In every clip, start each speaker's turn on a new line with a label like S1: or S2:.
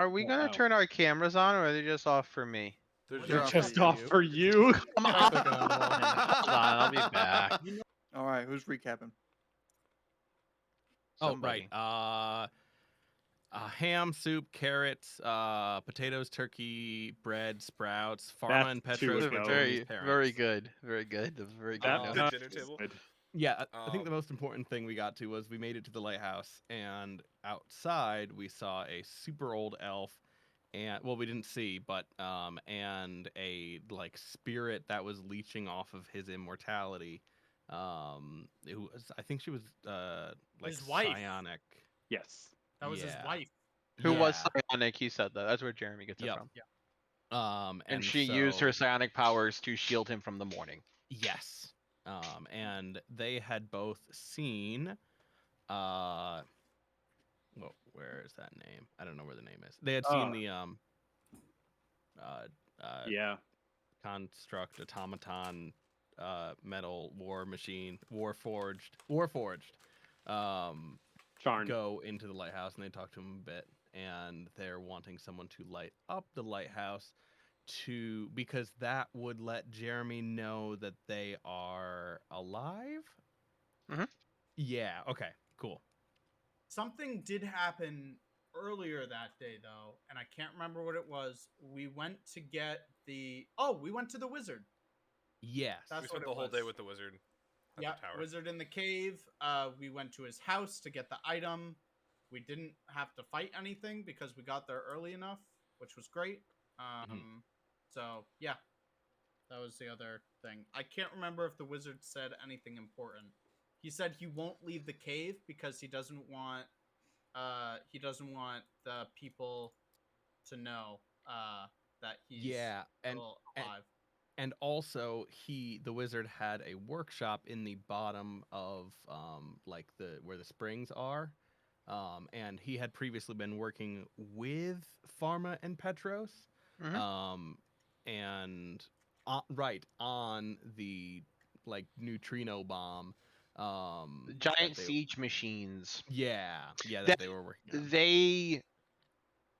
S1: Are we gonna
S2: Wow.
S1: turn our cameras on, or are they just off for me?
S3: They're
S2: They're
S3: off
S2: just
S3: for
S2: off
S3: you.
S2: for you.
S1: Come on. Hold on, I'll be back.
S4: All right, who's recapping?
S5: Oh,
S1: Somebody.
S5: right. Ham, soup, carrots, potatoes, turkey, bread, sprouts, Pharma
S2: That's
S5: and
S2: two
S5: Petros
S2: ago.
S5: were
S1: Very,
S5: Jeremy's parents.
S1: very good. Very good. That was very good.
S2: That-
S1: note.
S3: The
S2: that
S3: dinner
S2: was
S3: table?
S2: good.
S5: Yeah, I think the
S3: Um,
S5: most important thing we got to was we made it to the lighthouse, and outside we saw a super old elf, and well, we didn't see, but and a like spirit that was leeching off of his immortality. Who was, I think she was like
S6: His wife.
S5: psionic.
S2: Yes.
S6: That was his
S5: Yeah.
S6: wife.
S1: Who was
S5: Yeah.
S1: psionic? He said that. That's where Jeremy gets it
S5: Yep.
S1: from. And
S5: And
S1: she used her
S5: so-
S1: psionic powers to shield him from the morning.
S5: Yes. And they had both seen well, where is that name? I don't know where the name is. They had seen the
S2: Yeah.
S5: construct automaton metal war machine warforged
S2: Charn.
S5: go into the lighthouse, and they talked to him a bit, and they're wanting someone to light up the lighthouse because that would let Jeremy know that they are alive.
S1: Mhm.
S5: Yeah, okay, cool.
S6: Something did happen earlier that day, though, and I can't remember what it was. We went to get we went to the wizard.
S5: Yes.
S6: That's
S3: we
S6: what
S3: spent
S6: it
S3: the whole day
S6: was.
S3: with the wizard at
S6: Yeah,
S3: the tower.
S6: wizard in the cave. We went to his house to get the item. We didn't have to fight anything because we got there early enough, which was great. So yeah, that was the other thing. I can't remember if the wizard said anything important. He said he won't leave the cave because he doesn't want the people to know that he's
S5: Yeah,
S6: still alive.
S5: And also the wizard had a workshop in the bottom of like where the springs are. And he had previously been working with Pharma and Petros.
S1: Mhm.
S5: And on the like neutrino bomb.
S1: The giant siege machines.
S5: Yeah, that
S1: That
S5: they were working on.
S1: They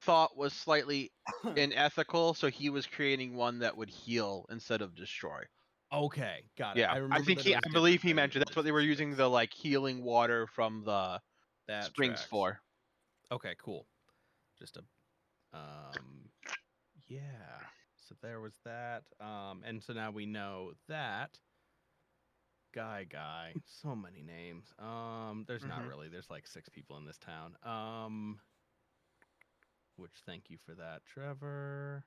S1: thought was slightly unethical, so he was creating one that would heal instead of destroy.
S5: Okay, got it.
S1: Yeah, I
S5: remember
S1: think
S5: that it was
S1: I believe
S5: different.
S1: he
S5: I didn't
S1: mentioned
S5: know
S1: that's what they were using
S5: specifics.
S1: the like healing water from the
S5: That
S1: springs
S5: tracks.
S1: for.
S5: Okay, cool. Just a yeah. So there was that. And so now we know that guy. So many names. There's not
S1: Mhm.
S5: really. There's like 6 people in this town. Which thank you for that, Trevor.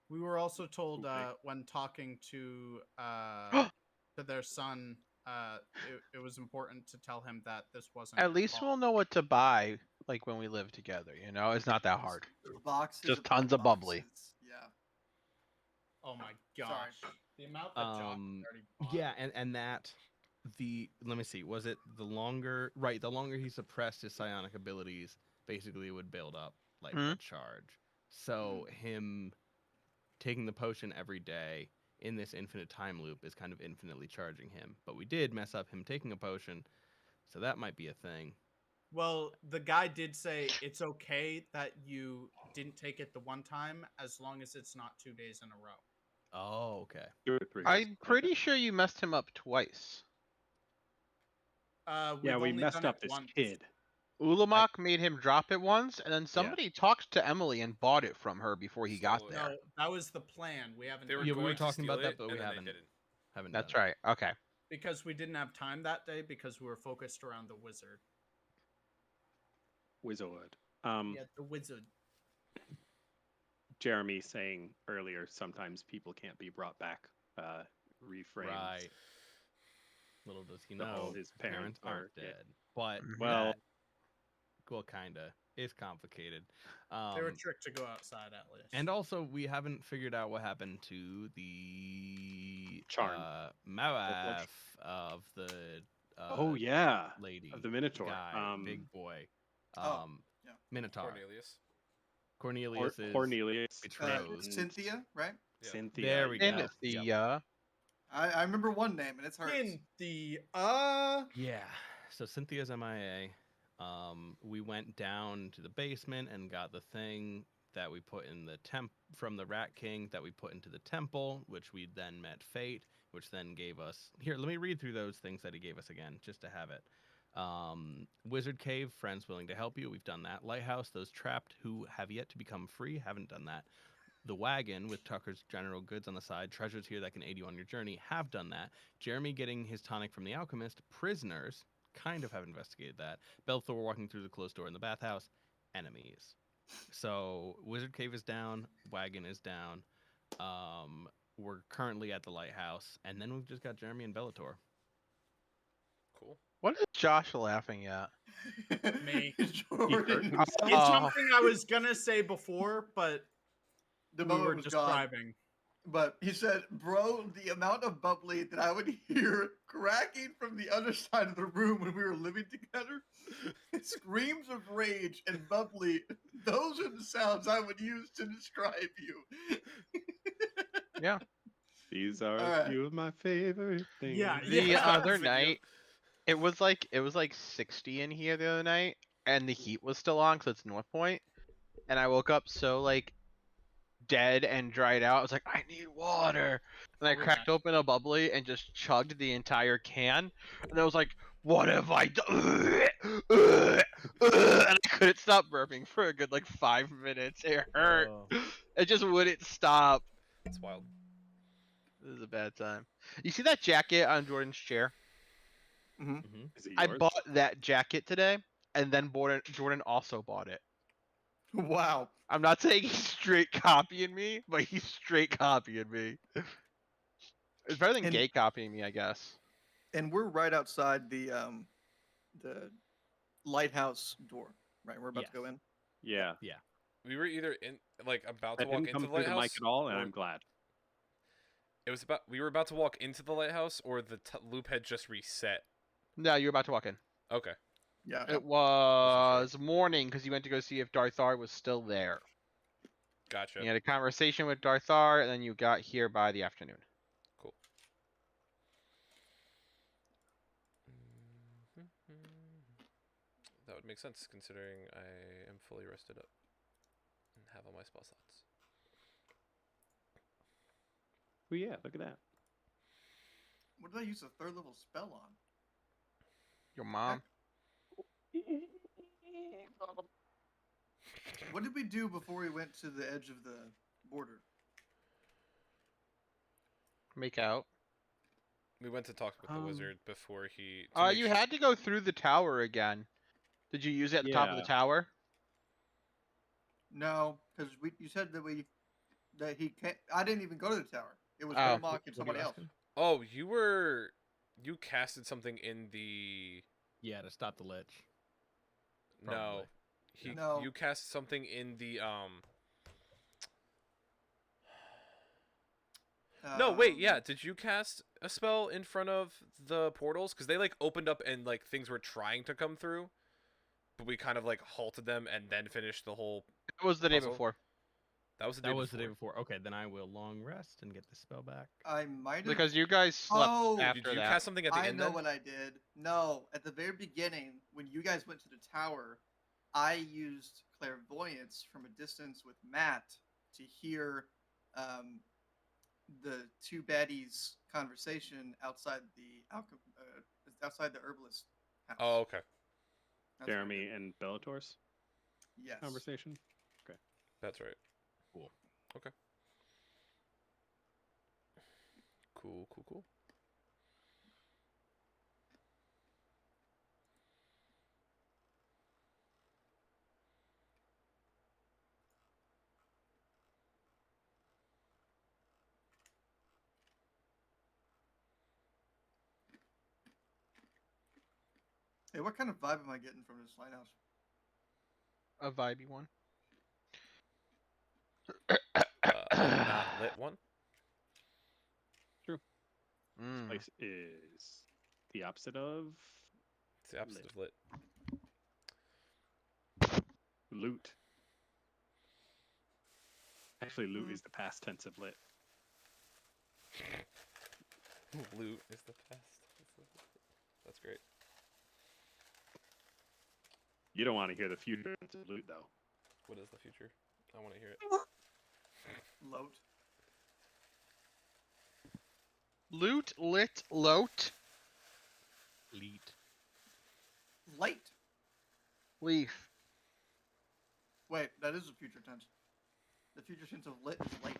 S6: We were also told
S2: Okay.
S6: when talking to their son, it was important to tell him that this wasn't.
S1: At
S6: his
S1: least
S6: fault.
S1: we'll know what to buy, like when we live together. You know, it's not that hard.
S4: Boxes.
S1: Just
S4: upon
S1: tons of bubbly.
S4: boxes. Yeah.
S6: Oh my gosh! The amount that Josh already bought.
S5: Yeah, and that let me see, was it the longer he suppressed his psionic abilities, basically it would build up like a charge. So him taking the potion every day in this infinite time loop is kind of infinitely charging him. But we did mess up him taking a potion, so that might be a thing.
S6: Well, the guy did say it's okay that you didn't take it the one time as long as it's not 2 days in a row.
S5: Oh, okay.
S2: 2 or 3.
S1: I'm pretty sure you messed him up twice.
S2: Yeah,
S6: We've
S2: we
S6: only
S2: messed
S6: done
S2: up
S6: it
S2: this
S6: once.
S2: kid.
S1: Ulamak made him drop it once, and then somebody talked to Emily and bought it from her before he got
S3: So,
S1: there.
S6: No, that was the plan. We haven't.
S3: They were
S6: done
S5: Yeah,
S6: it
S5: we were
S3: going to
S5: talking about
S3: steal
S5: that,
S3: it,
S5: but we
S3: and then
S5: haven't
S3: they didn't.
S1: That's
S5: done it.
S1: right. Okay.
S6: because we didn't have time that day because we were focused around the wizard.
S2: Wizard.
S6: Yeah, the wizard.
S2: Jeremy saying earlier, sometimes people can't be brought back. Reframes.
S5: Right. Little does he
S2: So
S5: know,
S2: his
S5: parents
S2: parents are
S5: aren't dead. But
S2: Well,
S5: kinda. It's complicated.
S6: They were tricked to go outside at least.
S5: And also, we haven't figured out what happened to the
S2: Charm.
S5: Mawaf of the
S2: oh yeah,
S5: lady
S2: of the Minotaur.
S5: guy, big boy,
S4: yeah.
S5: Minotaur.
S3: Cornelius.
S5: Cornelius is
S2: Cornelius.
S5: betrothed.
S4: Cynthia, right?
S3: Yeah.
S2: Cynthia.
S5: There we
S1: And
S5: go.
S1: it's the
S5: Yep.
S4: I remember one name, and it's hers.
S6: in the
S5: Yeah. So Cynthia's MIA. We went down to the basement and got the thing that we put in the from the Rat King that we put into the temple, which we then met Fate, which then gave us here. Let me read through those things that he gave us again, just to have it. Wizard Cave, friends willing to help you. We've done that. Lighthouse, those trapped who have yet to become free, haven't done that. The wagon with Tucker's general goods on the side, treasures here that can aid you on your journey, have done that. Jeremy getting his tonic from the alchemist, prisoners, kind of have investigated that. Belthor walking through the closed door in the bathhouse, enemies. So Wizard Cave is down, wagon is down. We're currently at the lighthouse, and then we've just got Jeremy and Bellator.
S7: Cool.
S1: What is Josh laughing at?
S6: Me.
S4: Jordan.
S1: Oh.
S6: It's something I was gonna say before, but
S4: The
S6: we
S4: moment
S6: were
S4: was gone.
S6: describing.
S4: But he said, bro, the amount of bubbly that I would hear cracking from the other side of the room when we were living together, screams of rage and bubbly, those are the sounds I would use to describe you.
S2: These are
S4: All
S2: a
S4: right.
S2: few of my favorite things.
S6: Yeah,
S1: The
S6: yeah.
S1: other
S7: Video.
S1: night, it was like 60 in here the other night, and the heat was still on because it's North Point, and I woke up so like dead and dried out. I was like, I need water, and I
S6: Oh,
S1: cracked open a bubbly and just chugged the entire can, and I was like, what have I done? And I couldn't stop burping for a good like 5 minutes. It hurt.
S7: Oh,
S1: It just wouldn't stop.
S7: it's wild.
S1: This is a bad time. You see that jacket on Jordan's chair?
S2: Is it
S1: I
S2: yours?
S1: bought that jacket today, and then Jordan also bought it.
S4: Wow.
S1: I'm not saying he's straight copying me, but he's straight copying me. It's better than
S4: And-
S1: gay copying me, I guess.
S4: And we're right outside the lighthouse door, right? We're about to go
S5: Yes.
S4: in.
S2: Yeah.
S7: We were either in like about
S2: I
S7: to walk
S2: didn't
S7: into
S2: come
S7: the
S2: through the mic
S7: lighthouse.
S2: at all, and
S7: or-
S2: I'm glad.
S7: It was about we were about to walk into the lighthouse, or the loop had just reset.
S1: No, you're about to walk in.
S7: Okay.
S4: Yeah.
S1: It was morning because you went to go see if Darthar was still there.
S7: Gotcha.
S1: You had a conversation with Darthar, and then you got here by the afternoon.
S7: Cool. That would make sense considering I am fully rested up and have all my spell slots.
S2: Well, yeah, look at that.
S4: What did I use a third level spell on?
S1: Your mom.
S4: What did we do before we went to the edge of the border?
S1: Make out.
S7: We went to talk with the wizard before he.
S1: You had to go through the tower again. Did you use it at the top of the
S2: Yeah.
S1: tower?
S4: No, because you said that he can't. I didn't even go to the tower. It was
S1: Oh.
S4: Romok and
S5: What are you
S4: somebody else.
S5: asking?
S7: Oh, you casted something in the.
S5: Yeah, to stop the lich.
S7: No.
S5: Probably.
S4: No.
S7: You cast something in the No, wait, yeah. Did you cast a spell in front of the portals? Because they like opened up and like things were trying to come through, but we kind of like halted them and then finished the whole.
S1: It was the day
S7: Puzzle.
S1: before.
S7: That was the day
S5: That
S7: before.
S5: was the day before. Okay, then I will long rest and get the spell back.
S4: I might have.
S1: Because you guys slept
S4: Oh,
S1: after
S7: Did you
S1: that.
S7: cast something at the
S4: I
S7: end
S4: know
S7: then?
S4: what I did. No, at the very beginning, when you guys went to the tower, I used clairvoyance from a distance with Matt to hear the two baddies' conversation outside the outside the herbalist house.
S7: Oh, okay.
S4: That's what I
S2: Jeremy
S4: did.
S2: and Bellator's
S4: Yes.
S2: conversation.
S7: That's right.
S5: Cool.
S7: Okay. Cool.
S4: Hey, what kind of vibe am I getting from this lighthouse?
S1: A vibey one.
S7: Not lit one.
S1: Mm.
S2: Place is the opposite of
S7: It's the opposite of lit.
S2: loot. Actually, loot is the past tense of lit.
S7: Loot is the best. That's great.
S2: You don't want to hear the future loot though.
S7: What is the future? I want to hear it.
S4: Loat.
S1: Loot, lit, loat,
S5: Leet.
S4: Light.
S1: leaf.
S4: Wait, that is the future tense. The future tense of lit is light.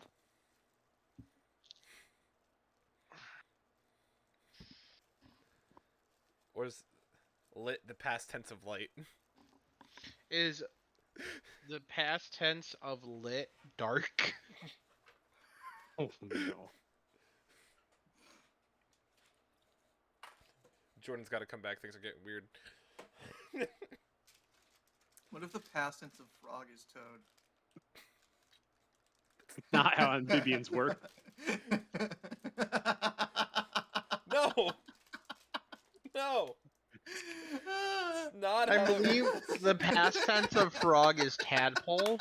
S7: Or is lit the past tense of light?
S1: Is the past tense of lit dark?
S2: Oh no.
S7: Jordan's got to come back. Things are getting weird.
S4: What if the past tense of frog is toad?
S2: Not how amphibians work.
S7: No. No. Not
S1: I
S7: how it
S1: believe the past tense of frog is tadpole.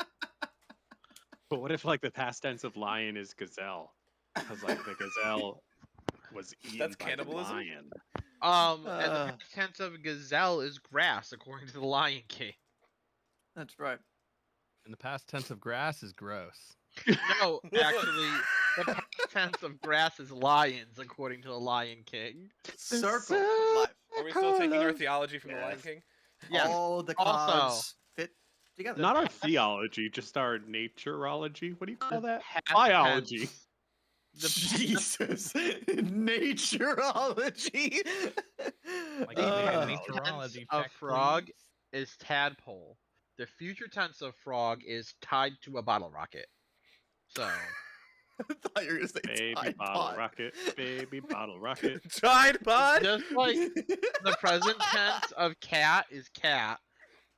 S2: But what if like the past tense of lion is gazelle? Because like the gazelle was eaten
S7: That's
S2: by
S7: cannibalism?
S2: the lion.
S1: And the past tense of gazelle is grass, according to the Lion King.
S4: That's right.
S5: And the past tense of grass is gross.
S1: No, actually, the past tense of grass is lions, according to the Lion King.
S4: Circle of life.
S7: Are we still taking our theology from the Lion
S4: Yes.
S7: King?
S1: Yeah.
S4: All the
S1: Also-
S4: cogs fit together.
S2: Not our theology, just our naturology. What do you call that?
S1: Past
S2: Biology.
S1: tense- The
S4: Jesus. Naturology.
S5: Like
S1: Uh,
S5: naturology
S1: a
S5: check,
S1: frog
S5: please.
S1: is tadpole. The future tense of frog is tied to a bottle rocket. So,
S4: I thought you were gonna say
S2: Baby
S4: Tide
S2: bottle
S4: Pod.
S2: rocket. Baby bottle rocket.
S7: Tide Pod?
S1: just like the present tense of cat is cat,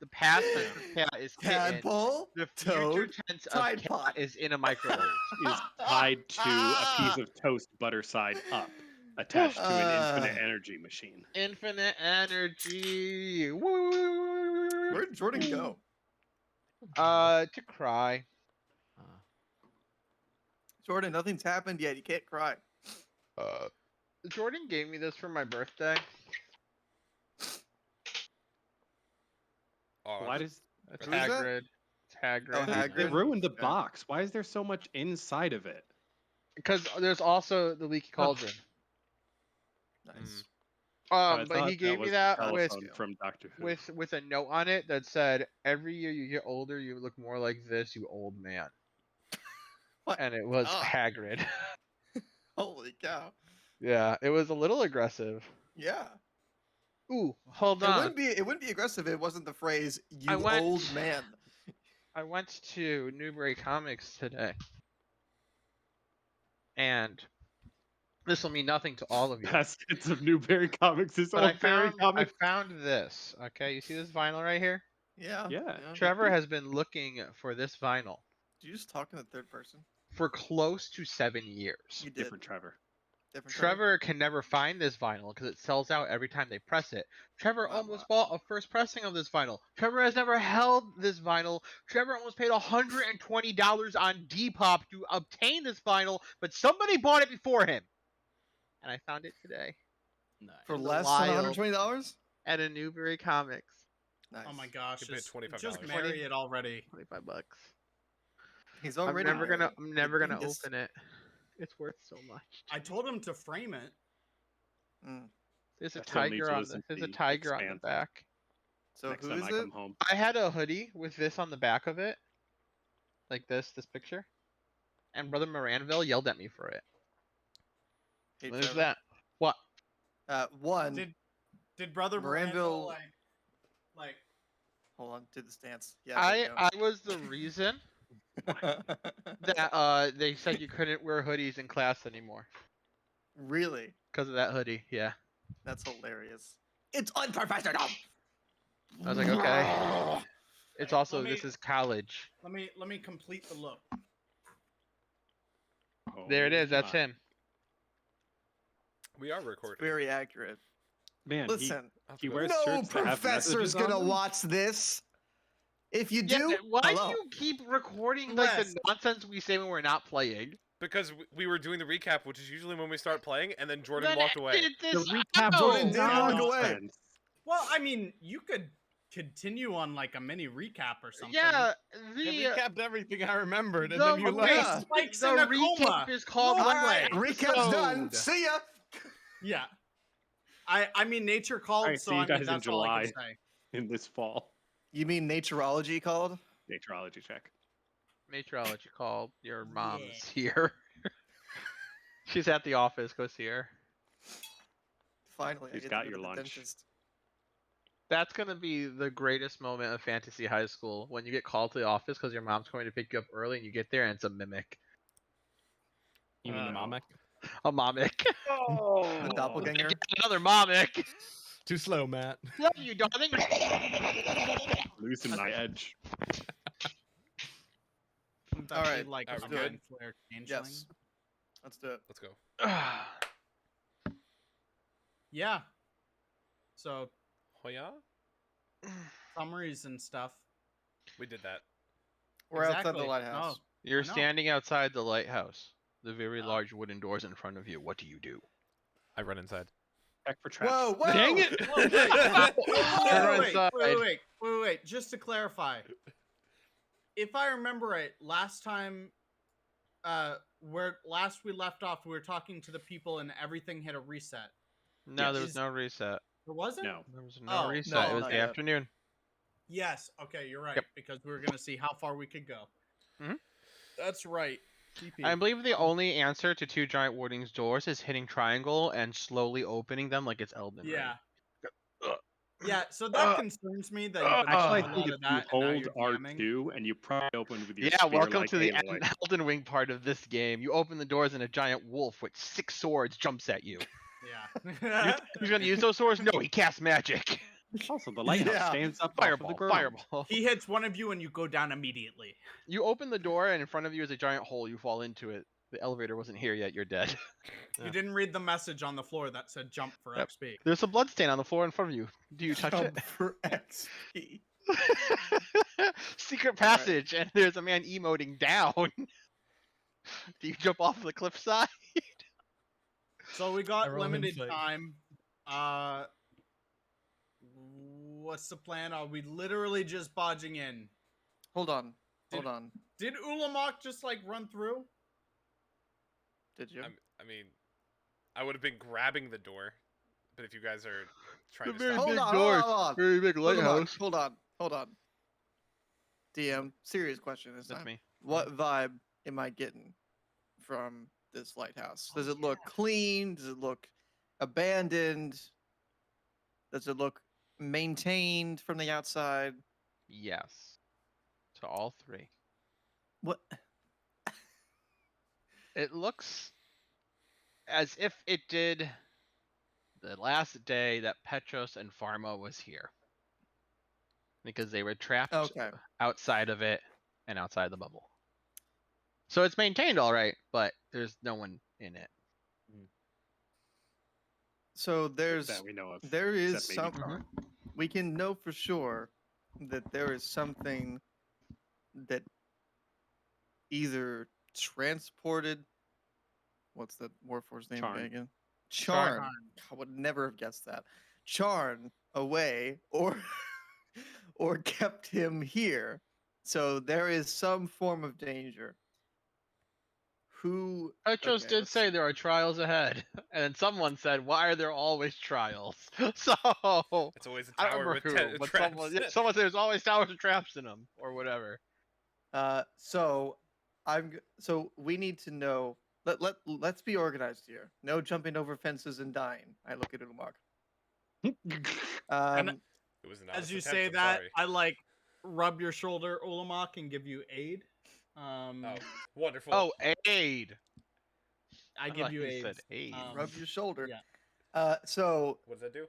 S1: the past tense of cat is kitten,
S4: Tadpole.
S1: the future
S4: Toad.
S1: tense of
S4: Tide
S1: cat
S4: Pod.
S1: is in a microwave.
S2: Is tied to a piece of toast butter side up, attached to an infinite energy machine.
S1: Infinite energy. Woo!
S4: Where'd Jordan go?
S1: To cry.
S4: Jordan, nothing's happened yet. You can't cry.
S1: Jordan gave me this for my birthday.
S7: Oh,
S2: Why does
S1: It's
S4: Who is that?
S1: Hagrid. It's Hagrid.
S4: Oh,
S2: they
S4: Hagrid?
S2: ruined the
S4: Okay.
S2: box? Why is there so much inside of it?
S1: Because there's also the leaky cauldron.
S4: Nice.
S2: I
S1: But
S2: thought
S1: he gave me
S2: was
S1: that
S2: the
S1: with
S2: telephone from Doctor Who.
S1: with a note on it that said, "Every year you get older, you look more like this, you old man."
S4: What?
S1: And it was
S4: Oh.
S1: Hagrid.
S4: Holy cow.
S1: Yeah, it was a little aggressive.
S4: Yeah.
S1: Ooh, hold
S4: It
S1: on.
S4: wouldn't be aggressive if it wasn't the phrase
S1: I
S4: "you
S1: went-
S4: old man."
S1: I went to Newbury Comics today, and this will mean nothing to all of you.
S2: Past tense of Newberry Comics is
S1: But I
S2: Oldberry
S1: found
S2: Comics.
S1: this. Okay, you see this vinyl right here?
S4: Yeah.
S2: Yeah.
S1: Trevor has been looking for this vinyl
S4: Did you just talk in the third person?
S1: for close to 7 years.
S4: You did.
S2: Different Trevor.
S4: Different
S1: Trevor can never find this vinyl because it sells out every time they press it. Trevor
S4: Wow,
S1: almost bought a first pressing of this vinyl. Trevor has never held this vinyl. Trevor almost paid $120 on Depop to obtain this vinyl, but somebody bought it before him. And I found it today
S5: Nice.
S4: For
S1: in the
S4: less
S1: wild.
S4: than $120?
S1: at a Newbury Comics.
S4: Nice.
S6: Oh my gosh,
S7: Could pay
S6: just
S7: $25.
S6: marry it already.
S1: $25.
S4: He's
S1: I'm
S4: already
S1: never gonna
S4: married. The dingus.
S1: open it. It's worth so much.
S6: I told him to frame it.
S4: Mm.
S1: There's a
S2: I still need
S1: tiger
S2: to
S1: on
S2: listen
S1: the
S2: to
S1: there's a
S2: the
S1: tiger on the
S2: Expanse.
S1: back.
S4: So
S2: Next
S4: who
S2: time
S4: is
S2: I
S4: it?
S2: come home.
S1: I had a hoodie with this on the back of it. Like this picture. And Brother Moranville yelled at me for it.
S4: Hey,
S1: What is
S4: Trevor.
S1: that? What?
S4: One.
S6: Did Brother
S4: Moranville-
S6: Moranville like
S4: Hold on. Did the stance. Yeah.
S1: I was the reason that they said you couldn't wear hoodies in class anymore
S4: Really?
S1: because of that hoodie. Yeah.
S4: That's hilarious. It's unprofessional.
S1: I was like, okay. It's
S6: Right,
S1: also
S6: let me-
S1: this is college.
S6: let me complete the look.
S1: There it is. That's
S2: Oh,
S1: him.
S7: We are
S4: It's
S7: recording.
S4: very accurate.
S2: Man,
S4: Listen,
S2: he wears
S4: no
S2: shirts that have
S4: professor's
S2: messages on
S4: gonna
S2: them?
S4: watch this. If you
S1: Yeah,
S4: do,
S1: why
S4: hello.
S1: do you keep recording like
S6: Yes.
S1: the nonsense we say when we're not playing?
S7: Because we were doing the recap, which is usually when we start playing, and then Jordan
S1: Then
S7: walked away.
S1: edit
S2: The
S1: this
S2: recap
S1: out.
S4: Jordan did walk away.
S2: nonsense.
S6: Well, I mean, you could continue on like a mini recap or something.
S1: Yeah,
S5: It
S1: the
S5: recapped everything I remembered, and
S1: the
S5: then you
S6: Okay,
S5: left.
S6: Spike's
S1: the
S6: in a
S1: recap
S6: coma.
S1: is called
S6: No
S4: All
S1: Let's
S4: right,
S6: way.
S4: recap's done.
S1: Episode.
S4: See ya.
S6: Yeah. I mean, nature called,
S2: Alright,
S6: so
S2: see you
S6: I mean,
S2: guys in
S6: that's all I can
S2: July.
S6: say.
S2: In this fall,
S4: You mean naturology called?
S2: naturology check.
S1: Meteorology called. Your mom
S6: Yeah.
S1: is here. She's at the office. Go see her.
S4: Finally, I
S2: She's
S4: get
S2: got
S4: to go
S2: your
S4: to the
S2: lunch.
S4: dentist.
S1: That's gonna be the greatest moment of fantasy high school when you get called to the office because your mom's going to pick you up early and you get there and it's a mimic,
S5: You mean a
S2: No.
S5: Mamek?
S1: a momic,
S2: Oh,
S4: The doppelganger.
S1: another momic.
S5: Too slow, Matt.
S1: Love you, darling.
S2: losing my edge.
S6: Wouldn't that
S4: All
S6: be
S4: right,
S6: like
S7: let's
S6: a
S7: do it.
S6: mind flare changeling?
S4: Yes. Let's do it.
S7: Let's go.
S6: Yeah. So
S7: Oh yeah,
S6: summaries and stuff.
S7: we did that.
S4: We're outside the
S6: Exactly.
S4: lighthouse.
S6: Oh,
S1: You're
S6: I know.
S1: standing outside the lighthouse. The very
S6: Oh.
S1: large wooden doors in front of you. What do you do?
S7: I run inside.
S2: Check for traps.
S4: Whoa, whoa!
S5: Dang it!
S6: Wait. Just to clarify, if I remember right, last time, where last we left off, we were talking to the people and everything hit a reset.
S1: No,
S2: Yes.
S1: there was no reset.
S6: There wasn't?
S2: No.
S1: There was
S6: Oh,
S1: no reset.
S4: no,
S1: it was
S4: not
S1: the
S4: yet.
S1: afternoon.
S6: Yes. Okay, you're right.
S1: Yep.
S6: Because we were gonna see how far we could go.
S1: Mhm.
S6: That's right. TP.
S1: I believe the only answer to two giant wooden doors is hitting triangle and slowly opening them like it's Elden Ring.
S6: Yeah.
S1: Ugh.
S6: Yeah. So that concerns me that you've been
S2: Actually,
S6: doing
S2: I
S6: a
S2: think
S6: lot
S2: if
S6: of
S2: you
S6: that. and now
S2: hold
S6: you're DMing.
S2: R2 and you pry open with your
S1: Yeah,
S2: spear
S1: welcome
S2: like
S1: to the
S2: Aloy.
S1: Elden Ring part of this game. You open the doors and a giant wolf with 6 swords jumps at you.
S6: Yeah.
S1: He's gonna use those swords? No, he casts magic.
S2: Also, the lighthouse
S4: Yeah.
S2: stands up off of
S1: Fireball,
S2: the ground.
S1: fireball.
S6: He hits one of you and you go down immediately.
S1: You open the door and in front of you is a giant hole. You fall into it. The elevator wasn't here yet. You're dead.
S5: Yeah.
S6: You didn't read the message on the floor that said jump for
S1: Yep.
S6: XP.
S1: There's a blood stain on the floor in front of you. Do you touch it?
S4: Jump for XP.
S1: Secret
S4: Alright.
S1: passage, and there's a man emoting down. Do you jump off the cliffside?
S6: So we
S5: I
S6: got
S5: roll
S6: limited
S5: insight.
S6: time. What's the plan? Are we literally just bodging in?
S4: Hold on.
S6: Did-
S4: Hold on.
S6: Did Ulamog just like run through?
S4: Did you?
S7: I mean, I would have been grabbing the door, but if you guys are trying to
S1: very
S7: stop,
S1: big
S4: Hold on,
S1: doors.
S4: hold on.
S1: Very big
S4: Hold on,
S1: lighthouse.
S4: hold on. Hold on. DM, serious question this
S1: That's
S4: time.
S1: me.
S4: What vibe am I getting from this lighthouse? Does
S6: Oh,
S4: it look clean? Does it look abandoned? Does it look maintained from the outside?
S1: Yes. To all three.
S4: What?
S1: It looks as if it did the last day that Petros and Pharma was here. Because they were trapped
S4: Okay.
S1: outside of it and outside the bubble. So it's maintained all right, but there's no one in it.
S4: So there's
S2: that we know of.
S4: there is
S2: except maybe
S4: some we can know for sure that there is something that either transported what's the Warfor's name
S2: Charn.
S4: again? Charn.
S6: Charn.
S4: I would never have guessed that. Charn away or or kept him here. So there is some form of danger. Who
S1: Petros
S4: okay,
S1: did
S4: let's
S1: say
S4: see.
S1: there are trials ahead, and then someone said, "Why are there always trials?" So
S7: it's always a
S1: I don't
S7: tower
S1: remember
S7: with
S1: who, but
S7: traps.
S1: someone said there's always towers with traps in them, or whatever.
S4: So so we need to know. Let's be organized here. No jumping over fences and dying. I look at Ulamog.
S6: And-
S7: It was an
S6: As
S7: honest
S6: you
S7: attempt,
S6: say
S7: I'm
S6: that,
S7: sorry.
S6: I like rub your shoulder, Ulamog, and give you aid.
S7: Oh, wonderful.
S1: Oh, aid.
S6: I give
S1: thought
S6: you
S1: he
S6: aid.
S1: said aid.
S4: Rub your shoulder.
S6: yeah.
S4: So
S7: What does that do?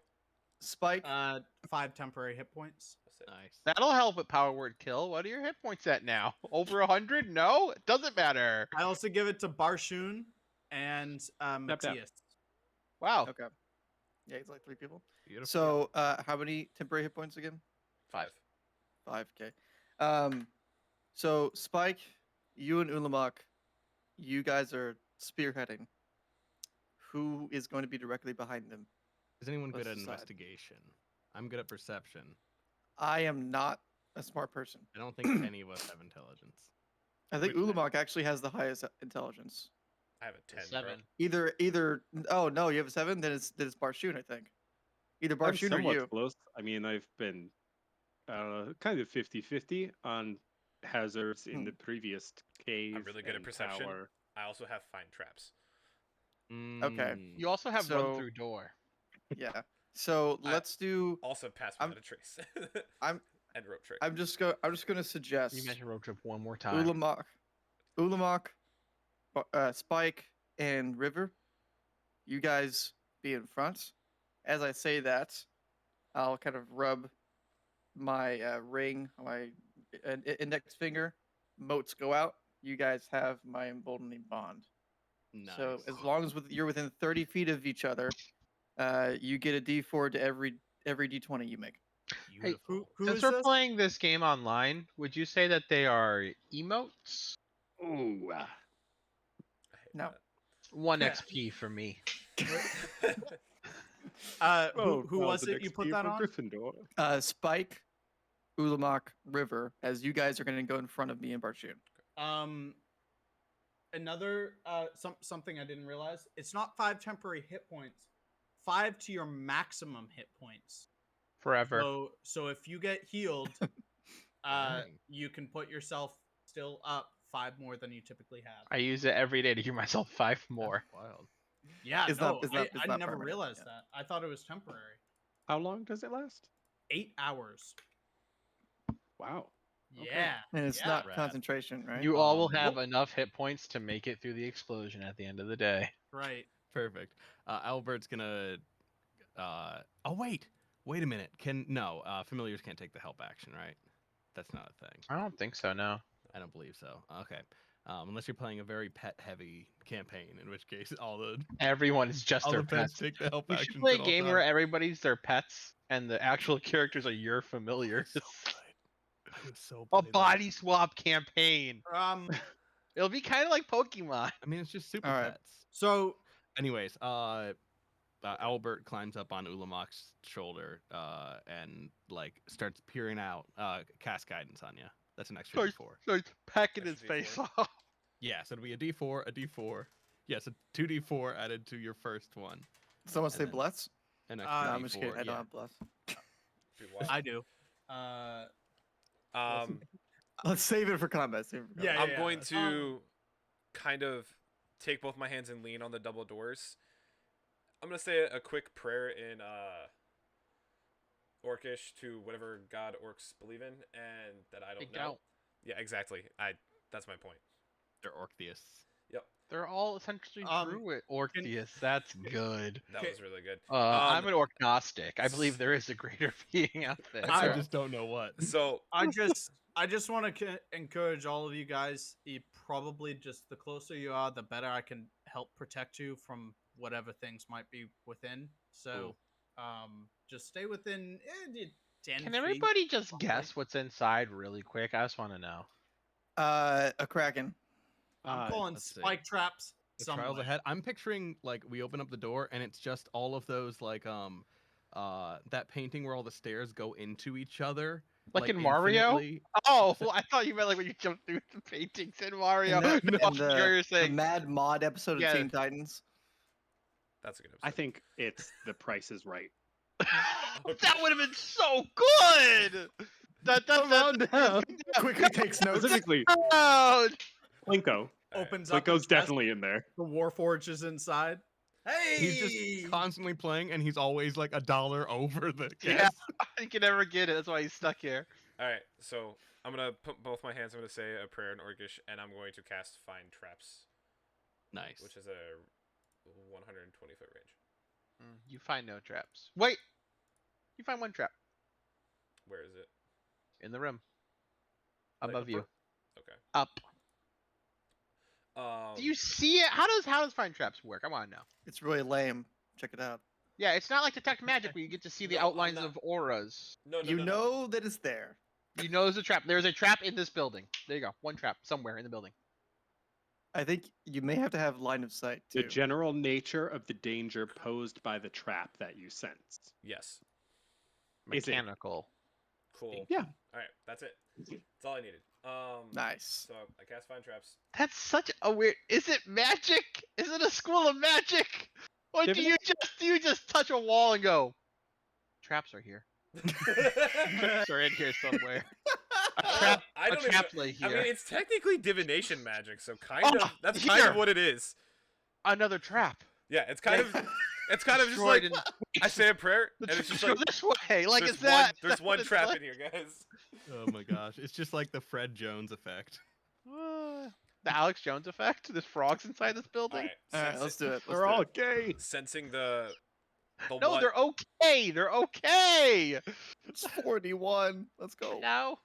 S4: Spike.
S6: 5 temporary hit points.
S7: That's it.
S5: Nice.
S1: That'll help with power word kill. What are your hit points at now? Over 100? No, it doesn't matter.
S6: I also give it to Barshun and
S2: down.
S6: Matthias.
S1: Wow.
S4: Okay. Yeah, he's like 3 people.
S5: Beautiful.
S4: So how many temporary hit points again?
S7: 5.
S4: 5. So Spike, you and Ulamog, you guys are spearheading. Who is going to be directly behind them?
S5: Is anyone good
S4: let's
S5: at
S4: decide.
S5: investigation? I'm good at perception.
S8: I am not a smart person.
S5: I don't think any of us have intelligence.
S8: I think
S7: Which-
S8: Ulamog actually has the highest intelligence.
S7: I have a 10, bro.
S1: 7.
S8: Either. Oh no, you have a 7. Then it's Barshun, I think. Either
S2: I'm
S8: Barshun or
S2: somewhat
S8: you.
S2: close. I mean, I've been kind of 50-50 on hazards in
S8: Hmm.
S2: the previous cave.
S7: really good at
S2: and
S7: perception.
S2: tower.
S7: I also have find traps.
S8: Okay.
S5: Mm,
S1: You also have run
S8: So-
S1: through door.
S8: Yeah. So
S7: I-
S8: let's do.
S7: Also pass
S8: I'm-
S7: without a trace.
S8: I'm-
S7: and rope trick.
S8: I'm just gonna suggest.
S1: You mentioned road trip one more time.
S8: Ulamog, Spike, and River. You guys be in front. As I say that, I'll kind of rub my ring, on my index finger. Motes go out. You guys have my emboldening bond.
S5: nice.
S8: So as long as you're within 30 feet of each other, you get a D4 to every D20 you make.
S5: Beautiful.
S6: Who
S1: Since
S6: is
S1: we're
S6: this?
S1: playing this game online, would you say that they are emotes?
S2: Ooh,
S7: I hate
S8: No.
S1: 1
S6: Yeah.
S1: XP for me.
S7: that.
S6: Who was
S2: the
S6: it you
S2: next
S6: put
S2: key
S6: that
S2: for
S6: on?
S2: Gryffindor.
S8: Spike, Ulamog, River, as you guys are going to go in front of me and Barshun.
S6: Another something I didn't realize. It's not 5 temporary hit points. 5 to your maximum hit points.
S1: Forever.
S6: So if you get healed,
S5: Dang.
S6: you can put yourself still up 5 more than you typically have.
S1: I use it every day to give myself 5 more.
S5: That's wild.
S6: Yeah,
S8: It's
S6: no,
S8: not- it's not- it's
S6: I
S8: not
S6: never
S8: permanent,
S6: realized
S8: yeah.
S6: that. I thought it was temporary.
S2: How long does it last?
S6: 8 hours.
S2: Wow.
S5: Okay.
S6: Yeah.
S8: And it's
S6: yeah.
S8: not
S5: Rad.
S8: concentration, right?
S1: You all will
S5: Um,
S1: have enough hit points to make it through the explosion at the end of the day.
S6: Right.
S5: Perfect. Albert's gonna. Oh wait a minute. Familiars can't take the help action, right? That's not a thing.
S1: I don't think so, no.
S5: I don't believe so. Okay. Unless you're playing a very pet-heavy campaign, in which case
S1: Everyone is just
S5: all
S1: their
S5: the pets
S1: pets.
S5: take the help
S1: We
S5: action.
S1: should play a game where everybody's their pets and the actual characters are your familiars.
S5: I would so.
S1: A
S5: play that.
S1: body swap campaign.
S6: Um.
S1: It'll be kind of like Pokemon.
S5: I mean, it's just super
S8: All right.
S5: pets.
S6: So
S5: Anyways, Albert climbs up on Ulamog's shoulder and like starts peering out. Cast guidance on you. That's an extra
S1: Sorry.
S5: D4.
S1: Starts pecking his
S7: Extra
S1: face
S7: D4.
S1: off.
S5: Yeah, so it'll be a D4. Yes, a 2D4 added to your first one.
S8: Someone say
S5: and then-
S8: bless?
S5: An
S6: No,
S5: extra
S8: No,
S5: D4.
S8: I'm just kidding. I don't
S5: yeah.
S8: have bless.
S7: Be wild.
S6: I do.
S8: Let's save it for combat. Save it for
S6: Yeah,
S8: combat.
S7: I'm going to kind of take both my hands and lean on the double doors. I'm gonna say a quick prayer in Orcish to whatever god orcs believe in, and that I don't
S1: Big
S7: know.
S1: doubt.
S7: Yeah, exactly. That's my point.
S5: They're Orctheus.
S1: They're all essentially
S6: Um,
S1: Druid Orctheus. That's good.
S7: That
S6: Okay.
S7: was really good.
S1: I'm an Orcgnostic. I believe there is a greater being out there.
S5: I
S6: I-
S5: just don't know what.
S7: So
S6: I just want to encourage all of you guys. You probably just the closer you are, the better I can help protect you from whatever things might be within. So, just stay within 10
S1: Can
S6: feet.
S1: everybody just
S6: probably.
S1: guess what's inside really quick? I just want to know.
S8: A Kraken.
S6: I'm pulling
S5: let's see.
S6: spike traps.
S5: The trials
S6: somewhere.
S5: ahead. I'm picturing like we open up the door and it's just all of those like that painting where all the stairs go into each other.
S1: Like in Mario?
S5: infinitely.
S1: Oh, I thought you meant like when you jumped through the paintings in Mario.
S8: And the-
S1: No,
S8: and
S1: I hear you're
S8: The
S1: saying.
S8: Mad Mod episode
S1: Yeah.
S8: of Teen Titans.
S7: that's a good episode.
S2: I think it's The Price is Right.
S1: That would have been so good.
S8: Quickly takes notes.
S2: Specifically,
S1: Oh,
S2: Plinko.
S6: Opens up.
S2: Plinko's
S6: his chest,
S2: definitely in there.
S6: The Warforged is inside. Hey!
S5: He's just constantly playing and he's always like $1 over the
S1: Yeah.
S5: guess.
S1: I can never get it. That's why he's stuck here.
S7: All right, so I'm gonna put both my hands. I'm gonna say a prayer in Orcish, and I'm going to cast Find Traps,
S5: Nice.
S7: which is a 120 foot range.
S1: You find no traps. Wait. You find one trap
S7: Where is it?
S1: in the room.
S7: Like
S1: Above you.
S7: upper? Okay.
S1: Up.
S7: Um,
S1: Do you see it? How does find traps work? I want to know.
S8: It's really lame. Check it out.
S1: Yeah, it's not like Detect Magic where you get to see the
S7: No, I'm
S1: outlines
S7: not-
S1: of auras.
S7: No, no,
S8: You
S7: no, no.
S8: know that it's there.
S1: You know there's a trap. There's a trap in this building. There you go. One trap somewhere in the building.
S8: I think you may have to have line of sight too.
S2: The general nature of the danger posed by the trap that you sense.
S7: Yes.
S2: Is it-
S1: Mechanical.
S7: Cool.
S2: Yeah.
S7: All right, that's it. That's all I needed.
S8: Nice.
S7: So I cast Find Traps.
S1: That's such a weird. Is it magic? Is it a school of magic? Or do you just touch a wall and go? Traps are here. Traps are in here somewhere.
S7: I don't
S1: trap
S7: even.
S1: lay
S7: I
S1: here.
S7: mean, it's technically divination magic, so kind
S1: Oh,
S7: of. That's kind
S1: here.
S7: of what it is.
S1: Another trap.
S7: Yeah, it's kind of. It's kind of just
S1: Destroyed
S7: like
S1: and-
S7: I say a prayer,
S1: The
S7: and it's just
S1: traps
S7: like
S1: go this way. Like
S7: there's
S1: is that?
S7: there's
S1: that's
S7: one
S1: what it's
S7: trap
S1: like?
S7: in here, guys.
S5: Oh my gosh, it's just like the Fred Jones effect.
S1: The Alex Jones effect. There's frogs inside this
S7: All
S1: building.
S7: right,
S8: All right, let's do it. Let's
S2: They're
S8: do
S2: all
S8: it.
S2: gay.
S7: sensing the
S1: No,
S7: one.
S1: they're okay. They're okay.
S8: It's 41. Let's go.
S1: No.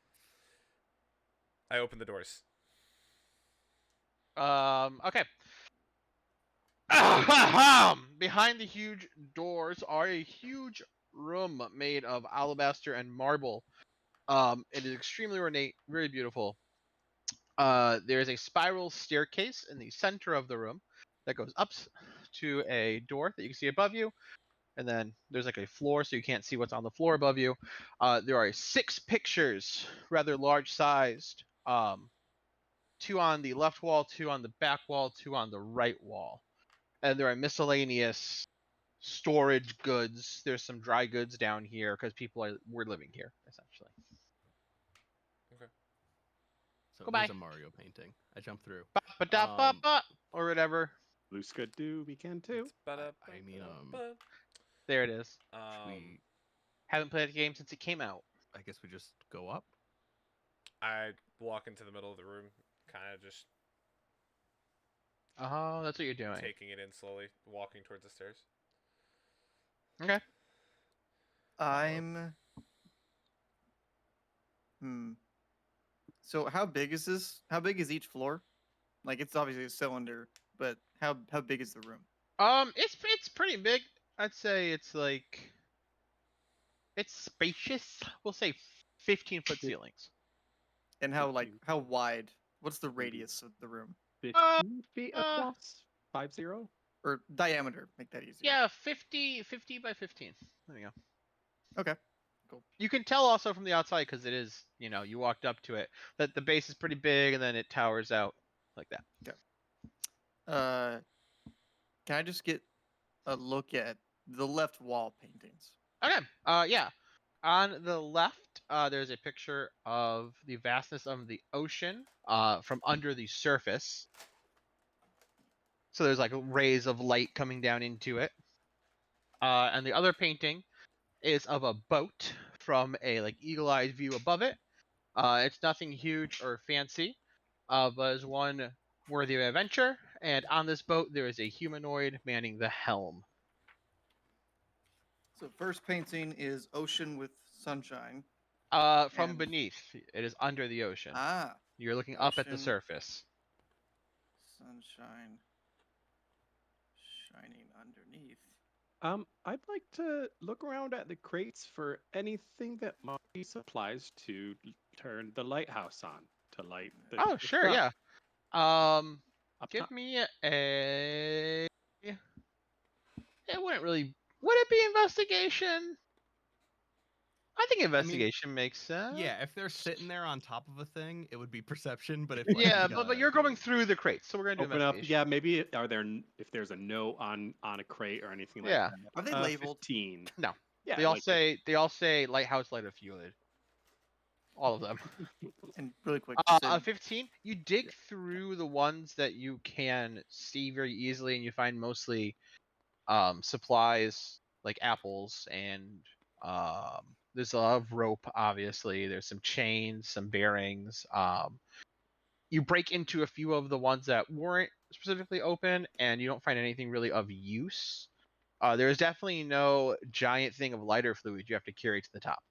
S7: I open the doors.
S1: Okay. Behind the huge doors are a huge room made of alabaster and marble. It is extremely ornate, very beautiful. There is a spiral staircase in the center of the room that goes up to a door that you can see above you, and then there's like a floor so you can't see what's on the floor above you. There are 6 pictures, rather large sized. 2 on the left wall, 2 on the back wall, 2 on the right wall. And there are miscellaneous storage goods. There's some dry goods down here because were living here essentially.
S5: So
S1: Go
S5: here's
S1: by.
S5: a Mario painting. I jumped through.
S1: Ba-da-ba-ba, or whatever.
S2: Blue Scud do we can too.
S5: I mean,
S1: There it is.
S5: we,
S1: Haven't played the game since it came out.
S5: I guess we just go up.
S7: I walk into the middle of the room, kind of just
S1: Oh, that's what you're doing.
S7: taking it in slowly, walking towards the stairs.
S1: Okay.
S8: I'm. So how big is this? How big is each floor? Like it's obviously a cylinder, but how big is the room?
S1: It's pretty big. I'd say it's like it's spacious. We'll say 15-foot ceilings.
S8: And how wide? What's the radius of the room
S2: 15 feet across. 50.
S8: or diameter? Make that easier.
S1: Yeah, 50 by 15. There you go.
S8: Okay. Cool.
S1: You can tell also from the outside because it is, you walked up to it, that the base is pretty big and then it towers out like that.
S8: Can I just get a look at the left wall paintings?
S1: Okay. Yeah. On the left, there's a picture of the vastness of the ocean from under the surface. So there's like rays of light coming down into it. And the other painting is of a boat from a like eagle-eyed view above it. It's nothing huge or fancy, but is one worthy of adventure. And on this boat, there is a humanoid manning the helm.
S8: So first painting is ocean with sunshine.
S1: From
S8: And-
S1: beneath, it is under the ocean.
S8: Ah,
S1: You're looking up at the
S8: ocean.
S1: surface.
S8: sunshine shining underneath.
S2: I'd like to look around at the crates for anything that might be supplies to turn the lighthouse on to light. The,
S1: Oh,
S2: the
S1: sure,
S2: front.
S1: yeah.
S2: Up
S1: Give
S2: top.
S1: me a. It wouldn't really. Would it be investigation? I think investigation makes sense.
S5: Yeah, if they're sitting there on top of a thing, it would be perception. But if like,
S1: Yeah,
S5: you
S1: but
S5: got,
S1: you're going through the crates, so we're gonna do
S2: Open up.
S1: investigation.
S2: Yeah, maybe if there's a note on a crate or anything like
S1: Yeah.
S2: that.
S8: Are they labeled?
S2: 15.
S1: No.
S2: Yeah.
S1: They all
S2: like
S1: say lighthouse light of fluid. All of them.
S8: And really quick, you said-
S1: 15. You dig through the ones that you can see very easily, and you find mostly supplies like apples and there's a lot of rope. Obviously, there's some chains, some bearings. You break into a few of the ones that weren't specifically open, and you don't find anything really of use. There's definitely no giant thing of lighter fluid you have to carry to the top.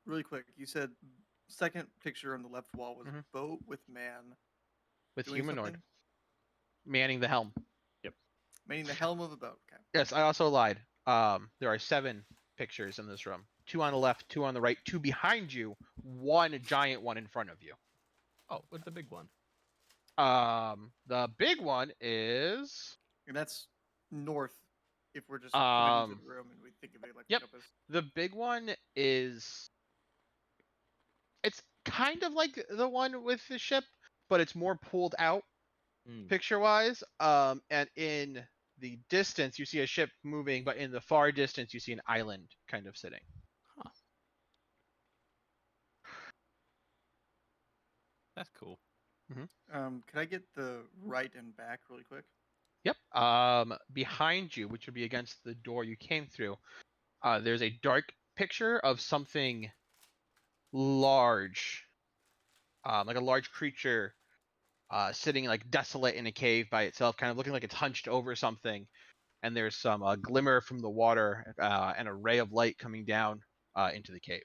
S8: really quick, you said second picture on the left wall was
S1: Mhm.
S8: boat with man
S1: With
S8: doing
S1: humanoid
S8: something?
S1: manning the helm.
S8: Meaning the helm of a boat. Okay.
S1: Yes, I also lied. There are 7 pictures in this room. 2 on the left, 2 on the right, 2 behind you, 1 giant one in front of you.
S5: Oh, what's the big one?
S1: The big one is
S8: And that's north If we're just coming into
S1: Um,
S8: the room and we think of it like
S1: yep.
S8: a compass.
S1: The big one is it's kind of like the one with the ship, but it's more pulled out
S5: Mm.
S1: picture wise. And in the distance you see a ship moving, but in the far distance you see an island kind of sitting.
S5: That's cool.
S8: Could I get the right and back really quick?
S1: Yep. Behind you, which would be against the door you came through, there's a dark picture of something large, like a large creature, sitting like desolate in a cave by itself, kind of looking like it's hunched over something. And there's some glimmer from the water and a ray of light coming down into the cave.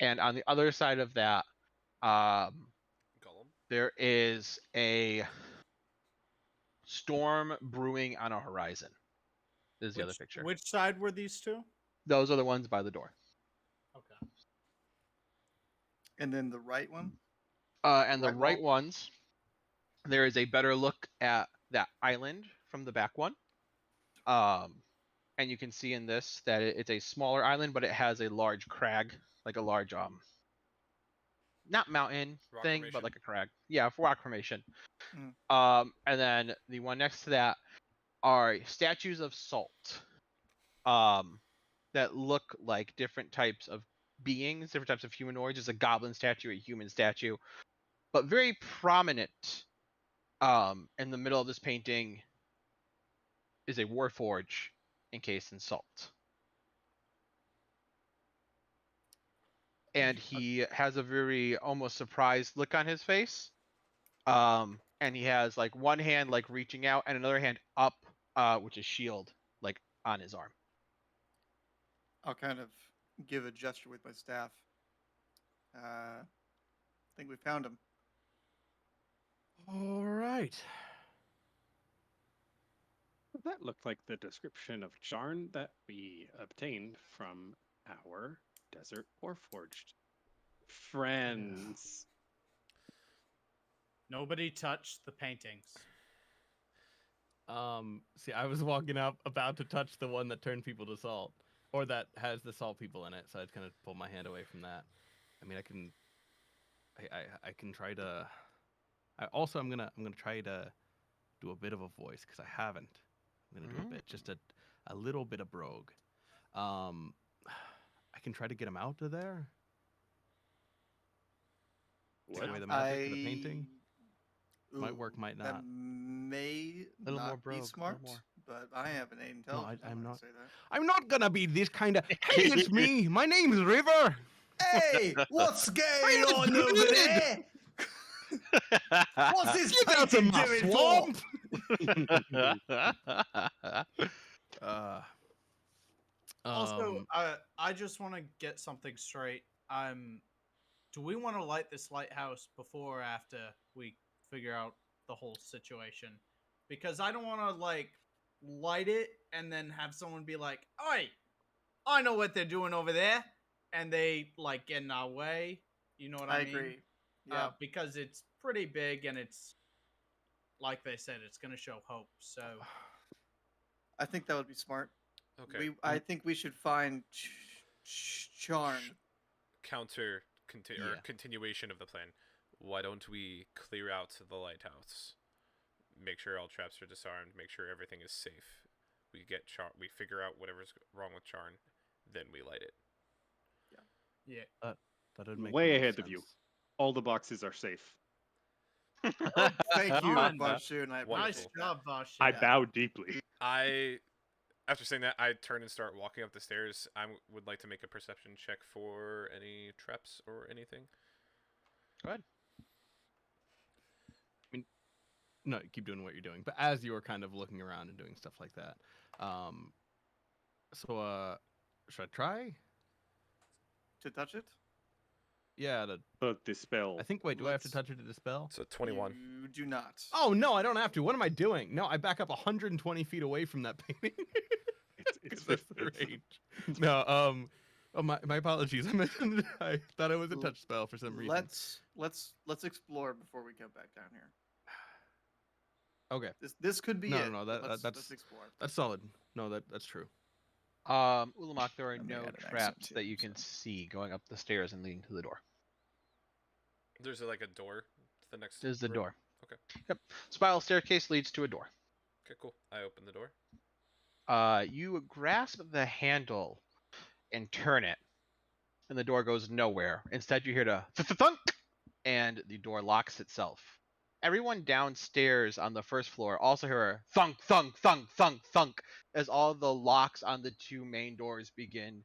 S1: And on the other side of that,
S7: Gollum.
S1: there is a storm brewing on a horizon. This is the other picture.
S6: Which side were these two?
S1: Those are the ones by the door.
S6: Okay.
S8: And then the right one?
S1: And the
S8: Right
S1: right
S8: wall?
S1: ones, there is a better look at that island from the back one. And you can see in this that it's a smaller island, but it has a large crag, like a large not mountain
S7: Rock
S1: thing,
S7: formation?
S1: but like a crag. Yeah, rock formation.
S8: Mm.
S1: And then the one next to that are statues of salt. That look like different types of beings, different types of humanoids. There's a goblin statue, a human statue, but very prominent. In the middle of this painting is a warforge encased in salt. And he has a very almost surprised look on his face. And he has like one hand like reaching out and another hand up, which is shield, like on his arm.
S8: I'll kind of give a gesture with my staff. I think we found him.
S5: All right.
S2: That looked like the description of Jarn that we obtained from our Desert Warforged friends.
S6: Nobody touched the paintings.
S5: See, I was walking up about to touch the one that turned people to salt, or that has the salt people in it. So I kind of pulled my hand away from that. I mean, I can try to. I'm gonna try to do a bit of a voice because I haven't. I'm gonna do a bit, just a little bit of brogue. I can try to get him out of there. Take away the magic of the painting. Might work, might
S8: That
S5: not.
S8: may
S1: Little more
S8: not
S1: brogue,
S8: be
S1: little
S8: smart,
S1: more.
S8: but I have an intelligence.
S5: I'm
S8: I'm
S5: not.
S8: not. Say that.
S5: I'm not gonna be this kind of. Hey, it's me. My name's River.
S8: Hey, what's going on
S5: good.
S8: over there? What's this
S5: Get out of
S8: painting
S5: my
S8: doing
S5: swamp.
S6: Also, I just want to get something straight. Do we want to light this lighthouse before or after we figure out the whole situation? Because I don't want to like light it and then have someone be like, "Oi, I know what they're doing over there," and they like get in our way. You know what I
S8: I
S6: mean?
S8: agree. Yeah.
S6: Because it's pretty big and it's like they said, it's gonna show hope. So
S8: I think that would be smart.
S7: Okay.
S8: I think we should find Charn.
S7: Counter or
S5: Yeah.
S7: continuation of the plan. Why don't we clear out the lighthouse? Make sure all traps are disarmed. Make sure everything is safe. We get we figure out whatever's wrong with Charn, then we light it.
S6: yeah.
S5: That'd make
S2: Way
S5: the most
S2: ahead of you.
S5: sense.
S2: All the boxes are safe.
S8: Thank you,
S6: Fun.
S8: Barshoon. I
S7: Wonderful.
S6: Nice
S8: appreciate
S6: job, Vash.
S2: I
S8: Yeah.
S2: bow deeply.
S7: After saying that, I turn and start walking up the stairs. I would like to make a perception check for any traps or anything.
S1: Go ahead.
S5: No, keep doing what you're doing. But as you were kind of looking around and doing stuff like that, should I try?
S8: To touch it?
S5: Yeah.
S2: But dispel.
S5: I think. Wait, do I have to
S8: Let's-
S5: touch it to dispel?
S7: So 21.
S8: You do not.
S5: Oh no, I don't have to. What am I doing? No, I back up 120 feet away from that painting.
S2: It's
S5: Because that's the range. No, oh, my apologies. I thought it was a touch spell for some reason.
S8: Let's explore before we go back down here.
S5: Okay,
S8: This could be
S5: No,
S8: it.
S5: no,
S8: but
S5: that-
S8: let's
S5: that's-
S8: explore.
S5: that's solid. No, that's true.
S1: Ulamog, there are
S8: Let me
S1: no
S8: add an accent
S1: traps
S8: too,
S1: that you can
S8: so.
S1: see going up the stairs and leading to the door.
S7: There's like a door to the next.
S1: There's the
S7: room?
S1: door.
S7: Okay.
S1: Yep. Spiral staircase leads to a door.
S7: Okay, cool. I open the door.
S1: You grasp the handle and turn it, and the door goes nowhere. Instead, you hear the thunk, and the door locks itself. Everyone downstairs on the first floor also hear a thunk, thunk, thunk, thunk, thunk as all the locks on the two main doors begin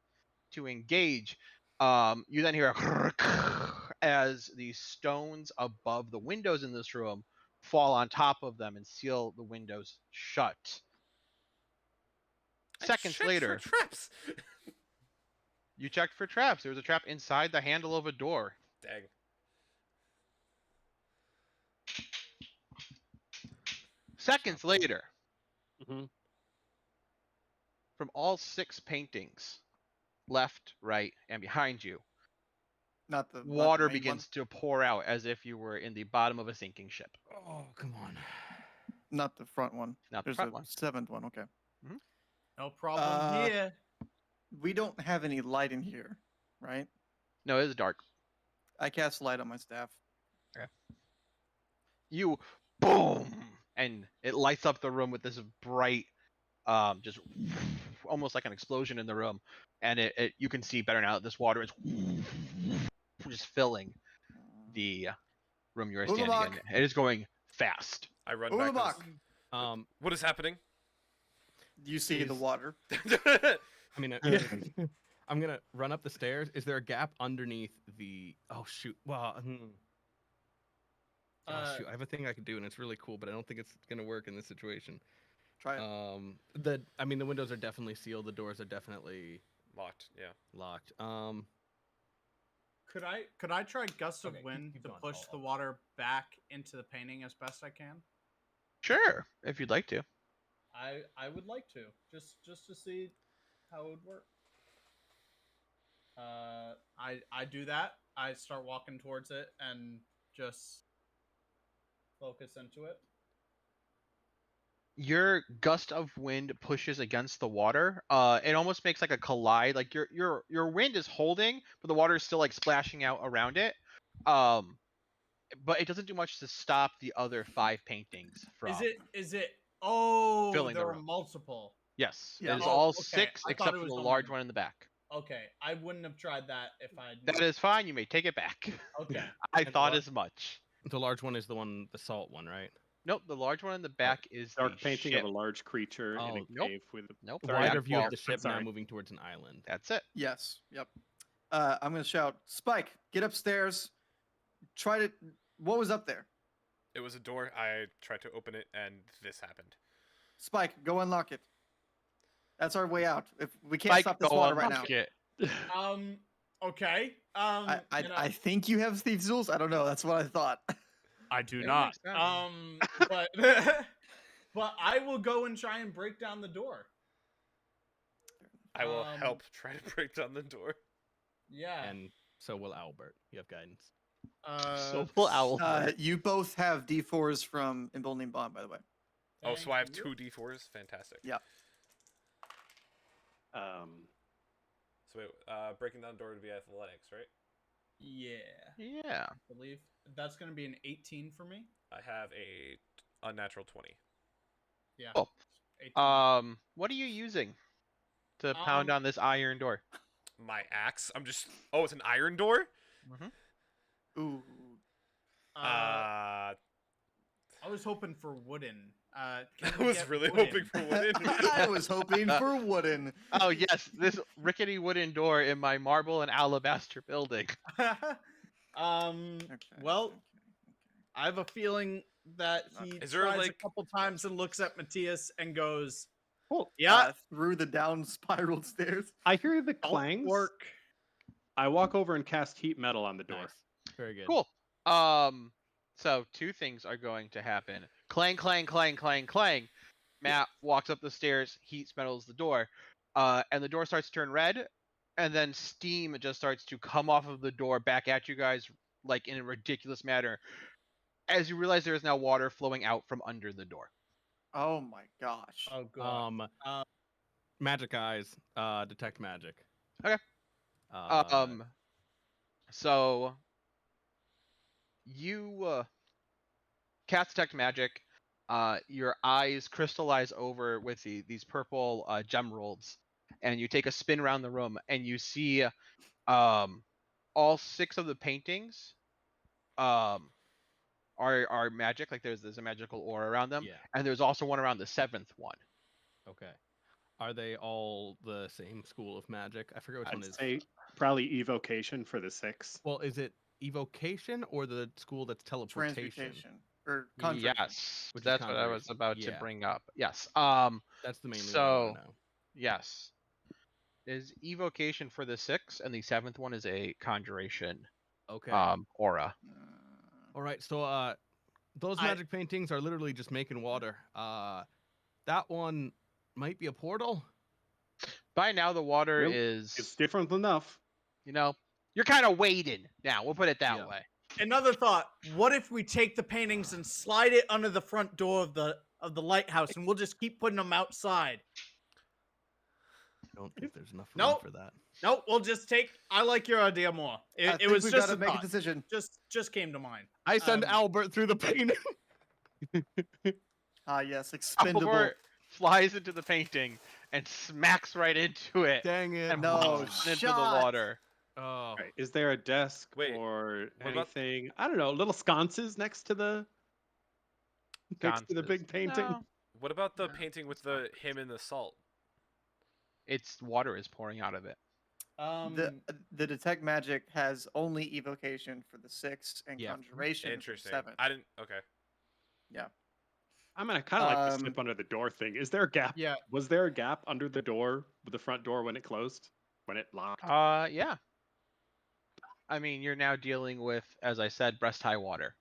S1: to engage. You then hear a as the stones above the windows in this room fall on top of them and seal the windows shut.
S7: I
S1: Seconds
S7: checked
S1: later,
S7: for traps.
S1: you checked for traps. There was a trap inside the handle of a door.
S7: Dang.
S1: Seconds later,
S2: hmm
S1: from all 6 paintings, left, right, and behind you,
S8: Not the
S1: water
S8: main one.
S1: begins to pour out as if you were in the bottom of a sinking ship.
S5: Oh, come on.
S8: Not the front one.
S1: Not the
S8: There's
S1: front
S8: a
S1: one.
S8: 7th one. Okay.
S6: No problem
S8: Uh,
S6: here.
S8: We don't have any light in here, right?
S1: No, it is dark.
S8: I cast light on my staff.
S1: You boom, and it lights up the room with this bright, just almost like an explosion in the room, and it you can see better now that this water is just filling the room you are standing in.
S8: Ulamog.
S1: It is going fast.
S7: I run back.
S8: Ulamog.
S7: What is happening?
S8: You see the
S5: Is-
S8: water.
S5: I mean, I'm gonna run up the stairs. Is there a gap underneath the? Oh shoot! Well, oh shoot! I have a thing I could do, and it's really cool, but I don't think it's gonna work in this situation.
S8: Try it.
S5: The windows are definitely sealed. The doors are definitely
S7: Locked. Yeah.
S5: locked.
S6: Could I try gust of
S3: Okay,
S6: wind
S3: keep
S6: to
S3: going.
S6: push
S3: I'll-
S6: the water back into the painting as best I can?
S1: Sure, if you'd like to.
S6: I would like to just to see how it would work. I do that. I start walking towards it and just focus into it.
S1: Your gust of wind pushes against the water. It almost makes like a collide. Like your wind is holding, but the water is still like splashing out around it. But it doesn't do much to stop the other 5 paintings from.
S6: Is it? Oh,
S1: filling the
S6: there are
S1: room.
S6: multiple.
S1: Yes,
S8: Yeah.
S1: it is
S6: Oh,
S1: all
S6: okay.
S1: 6
S6: I thought
S1: except
S6: it
S1: for
S6: was
S1: the
S6: only
S1: large
S6: one.
S1: one in the back.
S6: Okay, I wouldn't have tried that if I.
S1: That is fine. You may take it back.
S6: Okay.
S1: I
S6: And
S1: thought
S6: what-
S1: as much.
S5: The large one is the salt one, right?
S1: Nope, the large one in the back is
S2: Dark
S1: the
S2: painting
S1: ship.
S2: of a large creature in
S5: Oh,
S2: a
S1: nope.
S2: cave with.
S1: Nope.
S2: Sorry,
S5: Wider
S2: I'm
S5: view of
S2: far.
S5: the
S2: I'm
S5: ship now
S2: sorry.
S5: moving towards an island.
S1: That's it.
S8: Yes. Yep. I'm gonna shout, Spike, get upstairs. Try to. What was up there?
S7: It was a door. I tried to open it, and this happened.
S8: Spike, go unlock it. That's our way out. If we can't
S1: Spike,
S8: stop this
S1: go
S8: water right now.
S1: unlock it.
S6: Okay.
S8: I think you have thieves' tools. I don't know. That's what I thought.
S6: I do
S1: Yeah,
S6: not.
S1: makes sense.
S6: But but I will go and try and break down the door.
S7: I will
S6: Um,
S7: help try to break down the door.
S6: Yeah.
S5: And so will Albert. You have guidance.
S1: So will Owl.
S8: You both have D4s from Emboldening Bond, by the way.
S7: Oh, so I have
S6: thank you.
S7: 2 d4s. Fantastic.
S8: Yeah.
S7: So wait, breaking down the door would be athletics, right?
S6: Yeah.
S1: Yeah.
S6: I believe that's gonna be an 18 for me.
S7: I have a unnatural 20.
S6: Yeah.
S1: Oh.
S6: 18.
S1: What are you using to pound on this iron door?
S7: My axe. I'm just. Oh, it's an iron door.
S8: Ooh.
S6: I was hoping for wooden. Can
S7: I
S6: we
S7: was
S6: get
S7: really
S6: wooden?
S7: hoping for wooden.
S8: I was hoping for wooden.
S1: Oh yes, this rickety wooden door in my marble and alabaster building.
S8: Okay,
S6: Well,
S8: okay.
S6: I have a feeling that he
S7: Is there,
S6: tries
S7: like-
S6: a couple times and looks at Matthias and goes,
S2: Well,
S6: "Yeah,
S8: Through the down spiraled stairs.
S2: I hear the
S6: don't
S2: clangs.
S6: work."
S2: I walk over and cast heat metal on the door.
S5: Nice. Very good.
S1: Cool. So 2 things are going to happen. Clang, clang, clang, clang, clang. Matt walks up the stairs, heat metals the door, and the door starts to turn red, and then steam just starts to come off of the door back at you guys, like in a ridiculous manner. as you realize there is now water flowing out from under the door.
S8: Oh my gosh.
S6: Oh god.
S5: Magic eyes. Detect magic.
S1: Okay.
S5: Uh,
S1: So you cast detect magic. Your eyes crystallize over with these purple gemeralds, and you take a spin around the room, and you see all 6 of the paintings are magic. Like there's a magical aura around them,
S5: Yeah.
S1: and there's also one around the 7th one.
S5: Okay. Are they all the same school of magic? I forget which one
S2: I'd
S5: is.
S2: say probably evocation for the 6.
S5: Well, is it evocation or the school that's teleportation?
S8: Transmutation. Or conjuration.
S1: Yes,
S5: Which is
S1: that's what I was
S5: conjuration.
S1: about to
S5: Yeah.
S1: bring up. Yes.
S5: That's the main thing I
S1: So
S5: want to know.
S1: yes, is evocation for the 6th, and the 7th one is a conjuration
S5: Okay.
S1: aura.
S5: All right. So those magic paintings are literally just making water. That one might be a portal.
S1: By now the water
S2: Well,
S1: is,
S2: It's different enough.
S1: you're kind of wading now. We'll put it that
S5: Yeah.
S1: way.
S6: Another thought. What if we take the paintings and slide it under the front door of the lighthouse, and we'll just keep putting them outside?
S5: I don't think there's enough room
S6: Nope.
S5: for that.
S6: Nope, we'll just take. I like your idea more.
S8: I
S6: It
S8: think
S6: was
S8: we've
S6: just
S8: got
S6: a
S8: to make a
S6: thought.
S8: decision.
S6: Just came to mind.
S5: I send
S6: Um,
S5: Albert through the painting.
S8: Yes, expendable.
S1: Albert flies into the painting and smacks right into it
S5: Dang it.
S1: and
S8: No
S1: plunks into the
S8: shot.
S1: water.
S5: Oh.
S2: Right. Is there a desk
S7: Wait,
S2: or
S7: what about-
S2: anything? I don't know. Little sconces next to the big painting.
S1: No,
S7: What about the
S1: No,
S7: painting with
S1: it's not.
S7: him in the salt?
S1: it's water is pouring out of it.
S8: The detect magic has only evocation for the 6th and
S5: Yeah.
S8: conjuration for the
S7: Interesting.
S8: 7th.
S7: I didn't. Okay.
S2: I mean, I kind of like the slip under the door thing. Is there a gap?
S6: Yeah.
S2: Was there a gap under the door, the front door, when it closed, when it locked?
S1: Yeah. I mean, you're now dealing with, as I said, breast high water.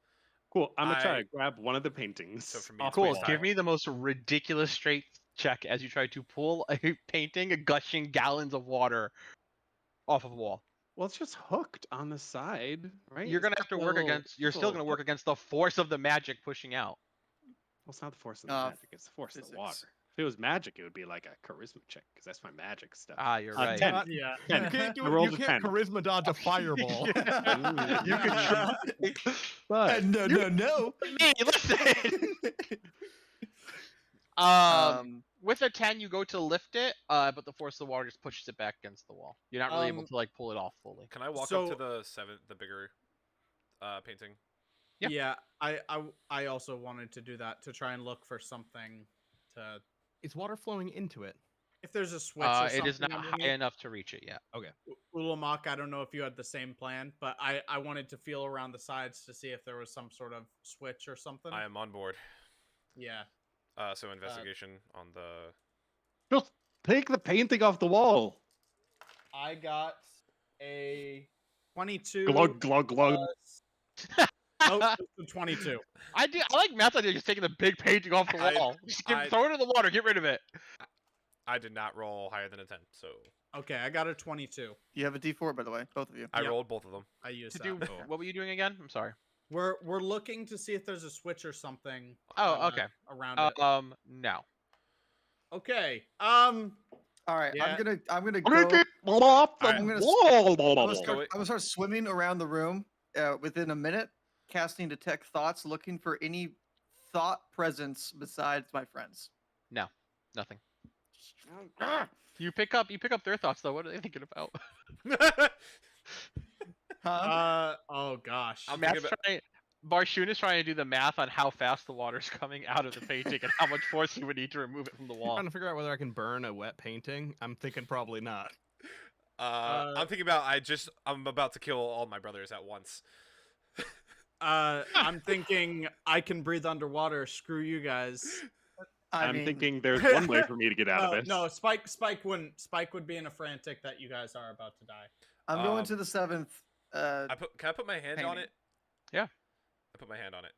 S2: Cool. I'm gonna try
S7: I-
S2: to grab one of the paintings.
S7: So for me,
S2: off
S7: it's
S2: the
S1: Cool.
S7: waste
S2: wall.
S1: Give me the most ridiculous straight check as you try to pull a painting, gushing gallons of water off of a wall.
S2: Well, it's just hooked on the side, right?
S1: You're
S2: It's
S1: gonna
S2: got
S1: have to
S2: the
S1: work
S2: little-
S1: against. You're
S2: just a
S1: still
S2: little
S1: gonna work
S2: hook.
S1: against the force of the magic pushing out.
S2: Well, it's not the force of the
S8: Uh,
S2: magic; it's the force of the
S8: physics.
S2: water. If it was magic, it would be like a charisma check because that's my magic stuff.
S1: Ah, you're
S2: Uh,
S1: right.
S2: 10.
S6: Yeah.
S2: Ten.
S5: You can't,
S2: I rolled a 10.
S5: charisma dodge a fireball.
S1: You can try.
S2: But
S8: No.
S1: Me, listen. With a 10, you go to lift it, but the force of the water just pushes it back against the wall. You're not really able to like pull it off fully.
S7: Can I walk up
S6: So-
S7: to the 7th, the bigger painting?
S1: Yeah.
S6: Yeah. I also wanted to do that to try and look for something to.
S5: Is water flowing into it?
S6: If there's a switch. Or
S1: It is
S6: something
S1: not high
S6: underneath.
S1: enough to reach it yet.
S6: Ulamok, I don't know if you had the same plan, but I wanted to feel around the sides to see if there was some sort of switch or something.
S7: I am on board.
S6: Yeah.
S7: So investigation on the.
S2: just take the painting off the wall.
S6: I got a 22.
S2: Glug glug glug.
S6: Oh, it's a 22.
S1: I like Matt's idea of just taking the big painting off the
S7: I-
S1: wall. Just
S7: I-
S1: throw it in the water. Get rid of it.
S7: I did not roll higher than a 10, so
S6: Okay, I got a 22.
S8: You have a D4, by the way, both of you.
S7: I
S6: Yep.
S7: rolled both of them.
S6: I used
S1: To
S6: that.
S1: do what were you doing again? I'm sorry.
S6: We're looking to see if there's a switch or something.
S1: Oh, okay.
S6: Around it.
S1: No.
S6: Okay.
S8: All right,
S6: Yeah.
S8: I'm gonna go.
S2: Take it off the
S8: I'm gonna-
S2: wall.
S7: Go
S8: I'm gonna start swimming around the room within a minute, casting detect thoughts, looking for any thought presence besides my friends.
S1: Nothing. You pick up their thoughts though. What are they thinking about?
S8: Huh?
S6: Oh gosh.
S7: I'm
S1: Matt's
S7: thinking about-
S1: trying. Barshun is trying to do the math on how fast the water's coming out of the painting and how much force he would need to remove it from the wall.
S5: Trying to figure out whether I can burn a wet painting. I'm thinking probably not.
S7: I'm thinking about I'm about to kill all my brothers at once.
S6: I'm thinking I can breathe underwater. Screw you guys.
S2: I'm
S8: mean,
S2: thinking there's one way for me to get out of this.
S6: No, Spike wouldn't. Spike would be in a frantic that you guys are about to die.
S8: I'm going
S7: um,
S8: to the 7th.
S7: Can I put my hand on
S8: painting.
S7: it?
S1: Yeah.
S7: I put my hand on it.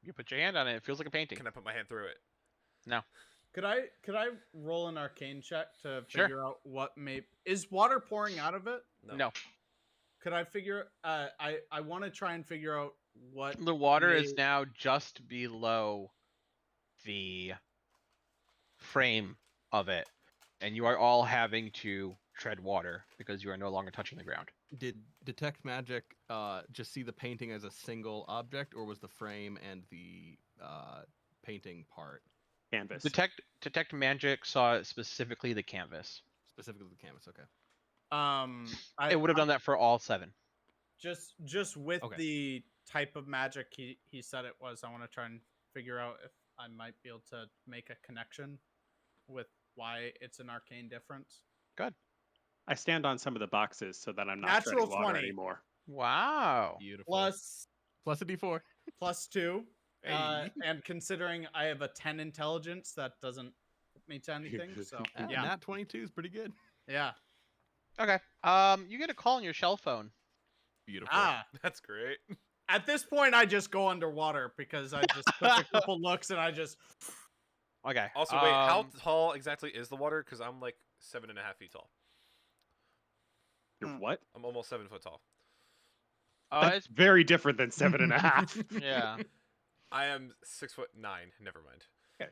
S1: You put your hand on it. It feels like a painting.
S7: Can I put my hand through it?
S6: Could I roll an arcane check to
S1: Sure.
S6: figure out what may is water pouring out of it?
S1: No.
S6: Could I figure? I want to try and figure out what
S1: The water is
S6: made-
S1: now just below the frame of it, and you are all having to tread water because you are no longer touching the ground.
S5: Did detect magic just see the painting as a single object, or was the frame and the painting part
S2: Canvas.
S1: Detect magic saw specifically the canvas.
S5: specifically the canvas? Okay.
S6: I
S1: It would have done that for all 7.
S6: just with
S5: Okay.
S6: the type of magic he said it was. I want to try and figure out if I might be able to make a connection with why it's an arcane difference.
S2: I stand on some of the boxes so that I'm not
S6: Natural
S2: treading water
S6: 20.
S2: anymore.
S1: Wow.
S5: Beautiful.
S6: Plus
S5: a d4.
S6: +2.
S5: Hey.
S6: And considering I have a 10 intelligence, that doesn't put me to anything. So yeah,
S5: Nat 22 is pretty good.
S6: yeah.
S1: Okay. You get a call on your shell phone.
S5: Beautiful.
S7: That's great.
S6: At this point, I just go underwater because I just took a couple looks and I just.
S1: Okay.
S7: Also, wait, how tall exactly is the water? Because I'm like 7.5 feet tall.
S2: You're
S8: Hmm.
S2: what?
S7: I'm almost 7 foot tall.
S2: That's
S1: It's
S2: very different than 7.5.
S1: yeah.
S7: I am 6'9". Never mind.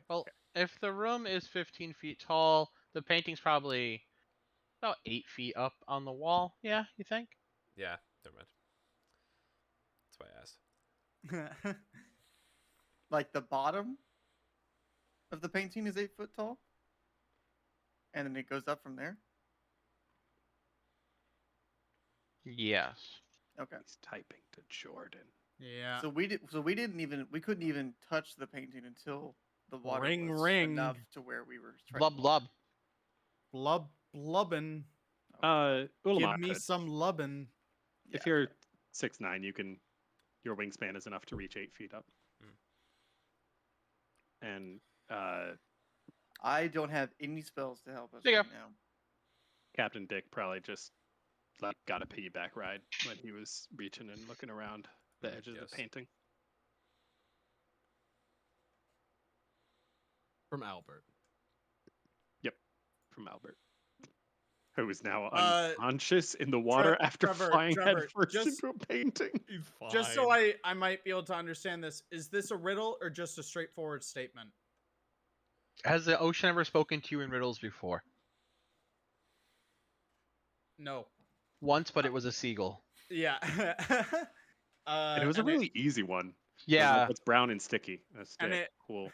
S1: Well, if the room is 15 feet tall, the painting's probably about 8 feet up on the wall. Yeah, you think?
S7: Yeah, never mind. That's why I asked.
S8: Like the bottom of the painting is 8 foot tall, and then it goes up from there.
S1: Yes.
S8: Okay.
S2: He's typing to Jordan.
S6: Yeah.
S8: So we couldn't even touch the painting until the water
S6: Ring,
S8: was
S6: ring.
S8: enough to where we were.
S1: Blub blub.
S6: Blubbin.
S2: Ulamog
S6: Give me
S2: could.
S6: some lubbin.
S2: If you're 6'9", you can. Your wingspan is enough to reach 8 feet up. And
S8: I don't have any spells to help us
S1: There you
S8: right
S1: go.
S8: now.
S2: Captain Dick probably just got a piggyback ride when he was reaching and looking around the edges of
S7: Yes.
S2: the painting.
S5: From Albert.
S2: From Albert, who is now
S6: Uh,
S2: unconscious in the water after
S6: Trevor,
S2: flying
S6: Trevor,
S2: headfirst
S6: just-
S2: into a painting.
S5: He's fine.
S6: Just so I might be able to understand this, is this a riddle or just a straightforward statement?
S1: Has the ocean ever spoken to you in riddles before?
S6: No.
S1: Once, but it was a seagull.
S6: Yeah.
S2: And it was a really easy one.
S1: Yeah.
S2: It's brown and sticky. That's
S6: And
S2: stick.
S6: it-
S2: Cool.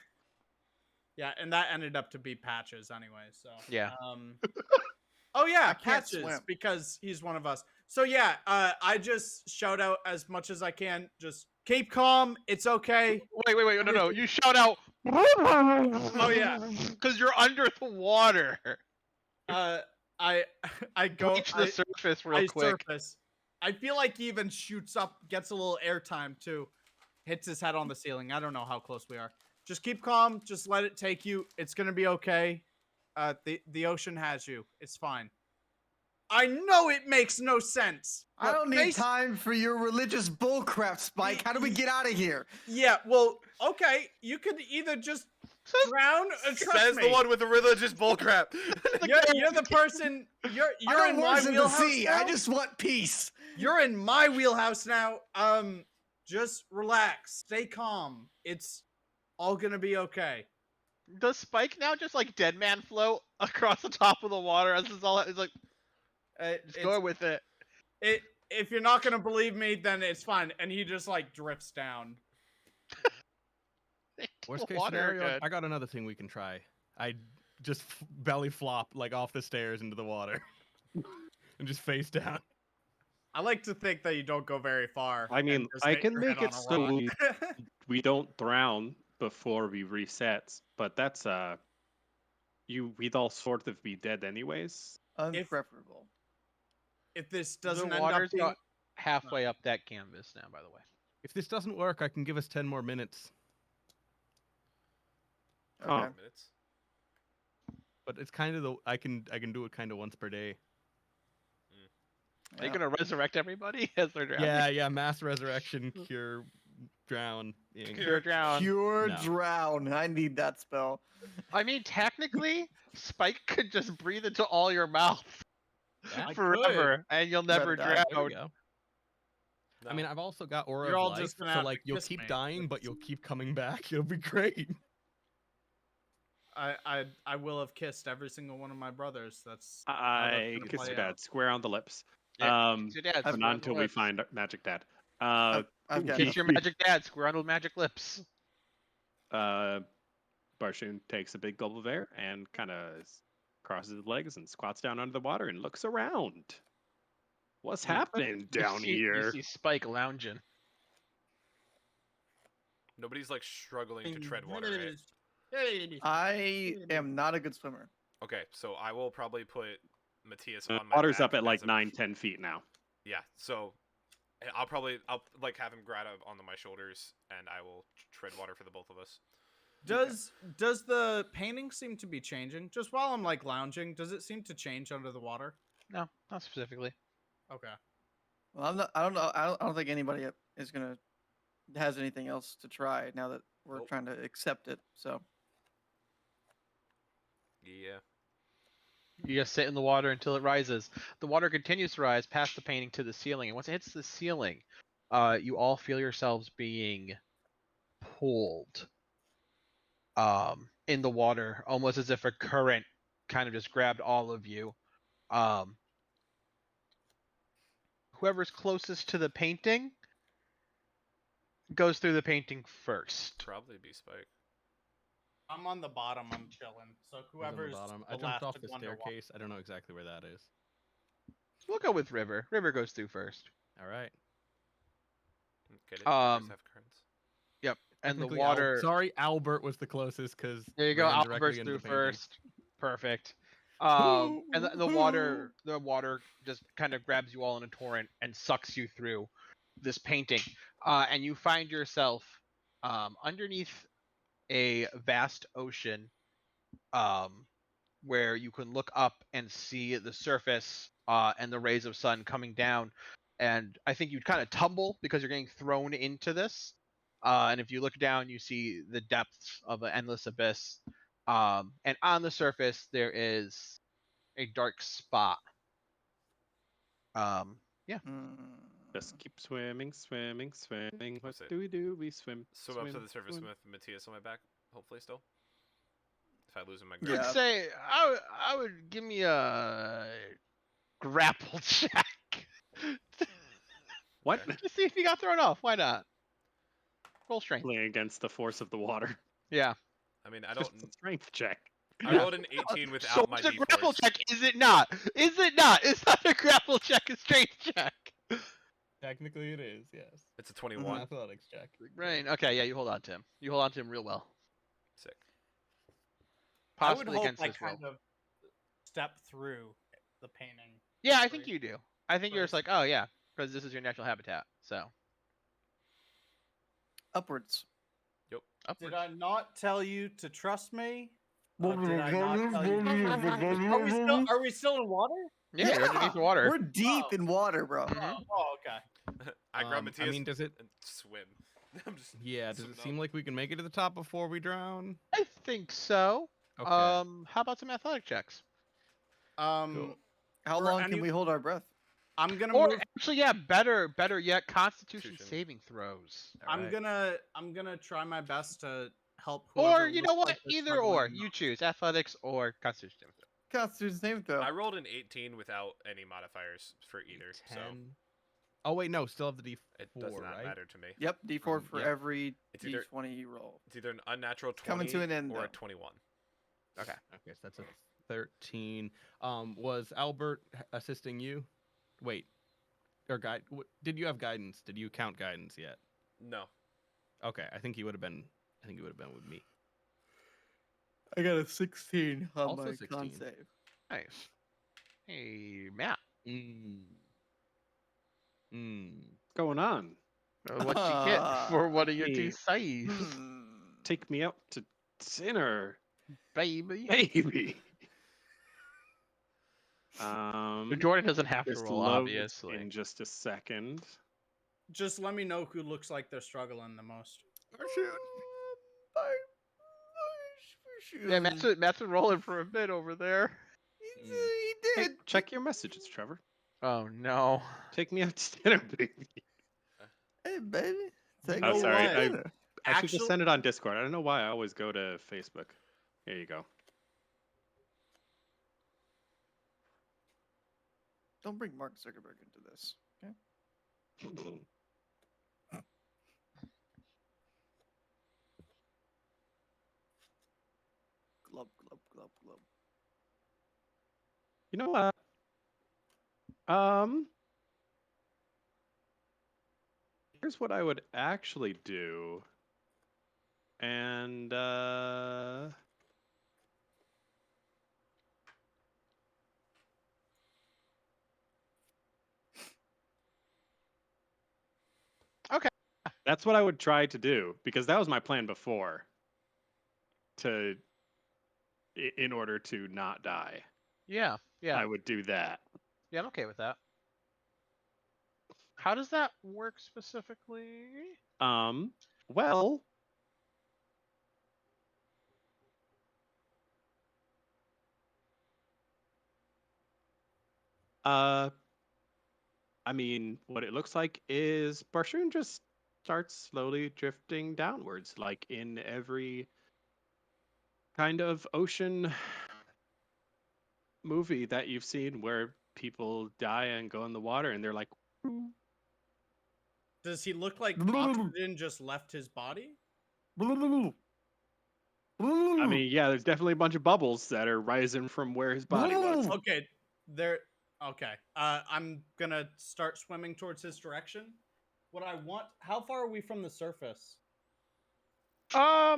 S6: Yeah, and that ended up to be Patches anyway. So
S1: Yeah.
S6: Oh yeah,
S8: I can't
S6: Patches
S8: swim.
S6: because he's one of us. So yeah, I just shout out as much as I can. Just keep calm. It's okay.
S1: Wait, no. You shout out.
S6: Oh yeah.
S1: Because you're under the water.
S6: I go.
S1: Reach the surface real
S6: I
S1: quick.
S6: surface. I feel like he even shoots up, gets a little airtime too. Hits his head on the ceiling. I don't know how close we are. Just keep calm. Just let it take you. It's gonna be okay. The ocean has you. It's fine. I know it makes no sense.
S8: I
S6: but
S8: don't need
S6: basi-
S8: time for your religious bullcrap, Spike. How do we get out of here?
S6: Yeah, well, okay. You could either just drown or trust
S7: Says
S6: me.
S7: the one with the religious bullcrap.
S6: You're the person. You're
S8: I
S6: in
S8: don't
S6: my
S8: worship the
S6: wheelhouse
S8: sea. I
S6: now.
S8: just want peace.
S6: You're in my wheelhouse now. Just relax. Stay calm. It's all gonna be okay.
S1: Does Spike now just like dead man float across the top of the water as it's all? It's like just go with it.
S6: If you're not gonna believe me, then it's fine. And he just like drifts down.
S5: Worst case
S1: Water
S5: scenario,
S1: good.
S5: I got another thing we can try. I just belly flop like off the stairs into the water, and just face down.
S6: I like to think that you don't go very far.
S2: I mean,
S6: and just
S2: I
S6: hit
S2: can
S6: your
S2: make
S6: head
S2: it
S6: on a
S2: so
S6: rock.
S2: we don't drown before we reset, but that's we'd all sort of be dead anyways.
S8: Unpreferable.
S6: If this doesn't
S1: the
S6: end up
S1: water's
S6: being,
S1: about halfway up that canvas now. By the way.
S5: If this doesn't work, I can give us 10 more minutes.
S8: Okay.
S2: Oh.
S7: Minutes.
S5: But it's kind of the I can do it kind of once per day.
S1: Are you gonna resurrect everybody as they're drowning?
S5: Yeah, mass resurrection, cure, drown.
S1: Cure drown.
S8: Pure
S5: No.
S8: drown. I need that spell.
S1: I mean, technically, Spike could just breathe into all your mouth
S5: Yeah,
S6: I
S1: forever, and you'll never
S8: Rather die.
S1: drown.
S5: There we go. I mean, I've also got Aura
S6: You're
S5: of
S6: all
S5: Life,
S6: just gonna
S5: so
S6: have to
S5: like you'll
S6: kiss
S5: keep
S6: me.
S5: dying, but you'll keep coming back. It'll be great.
S6: I will have kissed every single one of my brothers. That's how that's
S2: I
S6: gonna
S2: kiss
S6: play
S2: your dad
S6: out.
S2: square on the lips.
S1: Yeah, kiss your dad,
S2: But
S1: square
S2: not
S1: on the
S2: until we
S1: lips.
S2: find Magic Dad.
S8: I've got
S1: Kiss your magic dad, square on the magic lips.
S2: Barshoon takes a big gulp of air and kind of crosses his legs and squats down under the water and looks around. What's happening down
S1: You
S2: here?
S1: see Spike lounging.
S7: Nobody's like struggling to tread water, right?
S8: I am not a good swimmer.
S7: Okay, so I will probably put Matthias
S2: The
S7: on my
S2: water's
S7: back
S2: up at
S7: as
S2: like
S7: a-
S2: 9-10 feet now.
S7: Yeah, so I'll like have him grab up onto my shoulders, and I will tread water for the both of us.
S6: Does the painting seem to be changing? Just while I'm like lounging, does it seem to change under the water?
S1: No, not specifically.
S6: Okay.
S8: Well, I'm not. I don't know. I don't think anybody is gonna has anything else to try now that we're
S7: Nope.
S8: trying to accept it. So
S7: Yeah.
S1: You just sit in the water until it rises. The water continues to rise past the painting to the ceiling, and once it hits the ceiling, you all feel yourselves being pulled in the water, almost as if a current kind of just grabbed all of you. Whoever's closest to the painting goes through the painting first.
S7: Probably be Spike.
S6: I'm on the bottom. I'm chilling. So
S5: I was on the
S6: whoever's
S5: bottom. I
S6: the
S5: jumped
S6: last
S5: off
S6: to
S5: the
S6: go underwater.
S5: staircase. I don't know exactly where that is.
S1: We'll go with River. River goes through first.
S5: All right.
S7: Get it?
S1: Um,
S7: Have currents.
S1: And the
S5: Technically,
S1: water.
S5: Sorry, Albert was the closest because
S1: There you go. Albert's through first. Perfect. And the water just kind of grabs you all in a torrent and sucks you through this painting. And you find yourself underneath a vast ocean, where you can look up and see the surface and the rays of sun coming down. And I think you'd kind of tumble because you're getting thrown into this. And if you look down, you see the depths of an endless abyss. And on the surface, there is a dark spot. Yeah.
S2: Just keep swimming, swimming, swimming. What
S7: That's it.
S2: do we do? We swim.
S7: Swim up to
S2: swim,
S7: the surface
S2: swim.
S7: with Matthias on my back, hopefully still. If I lose him, my
S1: I'd
S7: grip.
S8: Yeah.
S1: say I would give me a grapple check.
S2: What?
S1: Just see if you got thrown off. Why not? Roll strength.
S2: Playing against the force of the water.
S1: Yeah.
S7: I mean, I
S2: Just
S7: don't.
S2: a strength check.
S7: I rolled an 18
S1: So
S7: without my
S1: it's a grapple
S7: d4s.
S1: check, is it not? Is it not? It's not a grapple check, a strength check.
S5: Technically, it is. Yes.
S7: It's a
S5: An
S7: 21.
S5: athletics check.
S1: Right. Okay. Yeah. You hold on to him. You hold on to him real well.
S7: Sick.
S1: Possibly
S6: I would hope
S1: against
S6: I
S1: his will.
S6: kind of step through the painting.
S1: Yeah, I think
S6: Right.
S1: you do. I think you're just like, oh yeah, because this is your natural habitat. So
S8: upwards.
S1: upwards.
S6: Did I not tell you to trust me? Or did I not tell you? Are we still in water?
S1: Yeah, you're underneath the water.
S8: We're deep in water, bro.
S1: Mhm.
S6: Oh, okay.
S7: I grab Matthias
S5: I mean, does it?
S7: and swim. I'm just.
S5: Yeah. Does it
S7: swimming
S5: seem
S7: up.
S5: like we can make it to the top before we drown?
S1: I think so.
S5: Okay.
S1: How about some athletic checks?
S5: Cool.
S8: How
S6: For
S8: long
S6: any-
S8: can we hold our breath?
S6: I'm gonna
S1: Or
S6: move.
S1: actually, yeah, better yet, Constitution
S7: Constitution.
S1: saving throws.
S6: I'm gonna try my best to help.
S1: Or
S6: whoever
S1: you
S6: looks
S1: know what?
S6: like they're
S1: Either or.
S6: struggling the
S1: You
S6: most.
S1: choose athletics or Constitution saving throw.
S8: Constitution saving throw.
S7: I rolled an 18 without any modifiers for either, so
S5: 10. Oh wait, no. Still have the D4,
S7: it does not
S5: right?
S7: matter to me.
S8: Yep, D4 for
S5: Yep.
S8: every
S7: It's either-
S8: D20 you roll.
S7: It's either an unnatural 20
S8: Coming to an end,
S7: or a
S8: though.
S7: 21.
S5: Okay, so that's a 13. Was Albert assisting you? Wait, or guide? Did you have guidance? Did you count guidance yet?
S7: No.
S5: Okay, I think he would have been. I think he would have been with me.
S8: I got a 16 on
S5: Also
S8: my
S5: 16.
S8: con save.
S1: Nice. Hey, Matt.
S2: What's going on?
S1: What you get for one of your two
S2: Hey.
S1: saves,
S8: Hmm.
S2: Take me out to dinner,
S1: baby?
S2: baby.
S1: Jordan doesn't have to
S2: just
S1: roll,
S2: load
S1: obviously.
S2: in just a second.
S6: Just let me know who looks like they're struggling the most.
S1: Yeah, Matt's been rolling for a bit over there.
S8: He
S2: Hey,
S8: did.
S2: check your messages, Trevor.
S1: Oh no.
S2: Take me out to dinner, baby.
S8: Hey, baby. Take
S6: Oh,
S8: me
S6: sorry,
S8: to
S6: I-
S8: dinner.
S2: I should just
S6: Actual-
S2: send it on Discord. I don't know why I always go to Facebook. Here you go.
S8: Don't bring Mark Zuckerberg into this. Okay. Glub, glub, glub, glub.
S2: You know what? Here's what I would actually do. And
S1: Okay.
S2: that's what I would try to do because that was my plan before. In order to not die,
S1: Yeah. Yeah.
S2: I would do that.
S1: Yeah, I'm okay with that. How does that work specifically?
S2: Well, I mean, what it looks like is Barshoon just starts slowly drifting downwards, like in every kind of ocean movie that you've seen where people die and go in the water and they're like,
S6: Does he look like oxygen just left his body?
S2: I mean, yeah, there's definitely a bunch of bubbles that are rising from where his body was.
S6: Okay, there. Okay, I'm gonna start swimming towards his direction. What I want. How far are we from the surface?
S1: I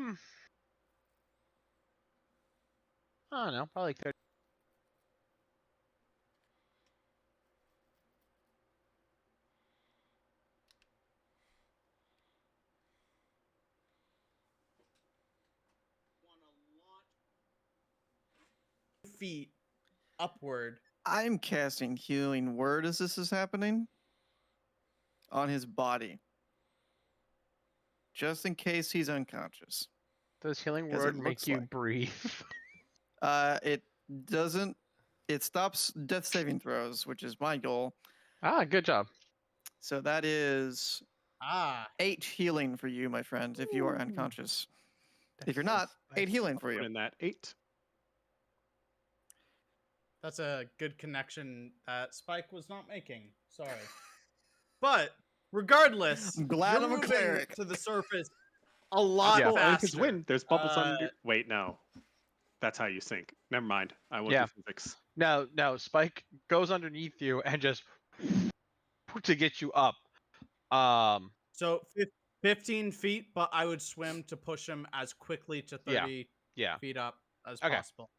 S1: don't know, probably like 30.
S6: Feet upward.
S8: I'm casting Healing Word as this is happening on his body. Just in case he's unconscious.
S1: Does healing
S8: 'Cause
S1: word
S8: it
S1: make
S8: looks
S1: you
S8: like-
S1: breathe?
S8: It doesn't. It stops death saving throws, which is my goal.
S1: Ah, good job.
S8: So that is
S6: Ah,
S8: 8 healing for you, my friend, if you are unconscious. If you're not, 8
S2: Nice.
S8: healing
S2: I'll
S8: for
S2: put
S8: you.
S2: in that 8.
S6: that's a good connection that Spike was not making. Sorry, but regardless,
S8: I'm glad
S6: you're
S8: I'm a
S6: moving
S8: cleric.
S6: to the surface a lot
S2: Well,
S6: faster.
S2: because wind, there's bubbles under.
S6: Uh,
S2: Wait, no. That's how you sink. Never mind. I won't
S1: Yeah.
S2: do physics.
S1: No, Spike goes underneath you and just to get you up.
S6: So 15 feet, but I would swim to push him as quickly to 30
S1: Yeah.
S6: feet up as
S1: Okay.
S6: possible.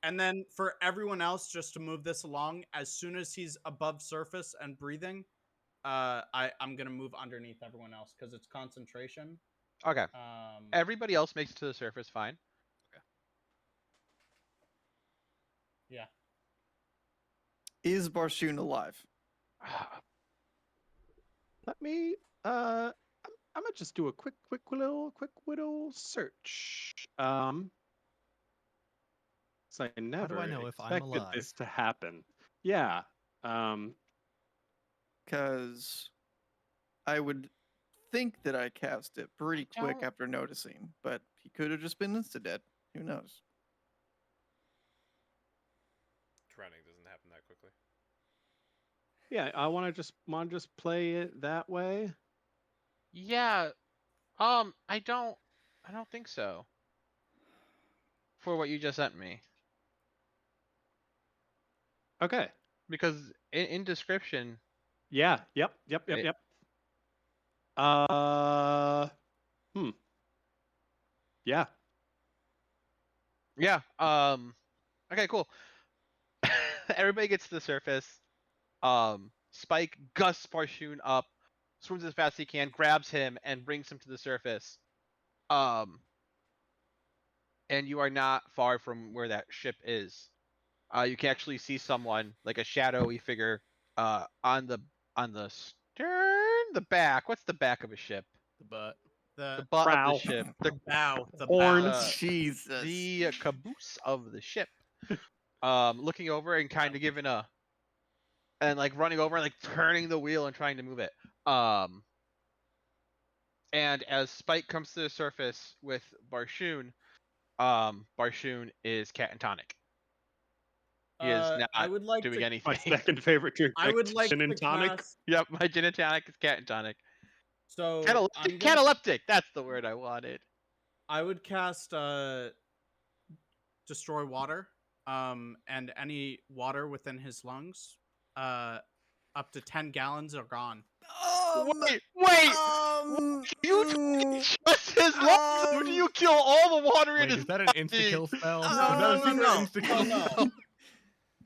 S6: And then for everyone else, just to move this along, as soon as he's above surface and breathing, I'm gonna move underneath everyone else because it's concentration.
S1: Okay.
S6: Um,
S1: Everybody else makes it to the surface fine.
S6: yeah.
S8: Is Barshoon alive?
S2: Let me. I'm gonna just do a quick little search. So I never
S5: I know if I'm
S2: expected
S5: alive?
S2: this to happen. Yeah.
S8: Because I would think that I cast it pretty quick
S1: don't-
S8: after noticing, but he could have just been insta-dead. Who knows?
S7: Drowning doesn't happen that quickly.
S2: Yeah, I want to just play it that way.
S1: Yeah. I don't think so. For what you just sent me.
S2: Okay.
S1: Because in description,
S2: Yeah. Yep.
S1: It-
S2: Yeah.
S1: yeah. Okay, cool. Everybody gets to the surface. Spike gusts Barshoon up, swims as fast as he can, grabs him, and brings him to the surface. And you are not far from where that ship is. You can actually see someone, like a shadowy figure, on the stern, the back. What's the back of a ship?
S5: The butt.
S1: The
S6: The
S1: butt
S2: Prow.
S1: of the ship. The
S6: bow. The
S2: Horns.
S6: bow.
S8: Jesus.
S1: the caboose of the ship. Looking over and kind of giving and like running over and like turning the wheel and trying to move it. And as Spike comes to the surface with Barshoon, Barshoon is cat and tonic. He is
S6: I
S1: not
S6: would like
S1: doing
S6: to.
S1: anything.
S2: My second favorite drink.
S6: I would like
S2: gin
S6: to
S2: and tonic.
S6: cast.
S1: Yep, my gin and tonic is cat and tonic.
S6: So
S1: Cataleptic, cataleptic. That's the word I wanted.
S6: I would cast destroy water, and any water within his lungs, up to 10 gallons are gone.
S1: Wait, you
S8: mm,
S1: just his lungs after you kill all the water in
S5: Wait,
S1: his
S5: is that an
S1: body.
S5: insta-kill spell?
S6: No,
S5: Is that
S6: no,
S5: a
S6: no,
S5: secret
S6: no,
S5: insta-kill
S6: no, no.
S5: spell?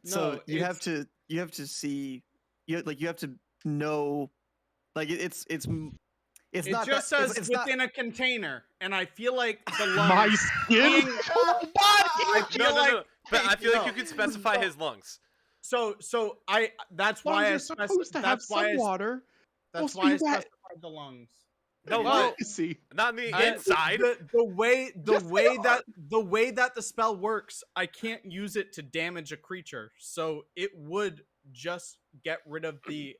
S8: so
S6: No,
S8: you have
S6: it's-
S8: to see you have to know like it's
S6: It
S8: not
S6: just
S8: that,
S6: says
S8: it's not,
S6: within a container, and I feel like the
S2: My
S6: lungs.
S2: skin.
S6: being- I
S7: No,
S6: feel
S7: no,
S6: like
S7: no. But I feel like
S6: no.
S7: you could specify
S6: No.
S7: his lungs.
S6: So that's why
S2: Lungs
S6: I
S2: are supposed to have
S6: that's why
S2: some water.
S6: that's
S2: Also,
S6: why I
S2: you got-
S6: specified the lungs.
S7: No,
S1: Well,
S7: but
S2: See,
S7: not on the
S6: I-
S7: inside.
S6: The way
S2: Yes, they are.
S6: that the spell works, I can't use it to damage a creature, so it would just get rid of the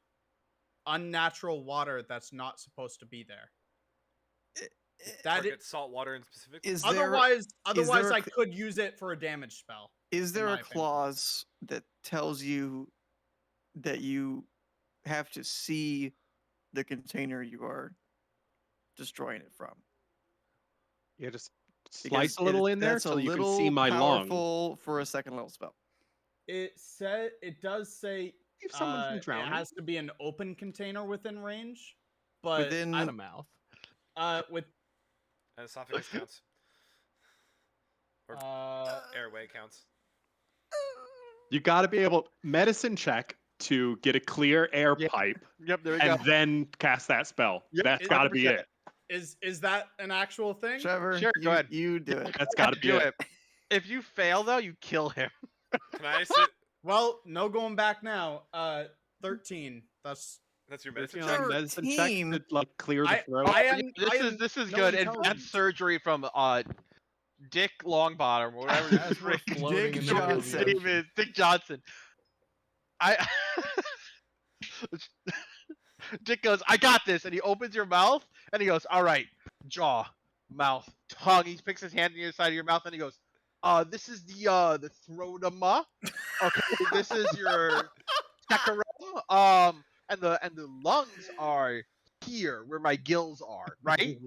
S6: unnatural water that's not supposed to be there. That
S7: Target salt water in specific.
S8: is
S6: otherwise,
S8: there a
S6: I
S8: cl-
S6: could use it for a damage spell.
S8: is there
S6: my
S8: a
S6: opinion.
S8: clause that tells you that you have to see the container you are destroying it from?
S2: yeah, just
S8: Because
S2: slice a little in there
S8: that's
S2: so
S8: a
S2: you can
S8: little
S2: see my lung.
S8: powerful for a second level spell.
S6: It does say
S2: If someone's been
S6: it
S2: drowning,
S6: has to be an open container within range, but
S8: Within
S5: Out of mouth.
S6: with
S7: And esophagus counts. Or airway counts.
S2: you got to be able medicine check to get a clear air
S1: Yeah.
S2: pipe
S1: Yep, there we
S2: and
S1: go.
S2: then cast that spell.
S1: Yep,
S2: That's got to be
S1: 100%.
S2: it.
S6: is that an actual thing?
S8: Trevor,
S1: Sure, go ahead.
S8: you do it.
S2: That's got to be
S1: Do
S2: it.
S1: it. If you fail though, you kill him.
S7: Can I sit?
S6: Well, no going back now. 13. That's
S7: That's your
S2: If
S7: medicine
S2: you
S7: check.
S2: know, medicine check
S8: 13.
S2: to like clear the
S6: I-
S2: throat.
S6: I
S1: Yeah,
S6: am-
S1: this is
S6: no
S1: good.
S6: intelligence.
S1: Advanced surgery from Dick Longbottom or whatever
S5: As
S1: his
S5: we're
S1: freaking
S5: floating
S8: Dick
S5: in the middle of the
S8: Johnson.
S1: name
S5: ocean.
S1: is. Dick Johnson. I Dick goes, I got this, and he opens your mouth and he goes, all right, jaw, mouth, tongue. He picks his hand on the side of your mouth and he goes, this is the throatoma. Okay, this is your saccharum. And the lungs are here where my gills are, right?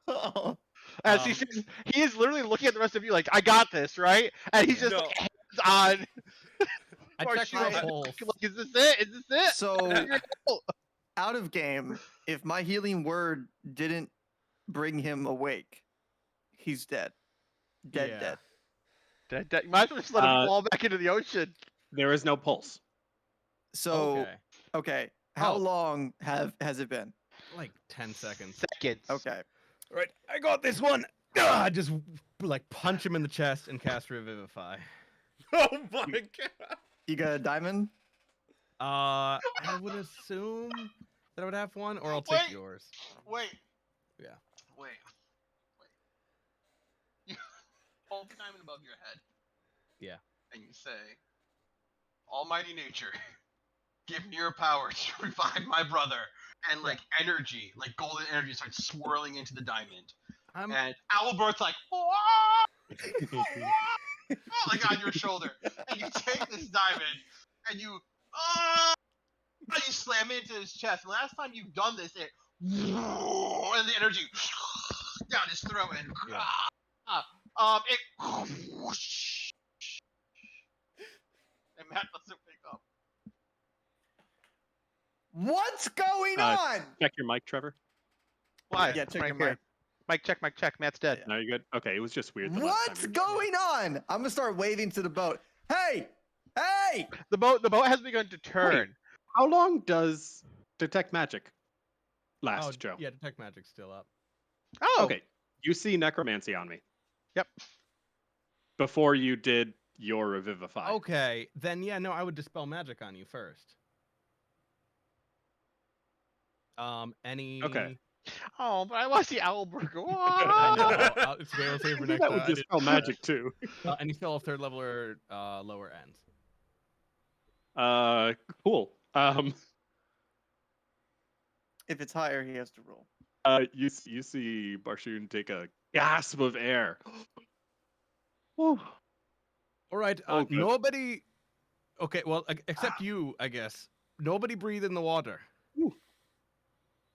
S8: Oh,
S1: As he says, he is literally looking at the rest of you like, I got this, right? And he's just
S7: No.
S1: like, hands on.
S5: I
S1: Or
S5: checked
S1: shoot
S5: my
S1: him.
S5: pulse.
S1: Like, is this it? Is this it?
S8: so out of game, if my healing word didn't bring him awake, he's dead. Dead.
S1: You might as well just let him
S2: Uh,
S1: fall back into the ocean.
S2: There is no pulse.
S8: So
S5: Okay.
S8: okay, how
S5: Oh.
S8: long has it been?
S5: Like 10 seconds.
S1: Seconds.
S8: Okay,
S5: Right, I got this one. I just like punch him in the chest and cast Revivify.
S7: Oh my god.
S8: you got a diamond.
S5: I would assume that I would have one, or I'll take
S1: Wait.
S5: yours.
S1: Wait.
S5: Yeah.
S1: Wait. You hold the diamond above your head.
S5: Yeah.
S1: And you say, Almighty nature, give me your power to revive my brother. And like energy, like golden energy starts swirling into the diamond.
S5: I'm
S1: And Owlbert's like, like on your shoulder. And you take this diamond and you slam it into his chest. And last time you've done this, it and the energy down his throat and it and Matt doesn't pick up.
S8: What's going
S2: Uh,
S8: on?
S2: Check your mic, Trevor.
S1: Why?
S8: Yeah, check
S1: Right
S8: your
S1: here.
S8: mic.
S1: Mic check. Matt's dead.
S2: No, you good? Okay, it was just weird. the last
S8: What's
S2: time you-
S8: going on? I'm gonna start waving to the boat. Hey, hey!
S1: The boat has begun to turn.
S2: How long does detect magic last,
S5: oh,
S2: Joe?
S5: yeah, detect magic's still up.
S1: Oh,
S2: Okay, you see necromancy on me
S1: Yep.
S2: before you did your revivify.
S5: Okay, then yeah, no, I would dispel magic on you first. Any?
S2: Okay.
S1: Oh, but I want to see Owlberg go.
S5: I know.
S1: "Ah!"
S5: It's okay, I'll save for
S2: I think
S5: next
S2: that
S5: time.
S2: would dispel magic too.
S5: Any spell of third level or lower ends.
S2: Cool.
S8: If it's higher, he has to roll.
S2: You see Barshoon take a gasp of air. Whew.
S5: All right.
S2: Oh, good.
S5: Nobody. Okay. Well, except you, I guess. Nobody breathe in the water.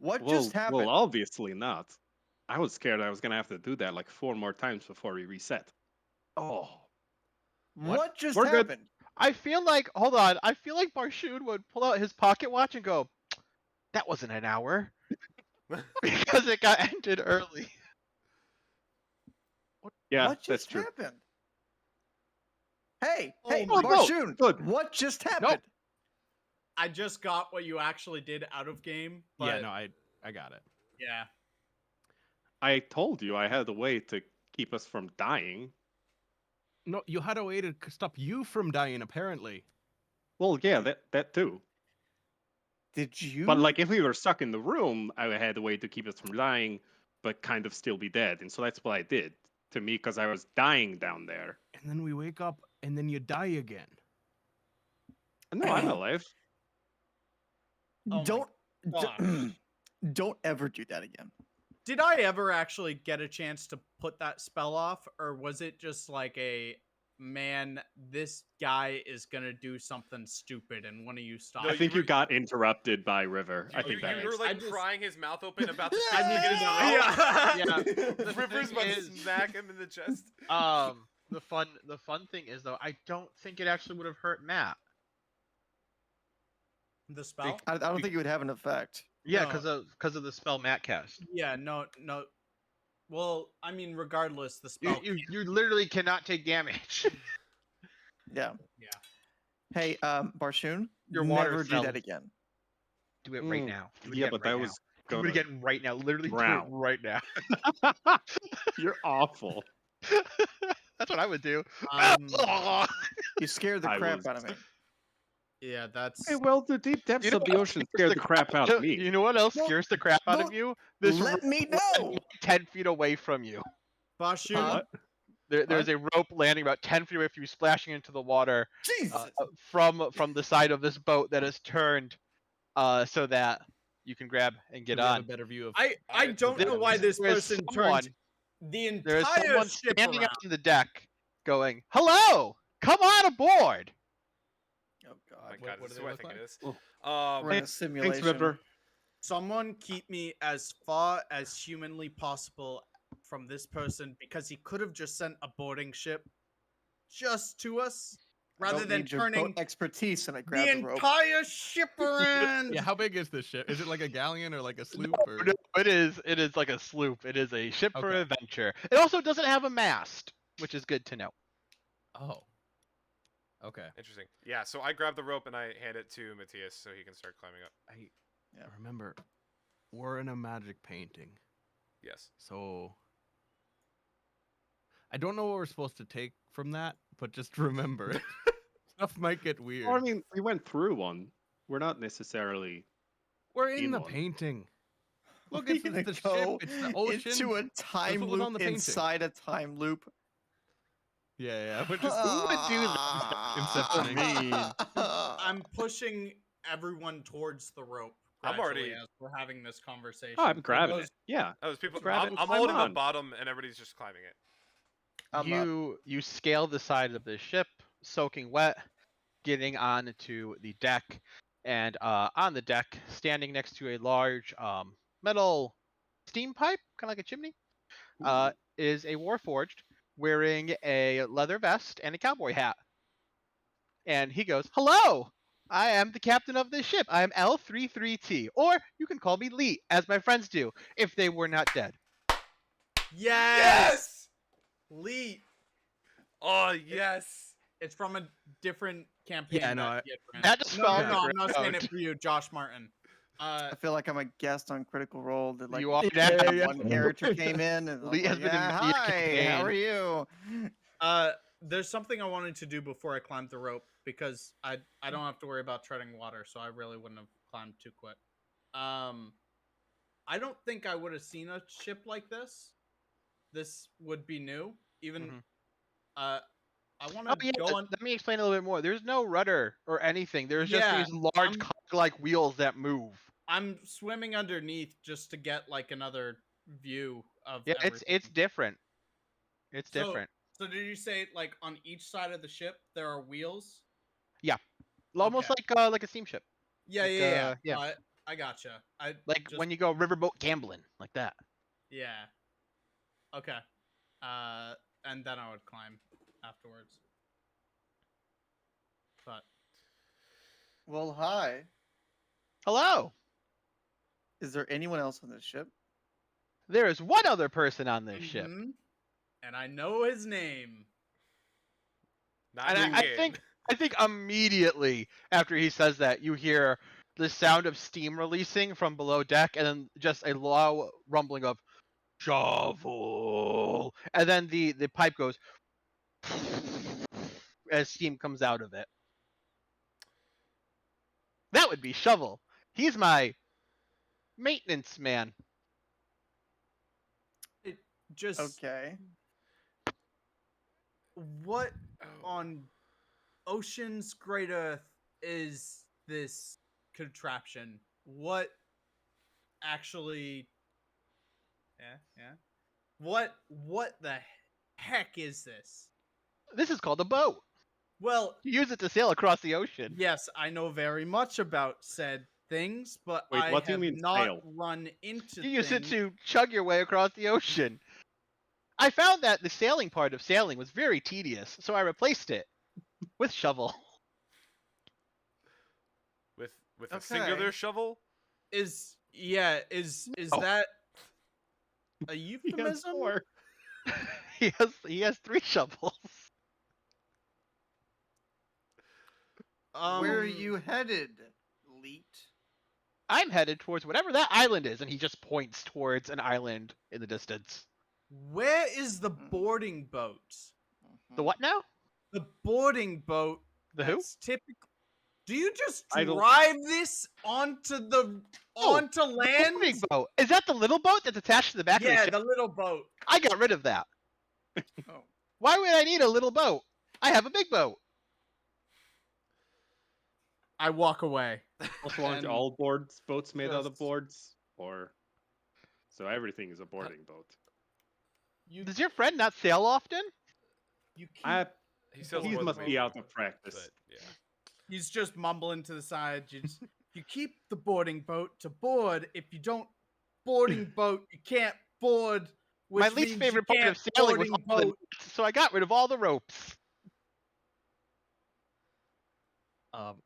S8: What
S2: Well,
S8: just happened?
S2: well, obviously not. I was scared I was gonna have to do that like 4 more times before we reset.
S8: Oh.
S5: What?
S8: What just
S2: We're good.
S8: happened?
S1: I feel like, hold on, I feel like Barshoon would pull out his pocket watch and go, that wasn't an hour. Because it got ended early.
S2: Yeah,
S8: What
S2: that's
S8: just
S2: true.
S8: happened? Hey,
S6: Oh
S8: hey,
S6: my-
S8: Barshoon,
S2: good.
S8: what just happened?
S6: I just got what you actually did out of game. But
S5: Yeah. No, I got it.
S6: yeah.
S2: I told you I had a way to keep us from dying.
S5: No, you had a way to stop you from dying. Apparently.
S2: Well, yeah, that too.
S8: Did you?
S2: But like, if we were stuck in the room, I had a way to keep us from dying, but kind of still be dead. And so that's what I did to me because I was dying down there.
S5: And then we wake up, and then you die again.
S2: No, I'm alive.
S6: Oh my
S8: don't
S6: gosh.
S8: don't ever do that again.
S6: Did I ever actually get a chance to put that spell off, or was it just like a man? This guy is gonna do something stupid, and one of you stop.
S7: No,
S2: I think
S7: you
S2: you
S7: were-
S2: got interrupted by River. I
S7: You,
S2: think
S7: you
S2: that
S7: were
S2: makes
S7: like
S6: I just-
S7: prying his mouth open about to
S6: I
S7: stick
S6: think
S7: it in his
S6: it's-
S7: mouth.
S6: yeah.
S1: The
S7: River's
S1: thing
S7: about to
S1: is-
S7: smack him in the chest.
S1: The fun thing is though, I don't think it actually would have hurt Matt.
S6: The spell?
S8: I don't think it would have an effect.
S1: Yeah,
S6: No.
S1: because of the spell Matt cast.
S6: Yeah, no. Well, I mean, regardless, the spell.
S1: You literally cannot take damage.
S8: Yeah.
S6: Yeah.
S8: Hey, Barshoon,
S1: Your water
S8: never do
S1: cells.
S8: that again.
S1: Do it right
S2: Mm,
S1: now. Do it
S2: Yeah,
S1: again
S2: but
S1: right
S2: that
S1: now.
S2: was
S1: Do
S2: gonna...
S1: it again right now. Literally do it
S2: drown.
S1: right now.
S2: You're awful.
S1: That's what I would do.
S6: Um,
S8: You scared the
S2: I
S8: crap
S2: was-
S8: out of me.
S6: yeah, that's.
S2: Hey, well, the deep depths
S1: You know
S2: of the
S1: what?
S2: ocean scared the crap out of me.
S1: You know what else
S8: Well,
S1: scares the crap out of
S8: don't
S1: you? This
S8: Let me
S1: rope
S8: know.
S1: 10 feet away from you.
S6: Bashu,
S8: Huh?
S1: There's a rope landing about 10 feet away from you, splashing into the water
S8: Jesus.
S1: from the side of this boat that is turned so that you can grab and get
S5: We have
S1: on.
S5: a better view of.
S6: I
S7: Alright,
S6: don't know why this
S1: There is
S6: person
S1: someone-
S6: turned the
S1: There is
S6: entire
S1: someone
S6: ship
S1: standing
S6: around.
S1: on the deck going, "Hello, come on aboard."
S8: Oh
S7: Oh my
S8: God.
S7: god,
S5: what
S7: this
S5: do
S7: is
S5: they
S7: what I
S5: look
S7: think it
S5: like?
S7: is.
S8: We're in a simulation.
S2: Thanks, River.
S6: Someone keep me as far as humanly possible from this person because he could have just sent a boarding ship just to us
S8: I
S6: rather
S8: don't
S6: than
S8: need your boat
S6: turning
S8: expertise, and I grab
S6: the
S8: the rope.
S6: entire ship around.
S5: Yeah, how big is this ship? Is it like a galleon or like a sloop? Or...
S1: No, it is like a sloop. It is a ship for
S5: Okay.
S1: adventure. It also doesn't have a mast, which is good to know.
S5: Oh. Okay.
S7: Interesting. Yeah, so I grab the rope and I hand it to Matthias so he can start climbing up.
S8: Yeah.
S5: Remember, we're in a magic painting,
S7: Yes.
S5: so I don't know what we're supposed to take from that, but just remember, stuff might get weird.
S2: Well, I mean, we went through one. We're not necessarily.
S5: we're in
S2: in
S5: the
S2: one.
S5: painting. Look,
S8: We're
S5: it's
S8: gonna
S5: the ship.
S8: go
S5: It's the ocean.
S8: into a time
S5: what was on
S8: loop
S5: the painting.
S8: inside a time loop.
S5: Yeah, we're just.
S1: Who would do that?
S5: Inceptioning.
S6: I'm pushing everyone towards the rope.
S7: I'm
S6: gradually
S7: already-
S6: as we're having this conversation.
S2: Oh, I'm
S6: For
S2: grabbing
S6: those-
S2: it. Yeah.
S7: Oh, there's people.
S2: Grab it
S7: I'm
S2: and climb
S7: holding the
S2: on.
S7: bottom and everybody's just climbing it.
S8: I'm up.
S1: You scale the side of the ship, soaking wet, getting onto the deck, and on the deck, standing next to a large metal steam pipe, kind of like a chimney, is a Warforged wearing a leather vest and a cowboy hat. And he goes, "Hello, I am the captain of this ship. I am L33T, or you can call me Lee, as my friends do, if they were not dead."
S6: Yes! Lee.
S7: Oh yes.
S6: It's from a different campaign.
S5: Yeah, no,
S6: that
S5: I-
S6: he had ran.
S1: That just
S6: No,
S1: felt
S6: no, I'm not saying
S1: gross.
S6: it for you, Josh Martin.
S8: I feel like I'm a guest on Critical Role. That like
S1: You are
S8: that
S1: now.
S8: one character came in and I was
S1: Lee has
S8: like,
S1: been in
S8: yeah,
S1: media
S8: hi, how are
S1: campaign.
S8: you?
S6: There's something I wanted to do before I climbed the rope because I don't have to worry about treading water, so I really wouldn't have climbed too quick. I don't think I would have seen a ship like this. This would be new. Even
S1: Mhm.
S6: I want
S1: Oh
S6: to
S1: yeah,
S6: go on.
S1: let me explain a little bit more. There's no rudder or anything. There's just
S6: Yeah,
S1: these large
S6: I'm-
S1: cog-like wheels that move.
S6: I'm swimming underneath just to get like another view of.
S1: Yeah, it's
S6: everything.
S1: different. It's
S6: So-
S1: different.
S6: So did you say like on each side of the ship there are wheels?
S1: Almost
S6: Okay.
S1: like a steamship.
S6: Yeah,
S1: Like,
S6: yeah.
S1: yeah.
S6: I gotcha. I
S1: Like
S6: just,
S1: when you go riverboat gambling, like that.
S6: Yeah. Okay. And then I would climb afterwards. But
S8: Well, hi.
S1: Hello.
S8: Is there anyone else on this ship?
S1: There is one other person on this ship.
S6: Mhm. And I know his name.
S7: Not
S1: And
S7: in
S1: I
S7: game.
S1: think immediately after he says that, you hear the sound of steam releasing from below deck, and then just a low rumbling of shovel, and then the pipe goes as steam comes out of it. That would be Shovel. He's my maintenance man.
S6: Just
S8: Okay.
S6: what
S7: Oh.
S6: on Ocean's Great Earth is this contraption? What actually? Yeah. What the heck is this?
S1: This is called a boat.
S6: Well,
S1: You use it to sail across the ocean.
S6: yes, I know very much about said things, but
S2: Wait,
S6: I
S2: what do you
S6: have
S2: mean
S6: not
S2: sail?
S6: run into
S1: You use it
S6: things.
S1: to chug your way across the ocean. I found that the sailing part of sailing was very tedious, so I replaced it with Shovel.
S7: With a
S8: Okay.
S7: singular shovel?
S6: Is
S1: Oh.
S6: that a
S2: He has
S6: euphemism?
S2: 4.
S1: he has 3 shovels.
S8: Where are you headed, Leet?
S1: I'm headed towards whatever that island is, and he just points towards an island in the distance.
S6: Where is the boarding boat?
S1: The what now?
S6: The boarding boat.
S1: The who?
S6: That's typical. Do you just
S2: I don't-
S6: drive this onto
S1: Oh,
S6: land?
S1: The boarding boat. Is that the little boat that's attached to the back of the
S6: Yeah,
S1: ship?
S6: the little boat.
S1: I got rid of that.
S8: Oh.
S1: Why would I need a little boat? I have a big boat.
S6: I walk away.
S2: Also, aren't
S6: And
S2: all boats made out of
S6: just-
S2: boards? Or so everything is a boarding boat.
S6: You
S1: Does your friend not sail often?
S6: you keep.
S7: He sails
S2: He
S7: more than
S2: must
S7: we
S2: be
S7: do,
S2: out of practice.
S7: But yeah.
S6: He's just mumbling to the side. You keep the boarding boat to board. If you don't boarding boat, you can't board. Which
S1: My least
S6: means
S1: favorite
S6: you
S1: part of
S6: can't
S1: sailing was
S6: boarding
S1: all the
S6: boat.
S1: nets, so I got rid of all the ropes.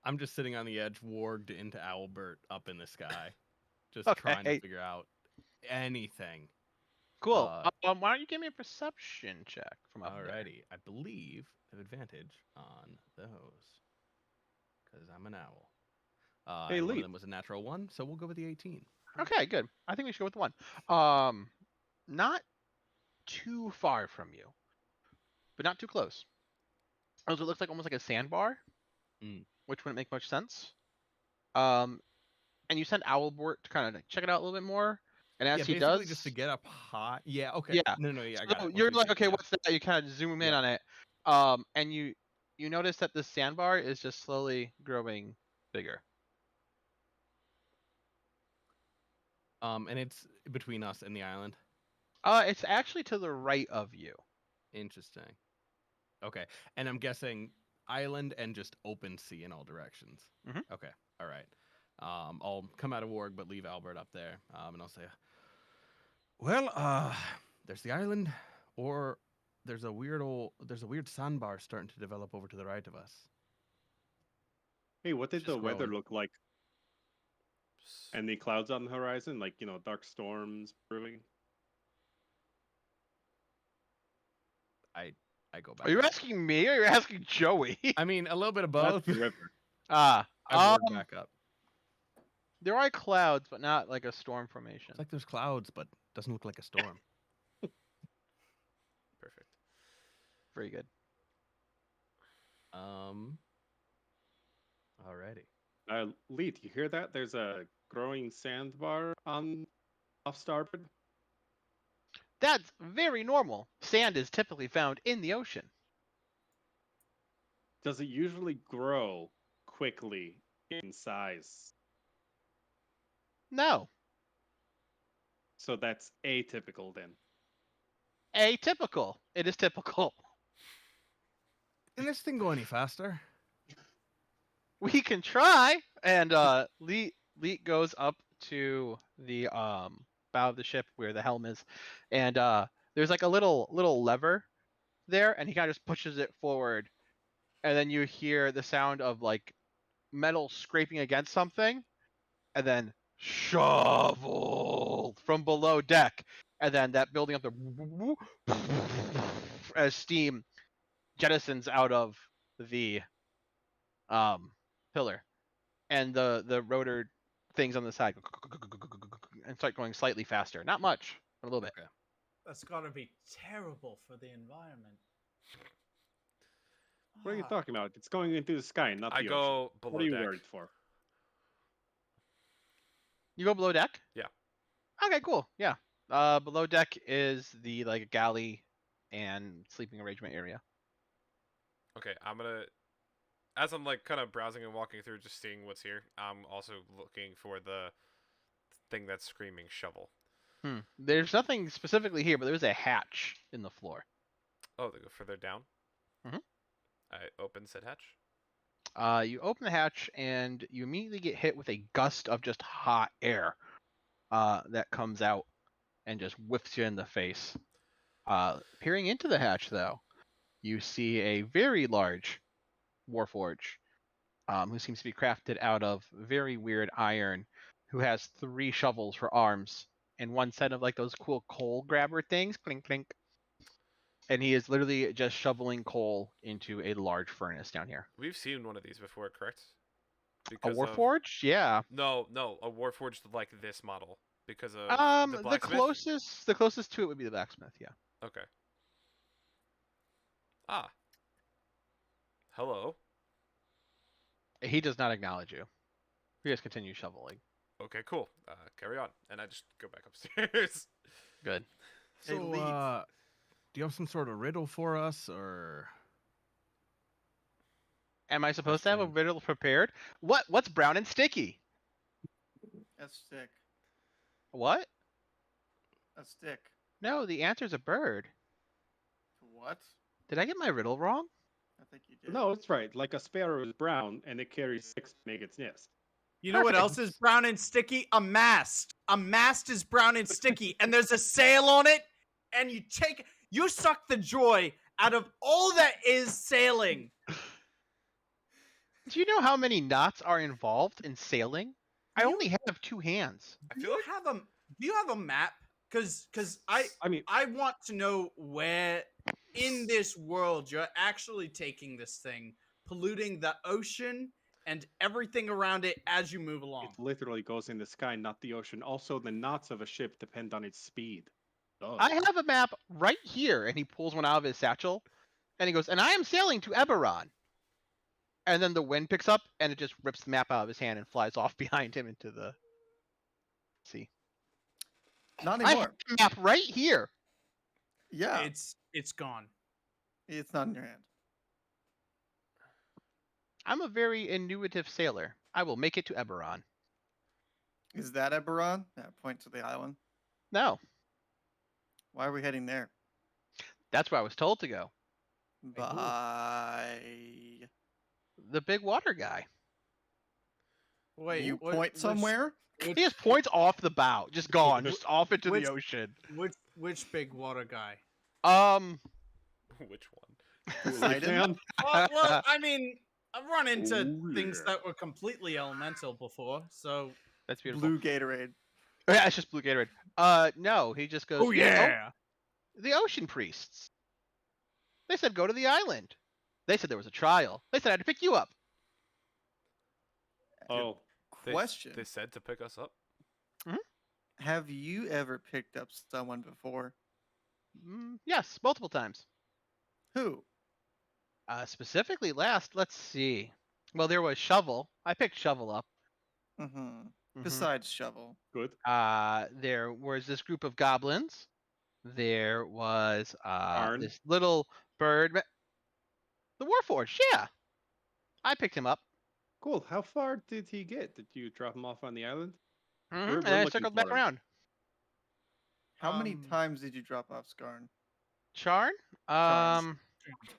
S5: I'm just sitting on the edge, warged into Owlbert up in the sky, just trying
S1: Okay.
S5: to figure out anything.
S1: Cool.
S5: Uh,
S1: Why don't you give me a perception check from up there?
S5: Alrighty, I believe I have advantage on those because I'm an owl.
S2: Hey,
S5: and one of
S2: Lee.
S5: them was a natural 1, so we'll go with the 18.
S1: Okay, good. I think we should go with the 1. Not too far from you, but not too close. Also, it looks like almost like a sandbar,
S5: Mm.
S1: which wouldn't make much sense. And you send Owlbort to kind of check it out a little bit more, and as
S5: Yeah,
S1: he
S5: basically
S1: does,
S5: just to get up high. Yeah, okay.
S1: Yeah.
S5: No, yeah, I got
S1: so
S5: it.
S1: you're
S5: Once we
S1: like,
S5: see it,
S1: okay,
S5: yeah.
S1: what's that? You kind of zoom in
S5: Yeah.
S1: on it, and you notice that the sandbar is just slowly growing bigger.
S5: And it's between us and the island.
S1: It's actually to the right of you.
S5: Interesting. Okay, and I'm guessing island and just open sea in all directions.
S1: Mhm.
S5: Okay, all right. I'll come out of Warg, but leave Albert up there, and I'll say, well, there's the island, or there's a weird sandbar starting to develop over to the right of us.
S2: Hey, what did
S5: Just
S2: the weather
S5: growing.
S2: look like? Any clouds on the horizon? Like, dark storms brewing?
S5: I go back.
S1: Are you
S5: up.
S1: asking me, or are you asking Joey?
S5: I mean, a little bit of
S2: That's
S5: both.
S2: the river.
S5: I warg back up.
S1: There are clouds, but not like a storm formation.
S5: It's like there's clouds, but doesn't look like a storm.
S7: Perfect.
S1: Very good.
S5: Alrighty.
S2: Leet, you hear that? There's a growing sandbar off starboard.
S1: That's very normal. Sand is typically found in the ocean.
S2: Does it usually grow quickly in size?
S1: No.
S2: So that's atypical then.
S1: Atypical. It is typical.
S5: Can this thing go any faster?
S1: We can try. And Leet goes up to the bow of the ship where the helm is, and there's like a little lever there, and he kind of just pushes it forward, and then you hear the sound of like metal scraping against something, and then shovel from below deck, and then that building up the as steam jettisons out of the pillar, and the rotor things on the side and start going slightly faster. Not much, but a little bit.
S5: Okay.
S6: That's gotta be terrible for the environment.
S2: What are you
S6: Ah,
S2: talking about? It's going into the sky, not the
S7: I
S2: ocean.
S7: go
S2: What
S7: below
S2: are you
S7: deck.
S2: worried for?
S1: You go below deck?
S7: Yeah.
S1: Okay, cool. Yeah. Below deck is the like galley and sleeping arrangement area.
S7: Okay, I'm gonna. As I'm like kind of browsing and walking through, just seeing what's here. I'm also looking for the thing that's screaming shovel.
S1: There's nothing specifically here, but there's a hatch in the floor.
S7: Oh, they go further down.
S1: Mhm.
S7: I open said hatch.
S1: You open the hatch and you immediately get hit with a gust of just hot air that comes out and just whiffs you in the face. Peering into the hatch, though, you see a very large warforge who seems to be crafted out of very weird iron, who has 3 shovels for arms and one set of like those cool coal grabber things, clink clink. And he is literally just shoveling coal into a large furnace down here.
S7: We've seen one of these before, correct?
S1: A
S7: Because of-
S1: warforge? Yeah.
S7: No, a warforged like this model because of the
S1: The
S7: blacksmith.
S1: closest to it would be the blacksmith. Yeah.
S7: Okay. Ah. Hello.
S1: He does not acknowledge you. He just continues shoveling.
S7: Okay, cool. Carry on, and I just go back upstairs.
S1: Good.
S8: Hey,
S5: So,
S8: Leet.
S5: do you have some sort of riddle for us, or?
S1: Am I supposed to have a
S5: Question.
S1: riddle prepared? What's brown and sticky?
S8: A stick.
S1: What?
S8: A stick.
S1: No, the answer's a bird.
S8: What?
S1: Did I get my riddle wrong?
S8: I think you did.
S2: No, it's right. Like a sparrow is brown and it carries 6 to make its nest.
S6: You know what
S1: Perfect.
S6: else is brown and sticky? A mast. A mast is brown and sticky, and there's a sail on it, and you suck the joy out of all that is sailing.
S1: Do you know how many knots are involved in sailing? I
S6: You-
S1: only have 2 hands.
S7: I
S6: Do
S7: feel
S6: you
S7: like
S6: have a map? Cause I
S2: mean,
S6: want to know where in this world you're actually taking this thing, polluting the ocean and everything around it as you move along.
S2: it literally goes in the sky, not the ocean. Also, the knots of a ship depend on its speed. Duh.
S1: I have a map right here, and he pulls one out of his satchel, and he goes, and I am sailing to Eberron. And then the wind picks up, and it just rips the map out of his hand and flies off behind him into the sea.
S8: Not
S1: I
S8: anymore.
S1: have a map right here.
S8: Yeah,
S6: It's gone.
S8: it's not in your hand.
S1: I'm a very intuitive sailor. I will make it to Eberron.
S8: Is that Eberron? Yeah, point to the island.
S1: No,
S8: Why are we heading there?
S1: that's where I was told to go.
S8: By
S1: The big water guy.
S6: Wait,
S8: you
S6: what-
S8: point
S6: which-
S8: somewhere?
S1: He just points off the bow, just gone, just off into
S6: Which-
S1: the ocean.
S6: Which big water guy?
S7: which one?
S8: Poseidon?
S6: Well, I mean, I've run into
S2: Oh,
S6: things
S2: yeah.
S6: that were completely elemental before, so
S1: That's beautiful.
S8: Blue Gatorade.
S1: Yeah, it's just blue Gatorade. No, he just goes.
S6: Oh, yeah.
S1: The ocean priests. They said go to the island. They said there was a trial. They said I had to pick you up.
S2: Oh,
S8: Question.
S7: They said to pick us up.
S8: Have you ever picked up someone before?
S1: Yes, multiple times.
S8: Who?
S1: Specifically last, let's see. Well, there was Shovel. I picked Shovel up.
S8: Mm-hmm.
S1: Mhm.
S8: Besides Shovel.
S2: good.
S1: There was this group of goblins. There was
S2: Arn.
S1: this little bird. The Warforged, yeah. I picked him up.
S2: Cool. How far did he get? Did you drop him off on the island?
S1: Mhm,
S2: We're
S1: and I
S2: looking
S1: circled back
S2: for him.
S1: around.
S8: How many
S6: Um,
S8: times did you drop off Skarn?
S1: Charn?
S8: Charn.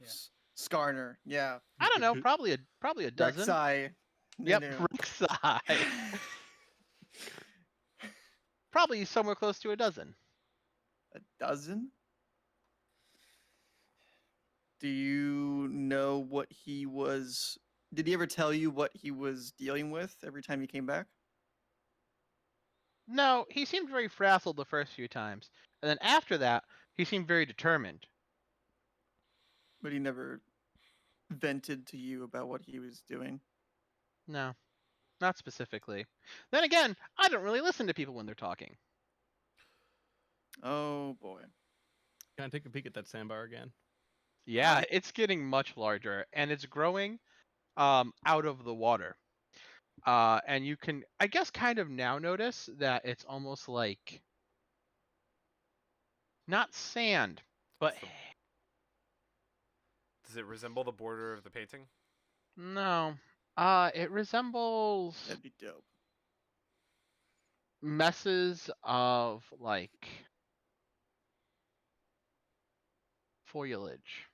S6: Yeah.
S8: Skarner, yeah.
S1: I don't know, probably a dozen.
S8: Rek'Sai.
S1: Yep,
S8: Nunu.
S1: Rek'Sai. Probably somewhere close to a dozen.
S8: A dozen? Do you know what he was? Did he ever tell you what he was dealing with every time he came back?
S1: No, he seemed very frazzled the first few times, and then after that, he seemed very determined.
S8: But he never vented to you about what he was doing.
S1: No, not specifically. Then again, I don't really listen to people when they're talking.
S8: Oh boy.
S5: Can I take a peek at that sandbar again?
S1: Yeah, it's getting much larger, and it's growing out of the water. And you can, I guess, kind of now notice that it's almost like not sand, but
S7: So- Does it resemble the border of the painting?
S1: no. It resembles
S8: That'd be dope.
S1: messes of like foliage.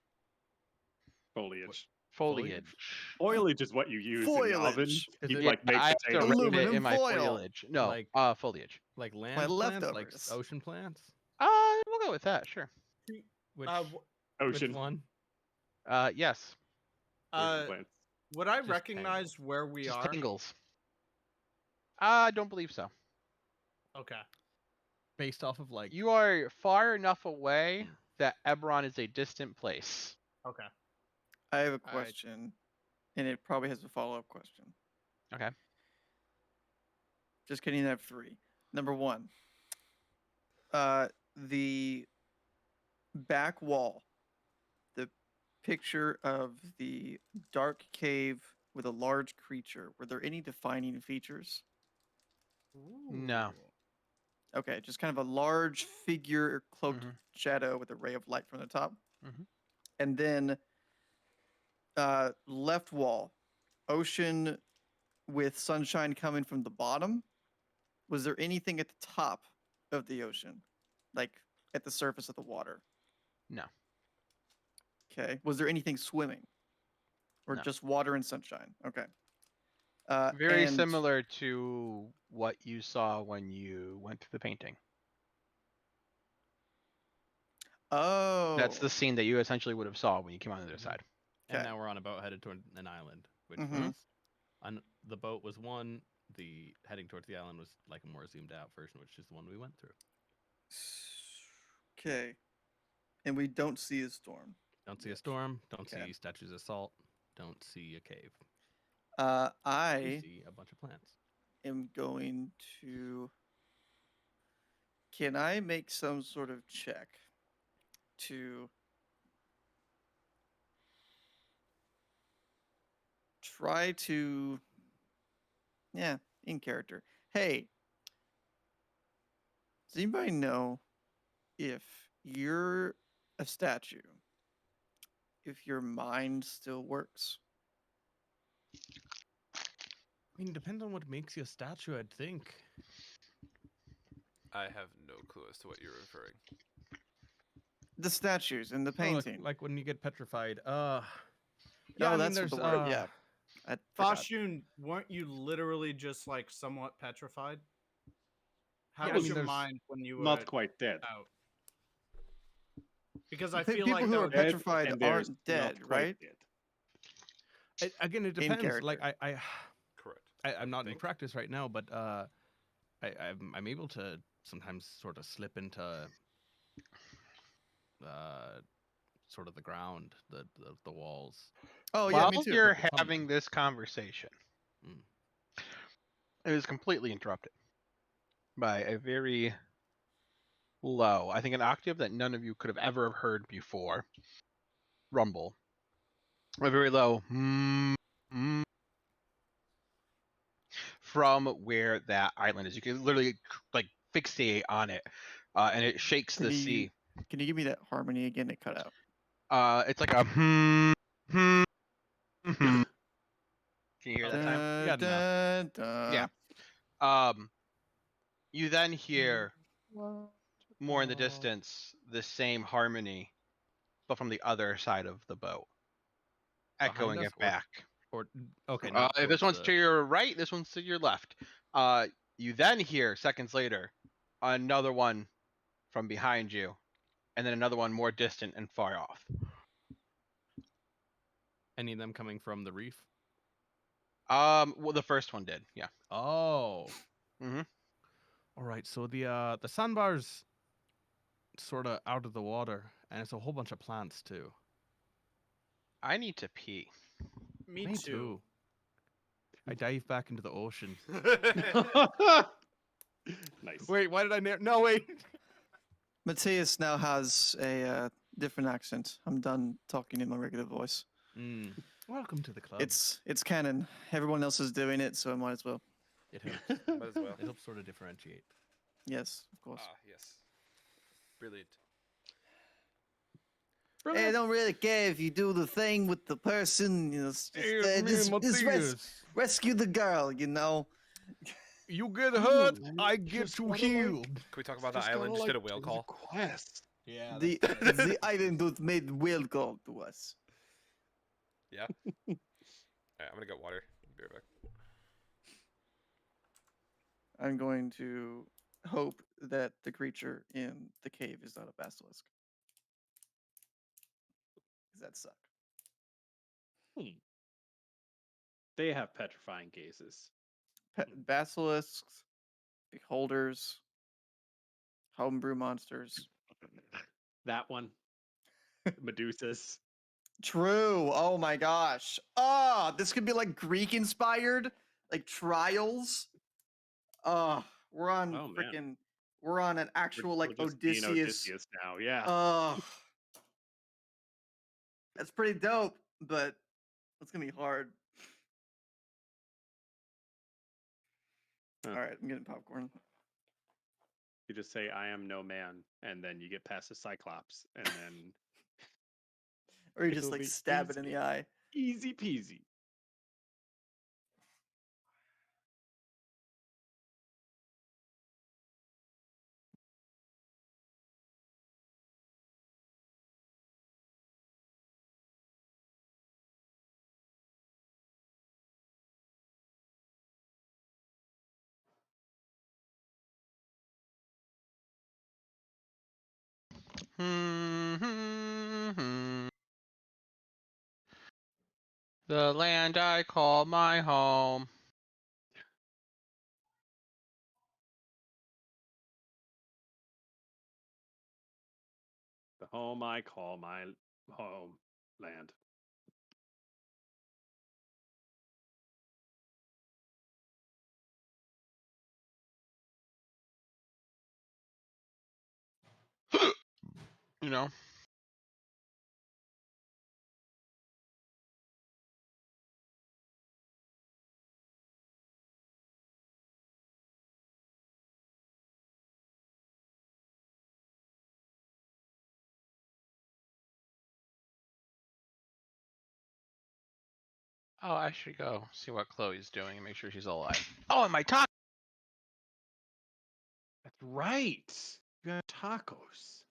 S2: Foliage.
S1: Foliage.
S2: Foliage is what you use in the oven.
S8: Foliage.
S5: Is
S2: You
S5: it-
S2: like make
S1: I have to
S2: potatoes.
S1: write it
S8: Aluminum
S1: in my
S8: foil.
S1: foliage. No,
S5: Like-
S1: foliage.
S5: Like land
S8: My
S5: plants, like
S8: leftovers.
S5: ocean plants.
S1: We'll go with that, sure.
S5: Which,
S6: w-
S2: Ocean.
S5: which one?
S1: Yes.
S2: Ocean
S6: uh,
S2: plants.
S6: would I
S5: Just
S6: recognize where we
S1: Just
S6: are?
S1: tangles. I don't believe so.
S6: Okay.
S5: Based off of like
S1: You are far enough away that Eberron is a distant place.
S6: Okay.
S8: I have a
S6: All right.
S8: question, and it probably has a follow-up question.
S1: Okay.
S8: Just kidding. I have three. Number one, the back wall, the picture of the dark cave with a large creature. Were there any defining features?
S1: No.
S6: Ooh.
S8: Okay, just kind of a large figure, cloaked
S1: Mhm.
S8: shadow with a ray of light from the top.
S1: Mhm.
S8: And then left wall, ocean with sunshine coming from the bottom. Was there anything at the top of the ocean, like at the surface of the water?
S1: No.
S8: Okay. Was there anything swimming, or
S1: No.
S8: just water and sunshine? Okay.
S1: Very
S8: and-
S1: similar to what you saw when you went to the painting.
S8: Oh,
S1: That's the scene that you essentially would have saw when you came on the other side.
S5: and
S8: Okay.
S5: now we're on a boat headed toward an island, which
S8: Mhm.
S5: was on the boat was one. The heading towards the island was like a more zoomed out version, which is the one we went through.
S8: Okay. And we don't see a storm.
S5: Don't see a storm. Don't
S8: Okay.
S5: see statues of salt. Don't see a cave.
S8: I
S5: We see a bunch of plants.
S8: am going to. Can I make some sort of check to try to, yeah, in character. Hey, does anybody know if you're a statue, if your mind still works?
S5: I mean, depends on what makes you a statue, I'd think.
S7: I have no clue as to what you're referring.
S8: The statues in the
S5: Oh, like-
S8: painting.
S5: like when you get petrified.
S8: No,
S5: I mean,
S8: that's what the word. Yeah, I forgot.
S6: Fashun, weren't you literally just like somewhat petrified? How
S5: Yeah, I
S6: was
S5: mean,
S6: your
S5: there's
S6: mind when you were
S2: Not quite dead.
S6: out? Because I
S8: Pe-
S6: feel
S8: people
S6: like
S8: who
S6: that
S8: are
S6: would-
S2: Dead,
S8: petrified
S2: and there's
S8: aren't
S2: not
S8: dead,
S2: quite
S8: right?
S2: dead.
S5: Again, it
S8: In
S5: depends. Like
S8: character.
S7: Correct.
S5: I'm not in
S7: think.
S5: practice right now, but I'm able to sometimes sort of slip into sort of the ground, the walls.
S8: Oh yeah,
S1: While
S8: me too.
S1: you're
S5: Something.
S1: having this conversation,
S5: Mm.
S1: it is completely interrupted by a very low, I think an octave that none of you could have ever heard before, rumble. A very low from where that island is. You can literally like fixate on it, and it shakes the
S8: Can you-
S1: sea.
S8: Can you give me that harmony again? It cut out.
S1: It's like a Can you hear that time?
S5: You got enough.
S8: Dun, dun.
S1: Yeah. You then hear more in the distance the same harmony, but from the other side of the boat,
S5: Behind
S1: echoing
S5: us
S1: it back.
S5: Or okay, not
S1: If this
S5: towards
S1: one's
S5: the-
S1: to your right, this one's to your left. You then hear seconds later another one from behind you, and then another one more distant and far off.
S5: any of them coming from the reef.
S1: Well, the first one did, yeah.
S5: Oh.
S1: Mhm.
S5: All right. So the sandbar's sort of out of the water, and it's a whole bunch of plants too.
S1: I need to pee.
S6: Me too.
S5: I dive back into the ocean.
S2: Nice.
S5: Wait, why did I? No, wait.
S8: Matthias now has a different accent. I'm done talking in my regular voice.
S5: Welcome to the club.
S8: It's canon. Everyone else is doing it, so I might as well.
S5: It helps.
S7: Might as well.
S5: It helps sort of differentiate.
S8: Yes, of course.
S7: Ah, yes. Brilliant.
S8: I don't really care if you do the thing with the person. You know, just rescue the girl. You know.
S5: You get hurt,
S2: man,
S5: I get
S2: just
S5: to
S2: gotta,
S5: heal.
S7: Can we talk about the
S2: Just
S7: island?
S2: gotta,
S7: Just did a
S2: like,
S7: whale
S2: do
S7: call.
S2: the quest.
S5: Yeah.
S8: The the island was made will call to us.
S7: Yeah. Alright, I'm gonna get water. Be right back.
S8: I'm going to hope that the creature in the cave is not a basilisk. Does that suck?
S2: They have petrifying gazes.
S8: Basilisks, beholders, homebrew monsters.
S2: That one. Medusas.
S8: True. Oh my gosh. Ah, this could be like Greek inspired, like trials. We're on
S2: Oh, man.
S8: freaking. We're on an actual like
S2: We're just being
S8: Odysseus.
S2: now, yeah.
S8: That's pretty dope, but it's gonna be hard.
S2: Huh.
S8: All right, I'm getting popcorn.
S2: You just say, I am no man, and then you get past the Cyclops, and then
S8: Or you just
S2: It'll
S8: like
S2: be
S8: stab it in the eye.
S2: easy peasy.
S1: The land I call my home.
S2: The home I call my home land.
S1: You know. Oh, I should go see what Chloe's doing and make sure she's alive. Oh, and my taco.
S2: That's right. You got tacos.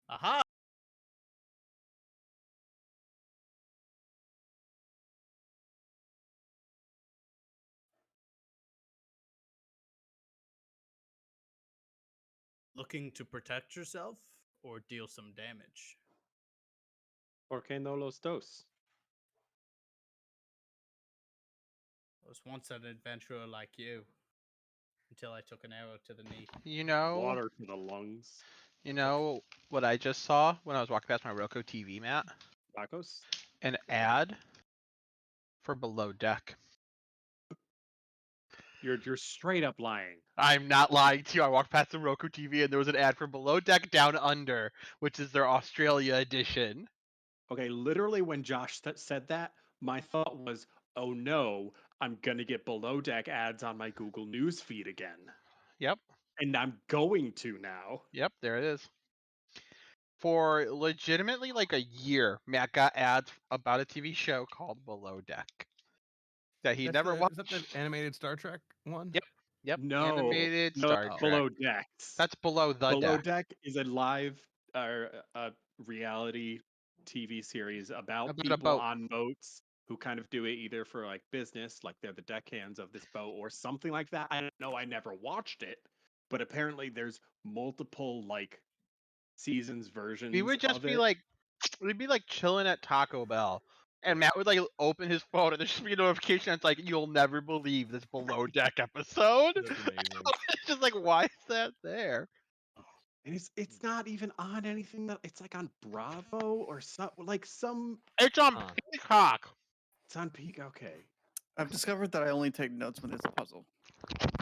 S6: Aha! Looking to protect yourself or deal some damage?
S2: Porque no los dos?
S6: I was once an adventurer like you, until I took an arrow to the knee.
S1: You know.
S2: Water to the lungs.
S1: You know what I just saw when I was walking past my Roku TV, Matt?
S2: Tacos?
S1: An ad for Below Deck.
S2: You're straight up lying.
S1: I'm not lying to you. I walked past the Roku TV and there was an ad for Below Deck Down Under, which is their Australia edition.
S2: Okay, literally when Josh said that, my thought was, oh no, I'm gonna get Below Deck ads on my Google News feed again.
S1: Yep.
S2: And I'm going to now.
S1: Yep, there it is. For legitimately like a year, Matt got ads about a TV show called Below Deck that he
S5: That's
S1: never
S5: the-
S1: watched.
S5: Is that the animated Star Trek one?
S1: Yep. Yep.
S2: No,
S1: Animated
S2: no,
S1: Star
S2: that's
S1: Trek.
S2: Below Decks.
S1: That's Below the
S2: Below
S1: Deck.
S2: Deck is a live reality TV series about
S1: About a
S2: people
S1: boat.
S2: on boats who kind of do it either for like business, like they're the deckhands of this boat, or something like that. I don't know. I never watched it, but apparently there's multiple like seasons versions.
S1: We would just
S2: of
S1: be
S2: it.
S1: like, we'd be like chilling at Taco Bell, and Matt would like open his phone, and there's just be a notification. It's like, you'll never believe this Below Deck episode.
S5: That's amazing.
S1: It's just like, why is that there?
S2: And it's not even on anything that it's like on Bravo or some
S1: It's on
S5: Huh.
S1: Peacock.
S2: it's on Peak. Okay.
S8: I've discovered that I only take notes when there's a puzzle.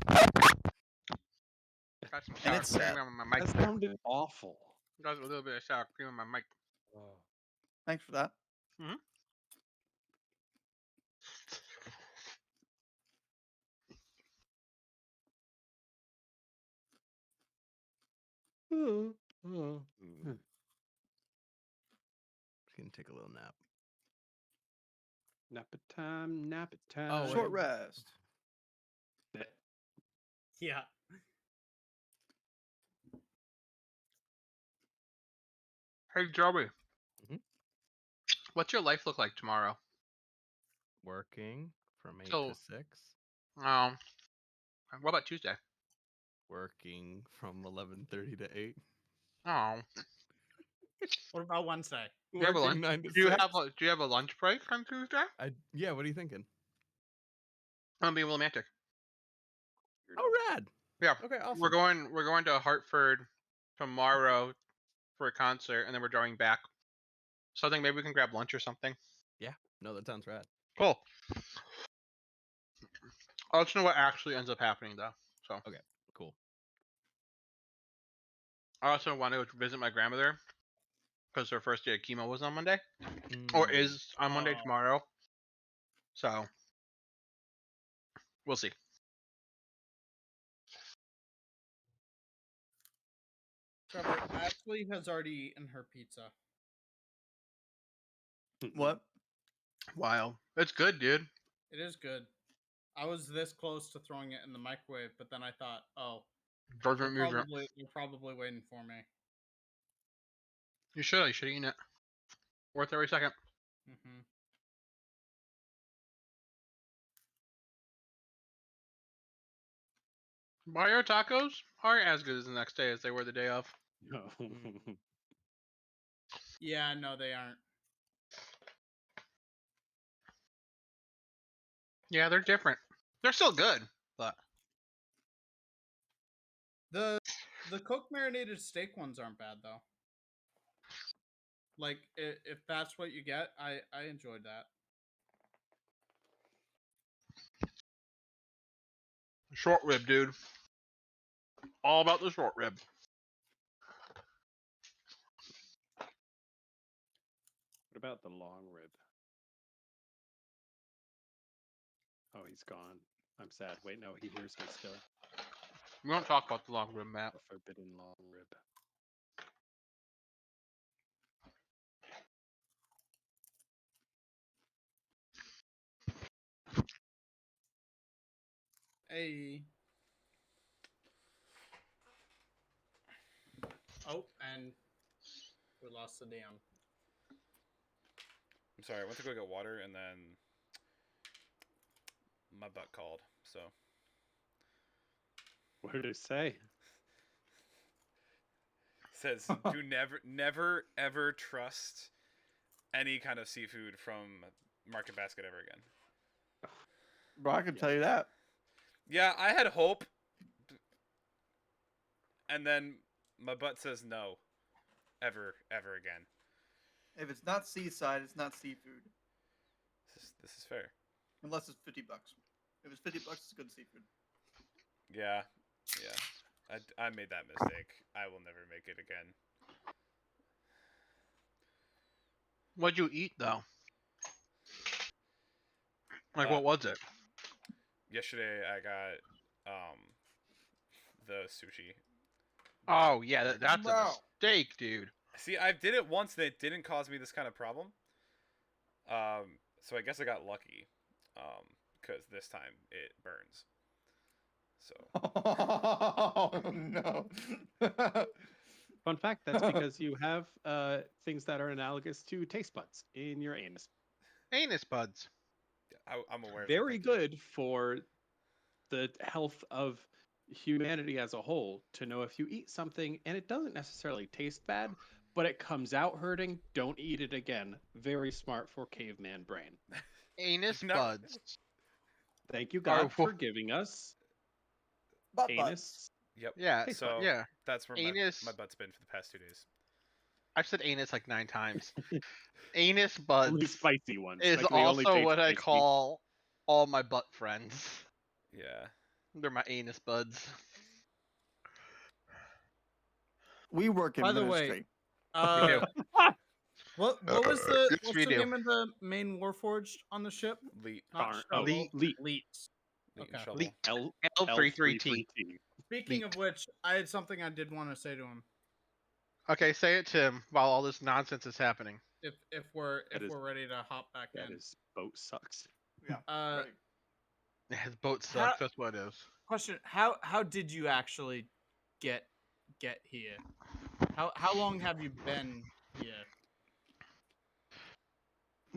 S1: Got some
S8: And
S1: sour
S8: it's
S1: cream
S8: sad.
S1: on my mic.
S2: That sounded awful.
S1: Got a little bit of sour cream on my mic.
S8: Thanks for that.
S5: Just gonna take a little nap.
S2: Nap time, nap time.
S5: Oh,
S8: Short
S5: wait.
S8: rest.
S6: Yeah.
S1: Hey Joey,
S5: Mhm.
S1: what's your life look like tomorrow?
S5: Working from 8
S1: So-
S5: to 6.
S1: What about Tuesday?
S5: Working from 11:30 to 8.
S1: Oh,
S6: What about Wednesday?
S1: you have a lunch?
S5: Working 9 to
S1: Do you
S5: 6.
S1: have a lunch break on Tuesday?
S5: Yeah, what are you thinking?
S1: I'm being romantic.
S5: Oh, rad.
S1: Yeah,
S5: Okay, awesome.
S1: we're going to Hartford tomorrow for a concert, and then we're driving back. So I think maybe we can grab lunch or something.
S5: No, that sounds rad.
S1: Cool. I'll let you know what actually ends up happening though. So
S5: Cool.
S1: I also want to go visit my grandmother because her first day of chemo was on Monday, or
S5: Mm.
S1: is on Monday
S6: Oh.
S1: tomorrow. So we'll see.
S6: Trevor, Ashley has already eaten her pizza.
S8: What?
S1: Wow, it's good, dude.
S6: It is good. I was this close to throwing it in the microwave, but then I thought, oh,
S1: Doesn't mean that-
S6: you're probably waiting for me.
S1: You should have eaten it. Worth every second.
S6: Mm-hmm.
S1: Barrio tacos aren't as good as the next day as they were the day of.
S2: No.
S6: Yeah, no, they aren't.
S1: Yeah, they're different. They're still good, but
S6: The cooked marinated steak ones aren't bad though. Like if that's what you get, I enjoyed that.
S1: short rib, dude. All about the short rib.
S2: What about the long rib? Oh, he's gone. I'm sad. Wait, no, he hears me still.
S1: We don't talk about the long rib, Matt.
S2: The forbidden long rib.
S6: Hey. Oh, and we lost the dam.
S7: I'm sorry, I went to go get water and then my butt called. So
S2: What did it say?
S7: says do never ever trust any kind of seafood from Market Basket ever again.
S8: Bro, I can tell you that.
S7: Yeah, I had hope. And then my butt says no. Ever again.
S8: If it's not seaside, it's not seafood.
S7: This is fair.
S8: Unless it's $50. If it's $50, it's good seafood.
S7: Yeah. I made that mistake. I will never make it again.
S1: What'd you eat though? Like,
S7: Uh,
S1: what was it?
S7: Yesterday I got the sushi.
S1: Oh yeah, that's a
S8: Wow.
S1: mistake, dude.
S7: See, I did it once and it didn't cause me this kind of problem. So I guess I got lucky. Because this time it burns. So
S8: Oh no.
S2: Fun fact, that's because you have things that are analogous to taste buds in your anus.
S1: Anus buds.
S7: I'm aware.
S2: Very
S7: of that too.
S2: good for the health of humanity as a whole to know if you eat something and it doesn't necessarily taste bad, but it comes out hurting, don't eat it again. Very smart for caveman brain.
S1: Anus
S7: No.
S1: buds.
S2: Thank you,
S1: Or
S2: God,
S1: wh-
S2: for giving us
S8: Butt
S2: anus.
S7: Yep.
S1: Yeah.
S2: Taste
S7: So
S1: yeah.
S7: that's where
S1: Anus-
S7: my butt's been for the past 2 days.
S1: I've said anus like 9 times. Anus
S2: Only
S1: buds
S2: spicy ones.
S1: is
S2: like, they only
S1: also
S2: taste
S1: what I
S2: spicy.
S1: call all my butt friends.
S7: Yeah.
S1: They're my anus buds.
S8: We work in
S6: By the way,
S8: ministry.
S6: What was the
S1: Yes,
S6: what's
S1: we
S6: the
S1: do.
S6: name of the main warforged on the ship?
S7: Leet.
S6: Not
S2: Darn-
S6: shovel,
S1: Leet.
S2: Leet.
S6: Leet.
S7: Leet and
S6: Okay.
S7: shovel.
S1: Leet.
S2: L
S1: L33T.
S2: L33T.
S6: Speaking of which, I had something I did want to say to him.
S1: Okay, say it, Tim, while all this nonsense is happening.
S6: If we're
S2: That is-
S6: ready to hop back
S2: That
S6: in.
S2: is boat sucks.
S8: Yeah.
S6: Uh,
S8: ready.
S1: His boat
S6: How-
S1: sucks, that's what it is.
S6: question: How did you actually get here? How long have you been here?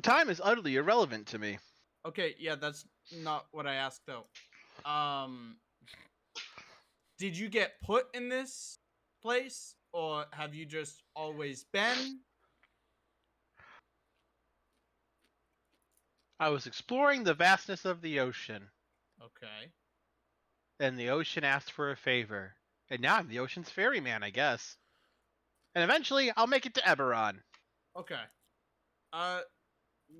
S1: Time is utterly irrelevant to me.
S6: Okay, yeah, that's not what I asked though. Did you get put in this place, or have you just always been?
S1: I was exploring the vastness of the ocean,
S6: Okay.
S1: and the ocean asked for a favor. And now I'm the ocean's ferryman, I guess. And eventually, I'll make it to Eberron.
S6: Okay.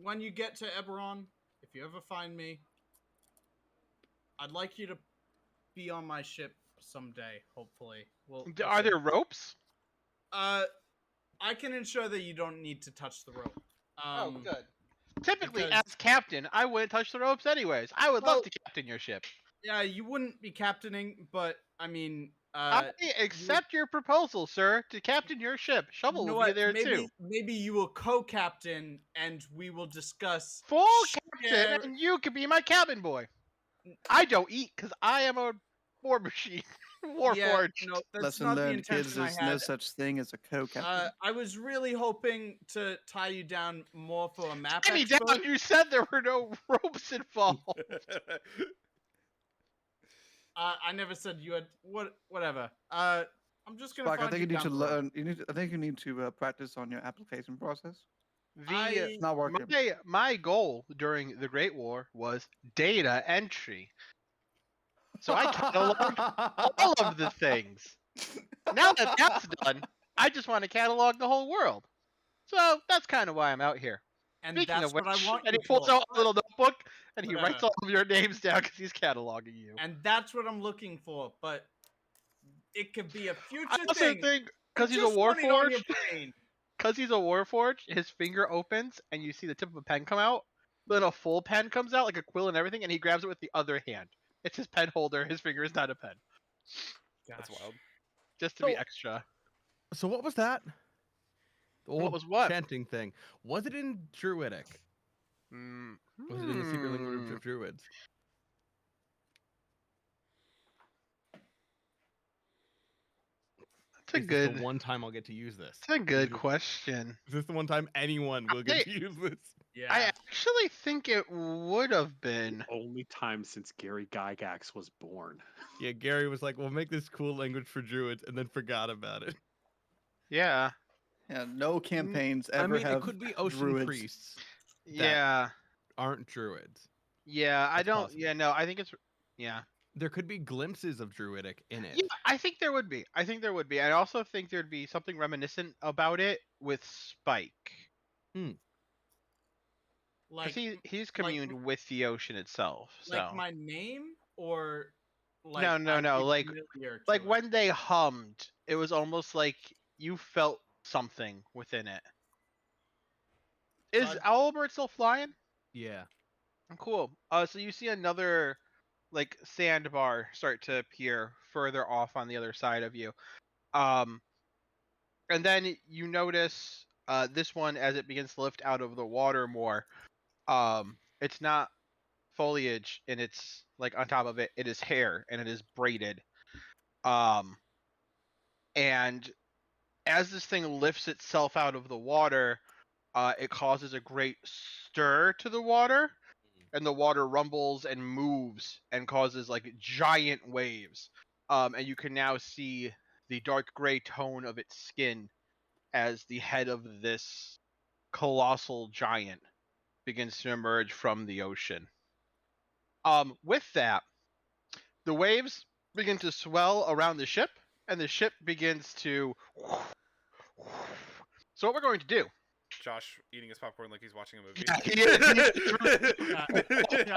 S6: When you get to Eberron, if you ever find me, I'd like you to be on my ship someday. Hopefully, we'll
S1: Are
S6: see.
S1: there ropes?
S6: I can ensure that you don't need to touch the rope.
S1: good. Typically,
S6: because-
S1: as captain, I wouldn't touch the ropes anyways. I would
S6: Well-
S1: love to captain your ship.
S6: Yeah, you wouldn't be captaining, but I mean,
S1: I accept your proposal, sir, to captain your ship. Shovel
S6: you know
S1: will
S6: what?
S1: be there
S6: maybe
S1: too.
S6: maybe you will co-captain, and we will discuss.
S1: Full
S6: share-
S1: captain, and you can be my cabin boy. I don't eat because I am a war machine. Warforged.
S6: No, that's
S8: Lesson
S6: not the
S8: learned, kids.
S6: intention I
S8: There's no
S6: had.
S8: such thing as a co-captain.
S6: I was really hoping to tie you down more for a map
S1: Tie me
S6: expert.
S1: down. You said there were no ropes involved.
S6: I never said you had whatever. I'm just gonna
S8: Spike, I
S6: find
S8: think you need
S6: down
S8: to
S6: the road.
S8: learn. I think you need to practice on your application process.
S1: The
S8: It's not working.
S1: my goal during the Great War was data entry. So I cataloged all of the things. Now that that's done, I just want to catalog the whole world. So that's kind of why I'm out here.
S6: And
S1: Speaking
S6: that's
S1: of which,
S6: what I want
S1: and
S6: you
S1: he pulls
S6: for.
S1: out a little notebook and he
S6: Whatever.
S1: writes all of your names down because he's cataloging you.
S6: And that's what I'm looking for. But it could be a future
S1: I also
S6: thing.
S1: think because he's a
S6: Just want it on your
S1: warforged,
S6: brain.
S1: because he's a warforged, his finger opens and you see the tip of a pen come out. Then a full pen comes out, like a quill and everything, and he grabs it with the other hand. It's his pen holder. His finger is not a pen.
S7: That's
S6: Gosh.
S7: wild.
S1: Just to be
S5: So-
S1: extra.
S5: So what was that? The
S1: What
S5: old
S1: was what?
S5: chanting thing. Was it in Druidic?
S1: Mm.
S5: Was it in the secret language
S1: Hmm.
S5: of Druids?
S1: That's a
S5: Is this
S1: good.
S5: the one time I'll get to use this?
S1: That's a good
S5: it-
S1: question.
S5: Is this the one time anyone will get to use this?
S6: Yeah.
S1: I actually think it would have been.
S2: Only time since Gary Gygax was born.
S5: Yeah, Gary was like, "We'll make this cool language for Druids," and then forgot about it.
S1: Yeah.
S8: Yeah, no campaigns
S5: I
S8: ever
S5: mean,
S8: have
S5: it could be ocean
S8: druids.
S5: priests
S1: Yeah.
S5: aren't Druids.
S1: Yeah. I
S5: That's
S1: don't.
S5: possible.
S1: Yeah. No. I think it's. Yeah.
S5: There could be glimpses of Druidic in it.
S1: Yeah. I think there would be. I think there would be. I also think there'd be something reminiscent about it with Spike.
S6: Like,
S1: he's communed with the ocean itself. So
S6: like my name, or like
S1: no,
S6: I'd be
S1: like
S6: familiar
S1: like
S6: to
S1: when they hummed, it was almost like you felt something within it.
S6: So
S1: Is
S6: I'd-
S1: Albert still flying?
S5: Yeah.
S1: Cool. So you see another like sandbar start to appear further off on the other side of you. And then you notice this one as it begins to lift out of the water more. It's not foliage and it's like on top of it, it is hair and it is braided. And as this thing lifts itself out of the water, it causes a great stir to the water, and the water rumbles and moves and causes like giant waves. And you can now see the dark gray tone of its skin as the head of this colossal giant begins to emerge from the ocean. With that, the waves begin to swell around the ship, and the ship begins to. So what we're going to do?
S7: Josh eating his popcorn like he's watching a movie.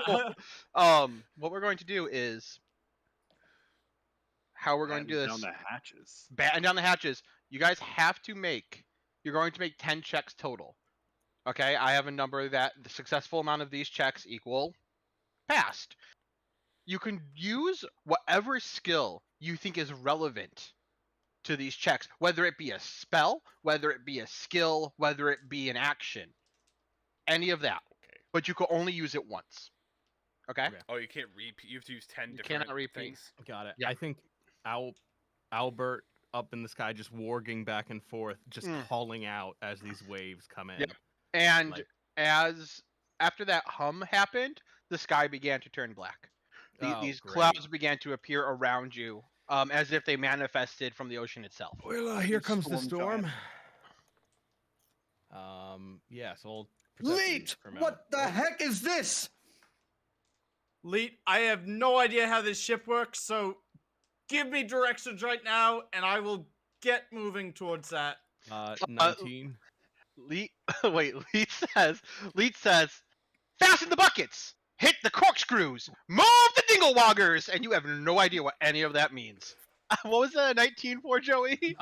S1: Yeah, what we're going to do is how we're going to do
S2: Batten
S1: this.
S2: down the hatches.
S1: Batten down the hatches. You guys have to make. You're going to make 10 checks total. Okay, I have a number that the successful amount of these checks equal passed. You can use whatever skill you think is relevant to these checks, whether it be a spell, whether it be a skill, whether it be an action, any of that.
S7: Okay.
S1: But you can only use it once. Okay.
S5: Okay.
S7: Oh, you can't repeat. You have to use 10
S1: You
S7: different
S1: cannot repeat.
S7: things.
S5: Got it.
S1: Yeah.
S5: I think Albert up in the sky just warging back and forth, just calling out as these waves come in.
S1: Yep. And
S5: Like-
S1: as after that hum happened, the sky began to turn black.
S5: Oh,
S1: These
S5: great.
S1: clouds began to appear around you, as if they manifested from the ocean itself.
S5: Well, here
S8: The
S5: comes the
S8: storm
S5: storm. Yeah, so old perception
S8: Leet!
S5: for a minute.
S8: What the heck is this?
S6: Leet, I have no idea how this ship works, so give me directions right now, and I will get moving towards that.
S5: 19.
S1: Leet says, fasten the buckets, hit the corkscrews, move the dinglewoggers, and you have no idea what any of that means. What was that 19 for, Joey?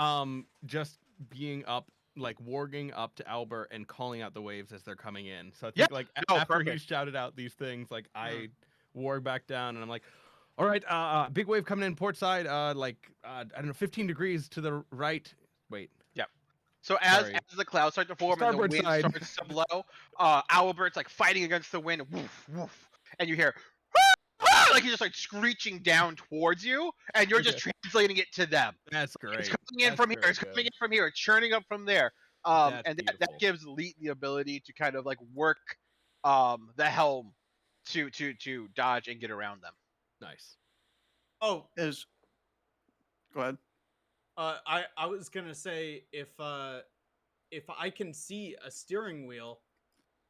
S5: Just being up, like warging up to Albert and calling out the waves as they're coming in. So I think
S1: Yeah,
S5: like
S1: no,
S5: after he
S1: perfect.
S5: shouted out these things, like I warg back down and I'm like, all right, big wave coming in port side, I don't know, 15 degrees to the right. Wait.
S1: So as
S5: Sorry.
S1: the clouds start to form and the
S5: Starboard
S1: wind
S5: side.
S1: starts to blow, Albert's like fighting against the wind, woof, woof, and you hear like he just like screeching down towards you, and you're just translating it to them.
S5: That's great.
S1: It's coming in
S5: That's
S1: from here.
S5: very
S1: It's coming
S5: good.
S1: in from here. It's churning up from there.
S5: That's
S1: And that
S5: beautiful.
S1: gives Leet the ability to kind of like work the helm to dodge and get around them.
S5: Nice.
S6: Oh,
S8: Is go ahead.
S6: I was gonna say if I can see a steering wheel,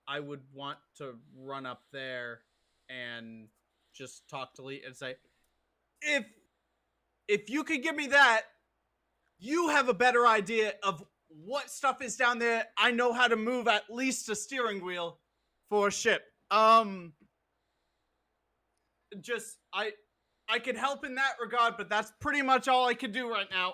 S6: I would want to run up there and just talk to Leet and say, if you could give me that, you have a better idea of what stuff is down there. I know how to move at least a steering wheel for a ship. Just I could help in that regard, but that's pretty much all I could do right now.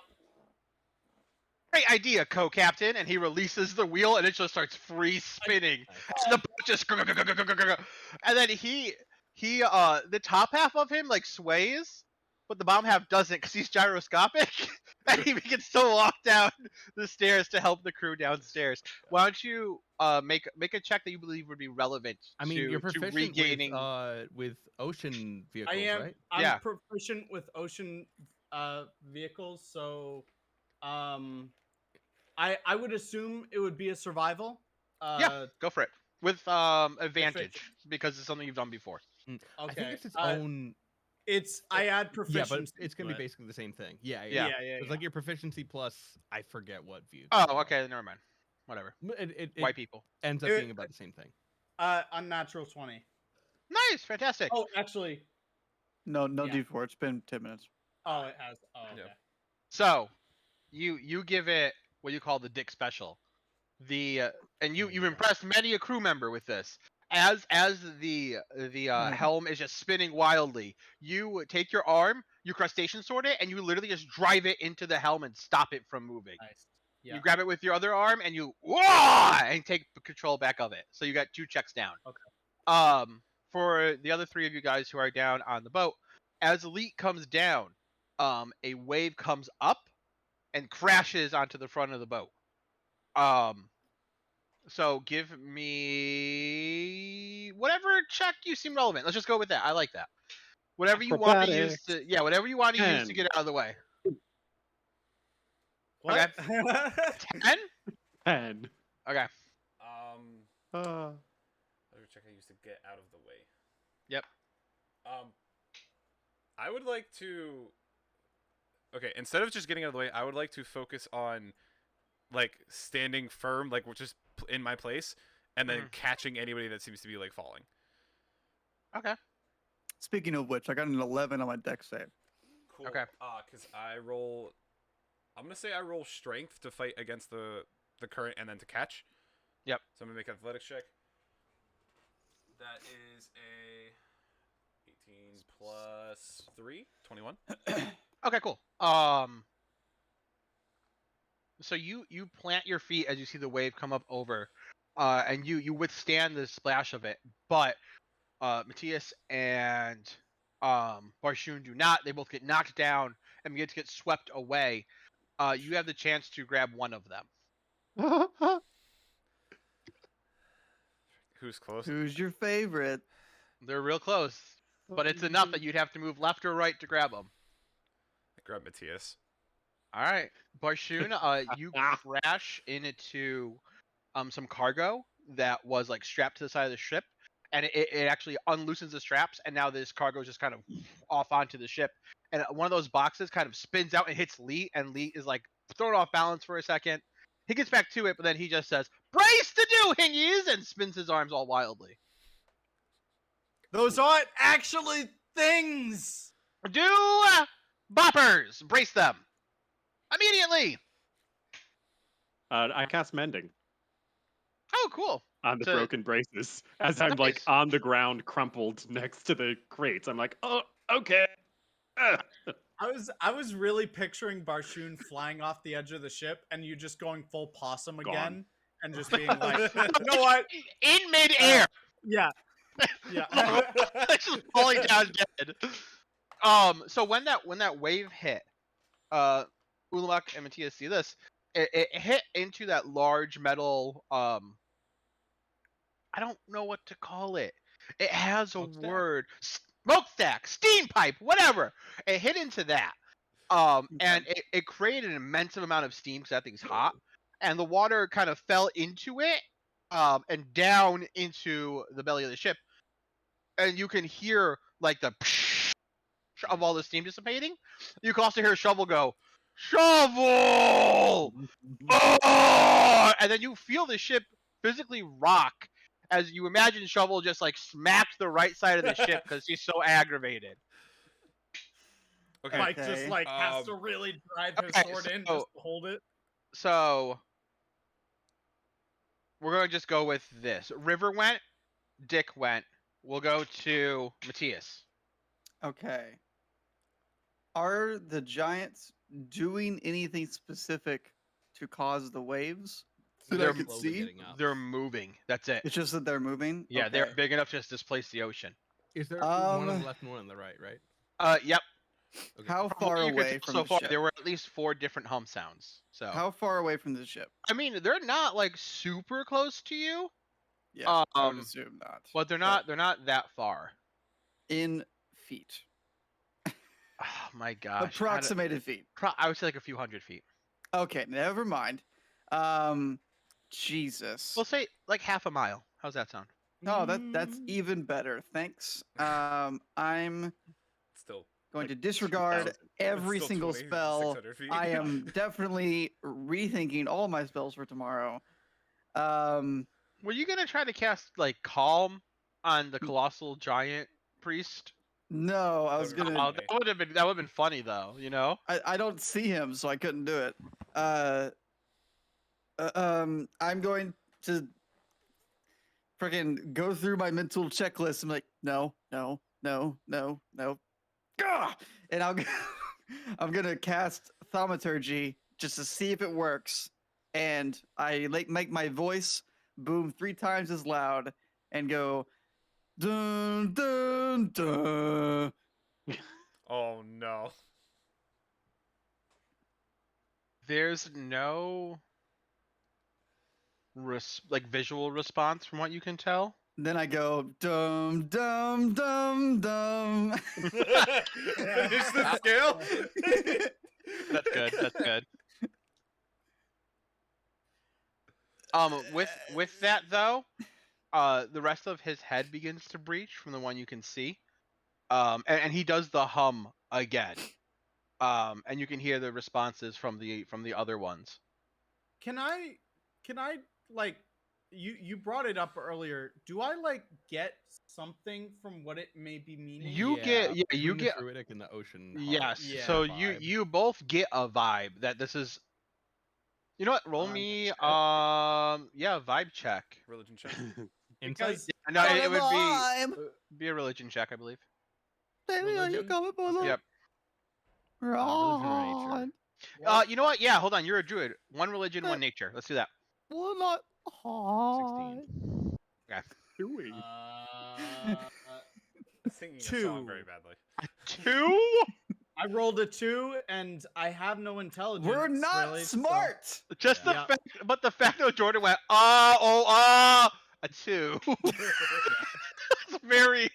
S1: Great idea, co-captain. And he releases the wheel, and it just starts free spinning. And the boat just and then he the top half of him like sways, but the bottom half doesn't because he's gyroscopic, and he begins to walk down the stairs to help the crew downstairs. Why don't you make a check that you believe would be relevant
S5: I mean,
S1: to,
S5: you're
S1: to
S5: proficient
S1: regaining.
S5: with ocean vehicles,
S6: I am.
S5: right?
S6: I'm
S1: Yeah.
S6: proficient with ocean vehicles, so I would assume it would be a survival.
S1: Yeah, go for it with advantage because it's something you've done before.
S6: Okay.
S5: I think it's its own.
S6: I add
S5: Yeah,
S6: proficiency.
S5: but it's gonna be
S6: to it.
S5: basically the same thing. Yeah,
S1: Yeah.
S6: Yeah.
S5: It's like your proficiency plus I forget what view.
S1: Oh, okay, never mind. Whatever.
S5: It
S1: White people.
S5: ends up
S6: It-
S5: being about the same thing.
S6: Unnatural 20.
S1: Nice, fantastic.
S6: Oh, actually,
S8: No,
S6: Yeah.
S8: D4. It's been 10 minutes.
S6: oh, it has. Oh,
S7: Yeah.
S6: okay.
S1: So, you give it what you call the dick special, and you
S3: Oh
S1: you've
S3: my God.
S1: impressed many a crew member with this. As the helm is just spinning wildly, you take your arm, you crustacean sword it, and you literally just drive it into the helm and stop it from moving.
S6: Nice. Yeah.
S1: You grab it with your other arm and you wah! And take control back of it. So you got 2 checks down.
S6: Okay.
S1: For the other 3 of you guys who are down on the boat, as Elite comes down, a wave comes up and crashes onto the front of the boat. So give me whatever check you seem relevant. Let's just go with that. I like that. Whatever you want to use whatever you want to use to
S2: 10.
S1: get out of the way.
S6: What?
S1: 10?
S2: 10.
S1: Okay.
S2: Uh,
S7: Whatever check I used to get out of the way.
S1: Yep.
S7: I would like to. Okay, instead of just getting out of the way, I would like to focus on, like, standing firm, like, just in my place, and then catching anybody that seems to be like falling.
S1: Okay.
S8: Speaking of which, I got an 11 on my deck save.
S7: Cool.
S1: Okay.
S7: Because I roll. I'm gonna say I roll strength to fight against the current and then to catch.
S1: Yep.
S7: So I'm gonna make an athletics check. That is a 18 plus 3, 21.
S1: Okay, cool. So you plant your feet as you see the wave come up over, and you withstand the splash of it, but Matthias and Barshun do not. They both get knocked down and begin to get swept away. You have the chance to grab one of them.
S7: Who's close?
S8: Who's your favorite?
S1: They're real close, but it's enough that you'd have to move left or right to grab them.
S7: I grab Matthias.
S1: All right, Barshun, you crash into some cargo that was like strapped to the side of the ship, and it actually unloosens the straps, and now this cargo is just kind of off onto the ship, and one of those boxes kind of spins out and hits Lee, and Lee is like thrown off balance for a second. He gets back to it, but then he just says, "Brace to do, Hingies," and spins his arms all wildly.
S6: Those aren't actually things.
S1: Do boppers, brace them immediately.
S2: I cast Mending
S1: Oh, cool.
S2: on the
S1: So-
S2: broken braces as I'm like
S1: Nice.
S2: on the ground, crumpled next to the crates. I'm like, oh, okay.
S6: I was really picturing Barshun flying off the edge of the ship and you just going full possum
S2: Gone.
S6: again and just being like, you know what?
S1: In midair.
S6: Yeah. Yeah.
S1: Just falling down dead. So when that wave hit, Ulamuk and Matthias see this. It hit into that large metal. I don't know what to call it. It has a
S5: Smokestack?
S1: word. Smokestack, steam pipe, whatever. It hit into that. And it created an immense amount of steam because that thing's hot, and the water kind of fell into it, and down into the belly of the ship, and you can hear like the of all the steam dissipating. You can also hear Shovel go, "Shovel!" Oh! And then you feel the ship physically rock as you imagine Shovel just like smacked the right side of the ship because he's so aggravated.
S7: Okay.
S6: Mike just like has
S7: Um,
S6: to really drive his
S1: okay,
S6: sword in
S1: so-
S6: just to hold it.
S1: So we're gonna just go with this. River went, Dick went. We'll go to Matthias.
S8: Okay. Are the giants doing anything specific to cause the waves that I
S1: They're
S8: could
S5: slowly
S8: see?
S5: getting up.
S1: They're moving. That's it.
S8: It's just that they're moving.
S1: Yeah, they're
S8: Okay.
S1: big enough to just displace the ocean.
S5: Is there one on
S8: Um,
S5: the left and one on the right? Right.
S1: Yep.
S5: Okay.
S8: How
S1: From
S8: far
S1: what you could
S8: away
S1: tell
S8: from
S1: so
S8: the
S1: far,
S8: ship?
S1: there were at least 4 different hum sounds. So
S8: How far away from the ship?
S1: I mean, they're not like super close to you,
S8: Yeah, I would
S1: Um,
S8: assume not.
S1: but they're not that far.
S8: in feet.
S1: Oh my gosh.
S8: Approximated feet.
S1: I would say like a few hundred feet.
S8: Okay, never mind. Jesus.
S1: We'll say like half a mile. How's that sound?
S8: Oh, that's even better. Thanks. I'm
S7: Still.
S8: going
S7: like
S8: to disregard
S2: 2,000.
S8: every
S7: Still
S8: single
S7: 20,
S8: spell.
S7: 600 feet.
S8: I am definitely rethinking all my spells for tomorrow.
S1: Were you gonna try to cast like calm on the colossal giant priest?
S8: No, I was
S7: That
S8: gonna.
S1: Oh, that would have been funny though. You know.
S8: I don't see him, so I couldn't do it. I'm going to freaking go through my mental checklist. I'm like, no. Gah! And I'm gonna cast thaumaturgy just to see if it works. And I make my voice boom 3 times as loud and go dun dun dun.
S7: Oh no.
S1: There's no like visual response from what you can tell.
S8: Then I go dum dum dum dum.
S7: Finish the scale.
S1: That's good. That's good. With that though, the rest of his head begins to breach from the one you can see. And he does the hum again. And you can hear the responses from the other ones.
S6: Can I like you brought it up earlier. Do I like get something from what it may be meaning?
S1: You get you
S5: between the
S1: get
S5: druidic and the ocean. heart,
S1: yes.
S6: Yeah.
S1: So
S5: vibe.
S1: you both get a vibe that this is. You know what? Roll me
S6: check.
S1: vibe check.
S7: Religion check.
S5: Insight.
S6: Because
S1: No, it would
S8: Time.
S1: be a religion check, I believe.
S8: Baby, are you
S6: Religion?
S8: coming for the
S1: Yep.
S5: religion or nature?
S8: ride?
S1: You know what? Yeah, hold on. You're a druid. One religion, one
S8: Uh,
S1: nature. Let's do that.
S8: Well, not hard.
S5: 16.
S2: Doing.
S7: Singing a song
S6: 2.
S7: very badly.
S1: 2?
S6: I rolled a 2 and I have no intelligence.
S8: We're not
S6: really, so-
S8: smart.
S1: Just the
S6: Yeah.
S1: fact, but the fact that Jordan went a 2. That's very,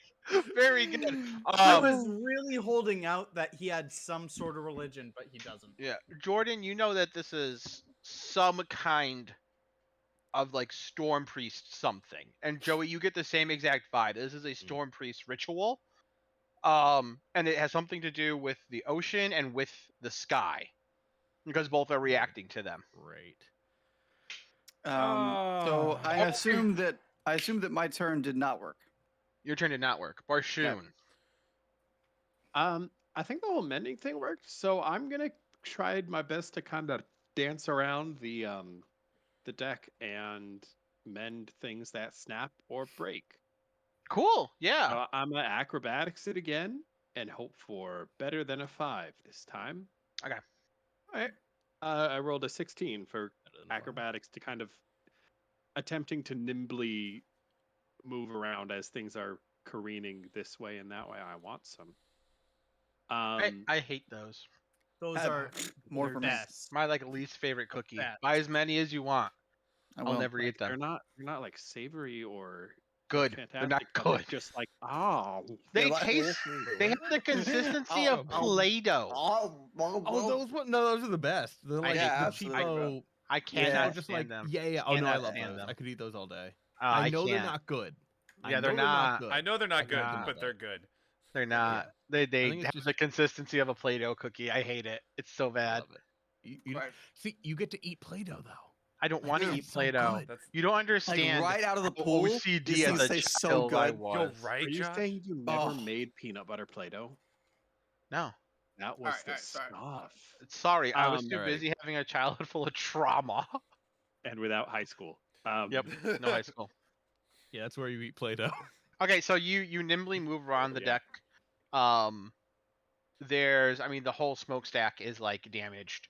S1: very good.
S6: I was really holding out that he had some sort of religion, but he doesn't.
S1: Yeah, Jordan, you know that this is some kind of like storm priest something, and Joey, you get the same exact vibe. This is a storm priest ritual, and it has something to do with the ocean and with the sky, because both are reacting to them.
S5: Great.
S8: So I assume that my turn did not work.
S1: Your turn did not work. Barshoon.
S2: I think the whole mending thing worked, so I'm gonna try my best to kind of dance around the deck and mend things that snap or break.
S1: Cool. Yeah.
S2: I'm gonna acrobatics it again and hope for better than a 5 this time.
S1: Okay.
S2: All right. I rolled a 16 for
S5: Better than five.
S2: acrobatics to kind of attempting to nimbly move around as things are careening this way and that way. I want some.
S1: I hate those.
S6: Those
S8: Have
S6: are
S8: more
S6: the
S8: for me.
S6: best.
S1: My like least favorite cookie.
S6: Bad.
S1: Buy as many as you want.
S8: I
S1: I'll
S8: will.
S1: never eat
S2: they're
S1: them.
S2: not like savory or
S1: Good.
S2: fantastic.
S1: They're not
S2: but
S1: good.
S2: They're just like
S1: They
S8: They're like-
S1: taste. They have the consistency of Play-Doh.
S5: Oh, those one. No, those are the best. They're like
S8: yeah,
S5: the
S8: absolutely, bro.
S5: cheapo.
S1: I
S8: Yeah,
S1: cannot
S5: just
S1: stand
S5: like
S1: them.
S5: yeah. Oh no, I
S1: Cannot
S5: love
S1: stand
S5: those.
S1: them.
S5: I could eat those all day.
S1: I
S5: I know they're
S1: can't.
S5: not good. I
S1: Yeah, they're
S5: know
S1: not.
S5: good.
S7: I know they're not
S5: I
S7: good,
S5: can't
S7: but
S5: do
S7: they're
S5: that.
S7: good.
S1: They're not. They
S5: think it's
S1: have
S5: just-
S1: the consistency of a Play-Doh cookie. I hate it. It's so
S5: I
S1: bad.
S5: love it. You
S8: Right.
S5: see, you get to eat Play-Doh though.
S1: I don't
S5: Like,
S1: want to
S5: it's
S1: eat
S5: so
S1: Play-Doh.
S5: good.
S7: That's
S1: You don't
S8: Like
S1: understand.
S8: right out of the
S1: how
S8: pool.
S1: OCD
S8: these
S1: as
S8: things
S1: a
S8: taste so
S1: child I
S8: good.
S7: Yo,
S1: was.
S7: right,
S2: Are you
S7: Josh?
S2: saying you never
S8: Oh.
S2: made peanut butter Play-Doh?
S1: No.
S2: That was
S4: Alright,
S2: the
S4: alright, sorry.
S2: stuff.
S1: Sorry, I was too
S5: Alright.
S1: busy having a childhood full of trauma.
S2: And without high school.
S1: Yep. No high school.
S5: Yeah, that's where you eat Play-Doh.
S1: Okay, so you nimbly move around the
S2: Yeah.
S1: deck. The whole smokestack is like damaged.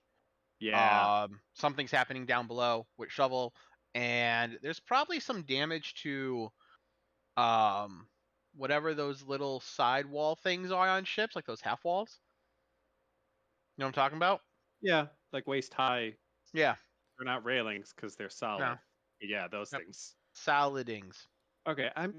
S2: Yeah.
S1: Something's happening down below with shovel, and there's probably some damage to whatever those little side wall things are on ships, like those half walls. You know what I'm talking about?
S2: Yeah. Like waist high.
S1: Yeah,
S2: They're not railings because they're solid. Yeah, those
S1: Yep.
S2: things.
S1: solidings.
S2: Okay. I'm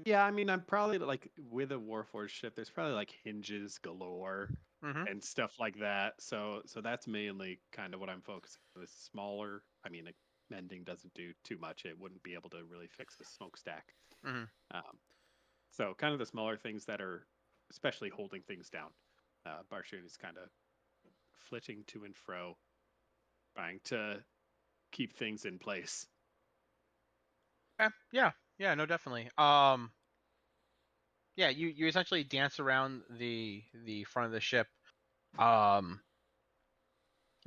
S2: probably like with a Warforged ship, there's probably like hinges galore
S1: Mm-hmm.
S2: and stuff like that. So that's mainly kind of what I'm focusing on. The smaller, like, mending doesn't do too much. It wouldn't be able to really fix the smokestack.
S1: Mhm.
S2: So kind of the smaller things that are especially holding things down. Barshoon is kind of flitting to and fro, trying to keep things in place.
S1: Yeah, no, definitely. Yeah, you essentially dance around the front of the ship,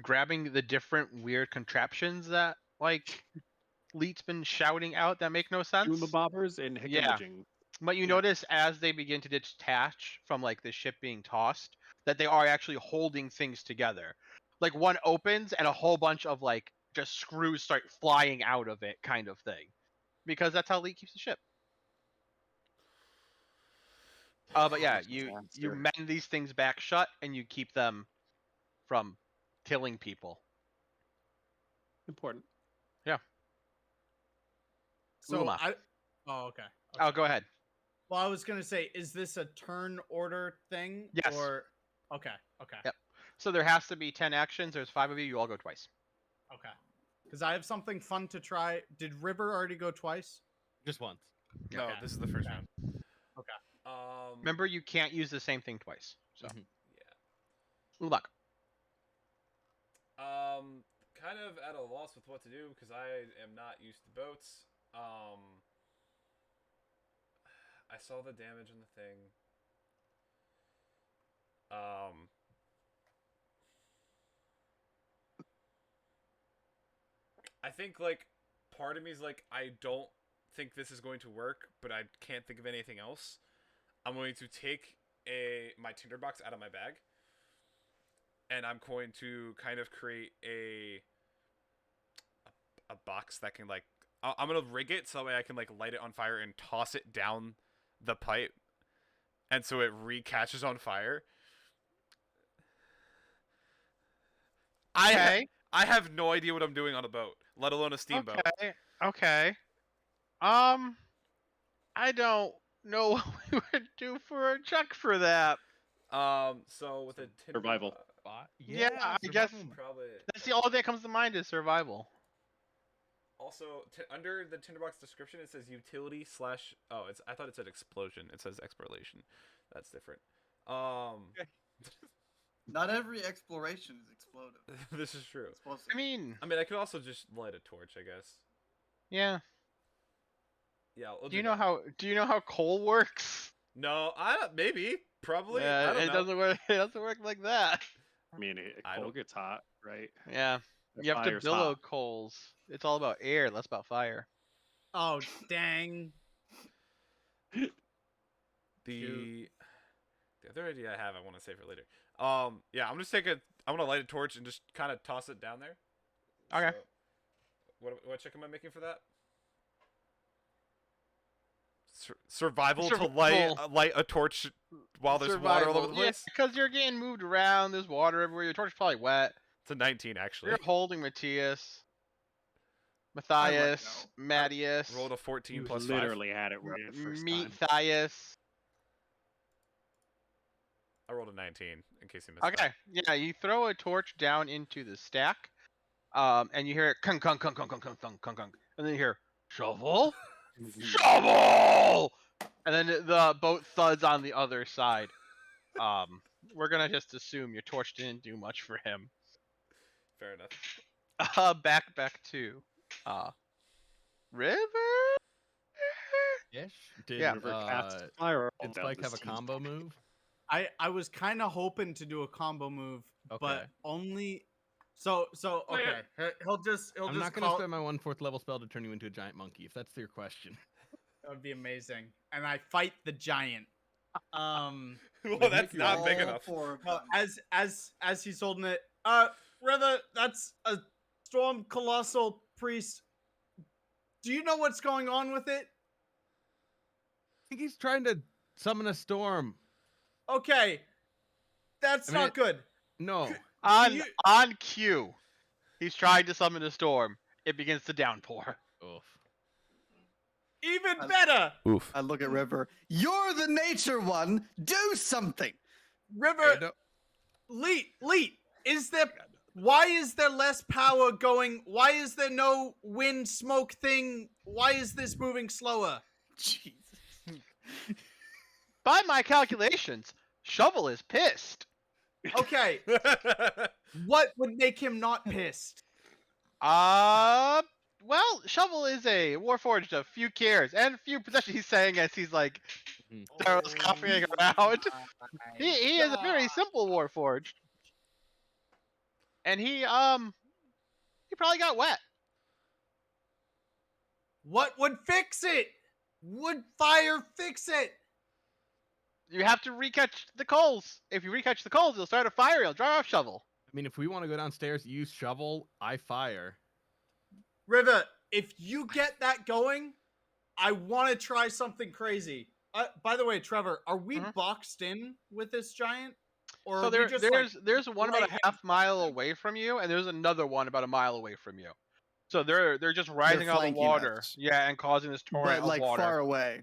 S1: grabbing the different weird contraptions that like Leet's been shouting out that make no sense.
S2: Bobbers and
S1: Yeah.
S2: Hickamajing.
S1: But you
S2: Yeah.
S1: notice as they begin to detach from like the ship being tossed, that they are actually holding things together. Like one opens and a whole bunch of like just screws start flying out of it, kind of thing, because that's how Leet keeps the ship. But yeah, you
S8: Disaster.
S1: mend these things back shut and you keep them from killing people.
S2: Important.
S6: So
S1: Ulama.
S6: Oh, okay.
S1: Oh,
S6: okay.
S1: go ahead.
S6: Well, I was gonna say, is this a turn order thing?
S1: Yes.
S6: Or okay.
S1: Yep. So there has to be 10 actions. There's 5 of you. You all go twice.
S6: Okay. Because I have something fun to try. Did River already go twice?
S5: Just once.
S7: No,
S6: Okay.
S7: this is the first
S6: Okay.
S7: round.
S6: Okay.
S1: Remember, you can't use the same thing twice. So,
S5: Mhm.
S7: Yeah.
S1: Ulak.
S7: Kind of at a loss with what to do because I am not used to boats. I saw the damage in the thing. I think like part of me is like I don't think this is going to work, but I can't think of anything else. I'm going to take my tinderbox out of my bag, and I'm going to kind of create a box that can like I'm gonna rig it so that way I can like light it on fire and toss it down the pipe, and so it re-catches on fire. I have no idea what I'm doing on a boat, let alone a steamboat.
S1: Okay. I don't know what we would do for a check for that.
S7: So with a
S2: Survival.
S1: Yeah, I guess
S5: survival.
S7: probably
S1: that's the only thing that comes to mind is survival.
S7: also under the tinderbox description it says utility / oh it's I thought it said explosion. It says exploration. That's different.
S4: Not every exploration is explosive.
S7: This is true.
S4: Explosive.
S1: I mean,
S7: I could also just light a torch, I guess.
S1: yeah.
S7: Yeah. We'll
S1: Do you know how coal works?
S7: No, maybe, probably.
S1: Yeah,
S7: I don't
S1: it
S7: know.
S1: doesn't work. It doesn't work like that.
S2: I mean,
S7: I
S2: coal
S7: don't-
S2: gets hot, right?
S1: Yeah,
S2: The
S1: you have to
S2: fire's
S1: billow
S2: hot.
S1: coals. It's all about air, less about fire.
S6: Oh, dang.
S7: The other idea I have, I want to save for later. Yeah, I'm gonna light a torch and just kind of toss it down there.
S1: Okay.
S7: So, what check am I making for that? Survival to light a torch while there's water all over the place.
S1: because you're getting moved around. There's water everywhere. Your torch is probably wet.
S7: It's a 19 actually.
S1: You're holding Matthias, Matthias, Mattias,
S7: Rolled a 14
S2: You
S7: plus
S2: literally had it right first time.
S1: Matthias.
S7: I rolled a 19 in case you missed
S1: Okay, yeah, you throw a torch down into the stack, and you hear it kunk kunk kunk kunk kunk kunk kunk kunk kunk, and then you hear shovel, shovel, and then the boat thuds on the other side. We're gonna just assume your torch didn't do much for him.
S7: Fair enough.
S1: Back to River.
S5: Ish. Did,
S1: Yeah.
S2: River casts fire
S5: did
S2: down
S5: Spike
S2: the
S5: have a
S2: steam.
S5: combo move?
S6: I was kind of hoping to do a combo move,
S5: Okay.
S6: but only so okay. He'll just
S5: I'm not
S6: call...
S5: gonna spend my 1/4 level spell to turn you into a giant monkey, if that's your question.
S6: That would be amazing. And I fight the giant.
S7: Well,
S5: Would
S7: that's
S5: make you
S7: not big
S4: All
S7: enough.
S4: four of
S6: No,
S4: them.
S6: as he's holding it. River, that's a storm colossal priest. Do you know what's going on with it?
S5: I think he's trying to summon a storm.
S6: Okay, that's
S5: I mean,
S6: not good.
S5: No.
S1: On cue, he's trying to summon a storm. It begins to downpour.
S5: Oof.
S6: Even better,
S7: Oof.
S8: I look at River. You're the nature one. Do something.
S6: River. Leet, is there? Why is there less power going? Why is there no wind smoke thing? Why is this moving slower?
S8: Jesus.
S1: By my calculations, Shovel is pissed.
S6: Okay, what would make him not pissed?
S1: Well, Shovel is a warforged of few cares and few possessions. He's saying as he's like Daryl's copying around. He is a very simple warforged, and he probably got wet.
S6: What would fix it? Would fire fix it?
S1: You have to recatch the coals. If you recatch the coals, you'll start a fire. You'll dry off shovel.
S5: I mean, if we want to go downstairs, use shovel. I fire.
S6: River, if you get that going, I want to try something crazy. By the way, Trevor, are we boxed in with this giant? Or
S1: So
S6: are we just,
S1: there's one about
S6: right
S1: a half mile away from you, and there's another one about a mile away from you. So they're just rising out of the
S8: flanking
S1: water,
S8: us.
S1: yeah, and causing this torrent
S8: But
S1: of
S8: like
S1: water.
S8: far away.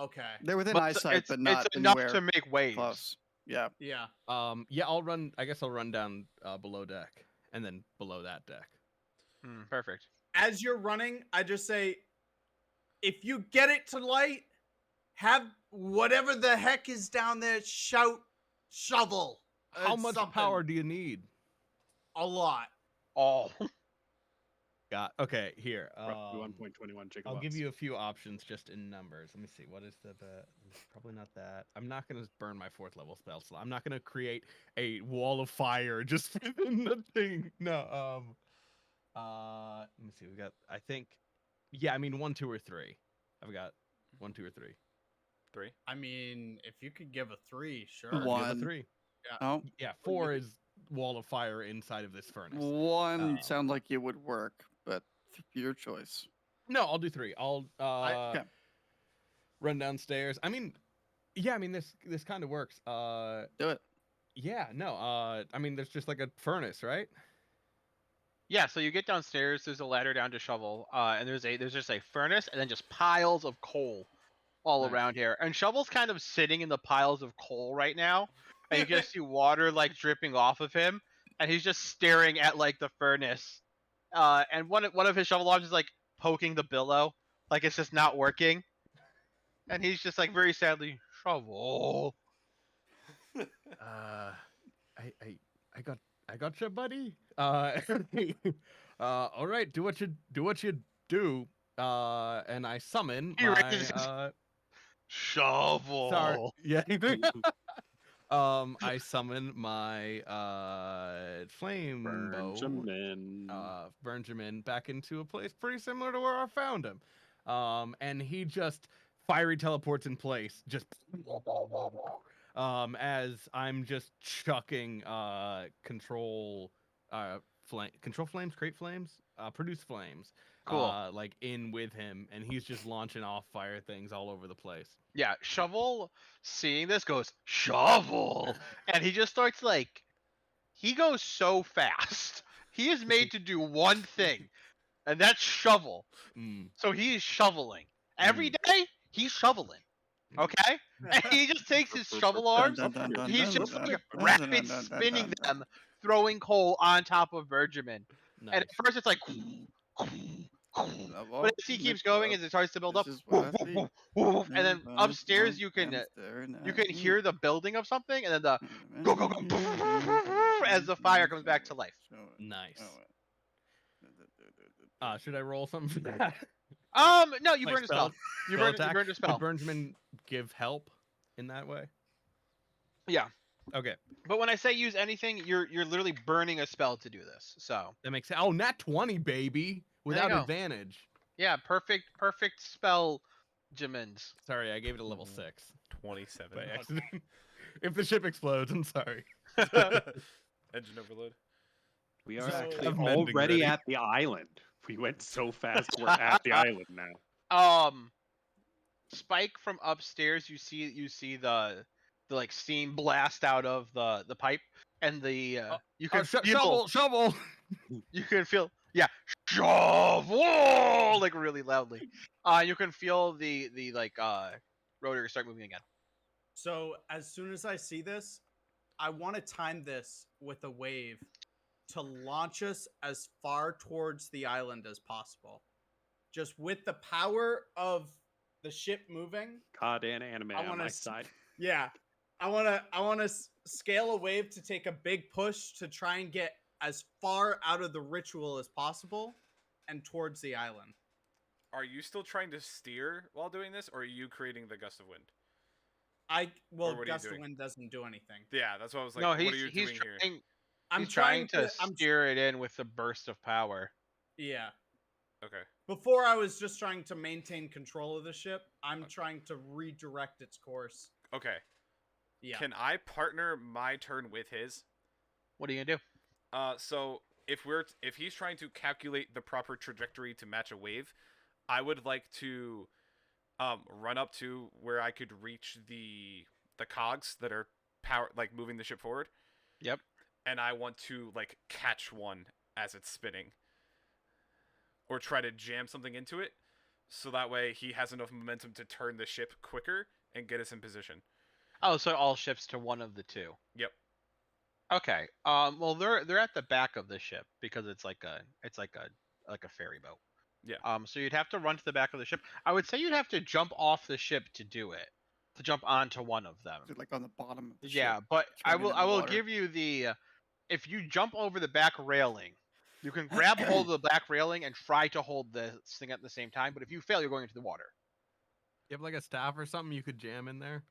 S6: Okay.
S8: They're within
S1: But
S8: eyesight, but not
S1: it's enough
S8: anywhere
S1: to make waves.
S8: close. Yeah.
S6: Yeah.
S5: Yeah, I'll run. I guess I'll run down below deck, and then below that deck.
S1: Perfect.
S6: As you're running, I just say, if you get it to light, have whatever the heck is down there shout shovel.
S5: How much power do you need?
S6: A lot.
S1: Oh.
S5: Got okay. Here,
S2: Roughly 1.21 gigawatts.
S5: I'll give you a few options just in numbers. Let me see. What is the probably not that. I'm not gonna burn my 4th level spell slot. I'm not gonna create a wall of fire just within the thing. No. Let me see. We got. I think. Yeah. I mean 1, 2, or 3. I've got 1, 2, or 3.
S7: 3.
S6: I mean, if you could give a 3, sure.
S5: Give a
S8: One.
S5: 3.
S8: Oh,
S5: Yeah. 4 is wall of fire inside of this furnace.
S8: one sound like it would work, but your choice.
S5: No, I'll do 3. I'll
S8: Okay.
S5: run downstairs. I mean, yeah. I mean this kind of works.
S8: Do it.
S5: Yeah. No. I mean, there's just like a furnace, right?
S1: Yeah, so you get downstairs. There's a ladder down to shovel, and there's just a furnace, and then just piles of coal all
S5: Nice.
S1: around here. And shovel's kind of sitting in the piles of coal right now, and you just see water like dripping off of him, and he's just staring at like the furnace. And one of his shovel arms is like poking the billow, like it's just not working, and he's just like very sadly, shovel.
S5: I got you, buddy. All right, do what you do. And I summon
S1: He
S5: my
S1: raises shovel.
S5: sorry, yeah. I summon my flame bow,
S2: Benjamin.
S5: Benjamin, back into a place pretty similar to where I found him. And he just fiery teleports in place, just as I'm just chucking control flames, create flames, produce flames.
S1: Cool.
S5: Like in with him, and he's just launching off fire things all over the place.
S1: Yeah, Shovel, seeing this, goes, shovel! And he just starts, like, he goes so fast. He is made to do one thing, and that's shovel.
S5: Mm.
S1: So he is shoveling. Every day, he's shoveling. Okay? And he just takes his shovel arms, he's just like, rapid spinning them, throwing coal on top of Bergerman.
S5: Nice.
S1: And at first it's like, but as he keeps going, as it starts to build up, and then upstairs you can hear the building of something, and then the go go go as the fire comes back to life.
S5: Nice. Should I roll something for that?
S1: No, you
S5: My
S1: burned a spell. You burned a spell.
S5: Would Benjamin give help in that way?
S1: Yeah.
S5: Okay,
S1: But when I say use anything, you're literally burning a spell to do this. So
S5: that makes sense. Oh, nat 20, baby, without
S1: go.
S5: advantage.
S1: yeah, perfect spell, Jimins.
S5: Sorry, I gave it a level 6
S7: 27.
S5: by accident. If the ship explodes, I'm sorry.
S7: Engine overload.
S2: We are
S6: So-
S2: actually
S5: Have mending
S2: already
S5: ready.
S2: at the island. We went so fast, we're at the island now.
S1: Spike from upstairs. You see the like steam blast out of the pipe, and the you can feel
S5: shovel.
S1: you can feel shovel like really loudly. You can feel the like rotor start moving again.
S6: So as soon as I see this, I want to time this with a wave to launch us as far towards the island as possible. Just with the power of the ship moving.
S2: God and anime
S6: I
S2: on
S6: wanna
S2: my
S6: s-
S2: side.
S6: Yeah. I want to scale a wave to take a big push to try and get as far out of the ritual as possible and towards the island.
S7: Are you still trying to steer while doing this, or are you creating the gust of wind?
S6: Well,
S7: what are you
S6: gust of
S7: doing?
S6: wind doesn't do anything.
S7: Yeah, that's what I was like.
S1: No,
S7: what are
S1: he's
S7: you doing here?
S1: trying.
S6: I'm
S1: He's trying to
S6: I'm
S1: steer it in with the burst of power.
S6: Yeah.
S7: Okay.
S6: Before I was just trying to maintain control of the ship. I'm trying to redirect its course.
S7: Okay.
S6: Yeah.
S7: Can I partner my turn with his?
S1: What are you gonna do?
S7: So if he's trying to calculate the proper trajectory to match a wave, I would like to run up to where I could reach the cogs that are moving the ship forward.
S1: Yep.
S7: And I want to like catch one as it's spinning. Or try to jam something into it, so that way he has enough momentum to turn the ship quicker and get us in position.
S1: Oh, so all ships to one of the two.
S7: Yep.
S1: Okay. Well, they're at the back of the ship because it's like a ferry boat.
S7: Yeah.
S1: So you'd have to run to the back of the ship. I would say you'd have to jump off the ship to do it, to jump onto one of them.
S8: Is it, like on the bottom of the
S1: Yeah,
S8: ship?
S1: but I
S8: running
S1: will
S8: in the
S1: I will
S8: water.
S1: give you the if you jump over the back railing, you can grab hold of the back railing and try to hold this thing at the same time. But if you fail, you're going into the water.
S5: You have like a staff or something you could jam in there.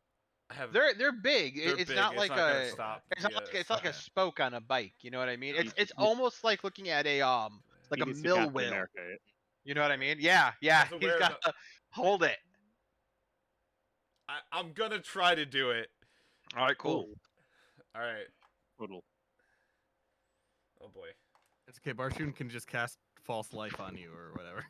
S7: I have.
S1: They're big.
S7: They're
S1: It's
S7: big.
S1: not like
S7: gonna
S1: a
S7: stop.
S1: it's not
S7: Yeah,
S1: like, it's like a
S5: okay.
S1: spoke on a bike. You know what I mean?
S2: He-
S1: It's
S2: he-
S1: almost like looking at a like
S2: He
S1: a
S2: needs to
S1: mill
S2: Captain
S1: wheel.
S2: America it.
S1: You know what I mean? Yeah. He's
S7: aware
S1: got to hold it.
S7: I'm gonna try to do it.
S1: All right, cool.
S7: All right.
S2: Total.
S7: Oh boy.
S5: It's okay. Barshun can just cast false life on you or whatever.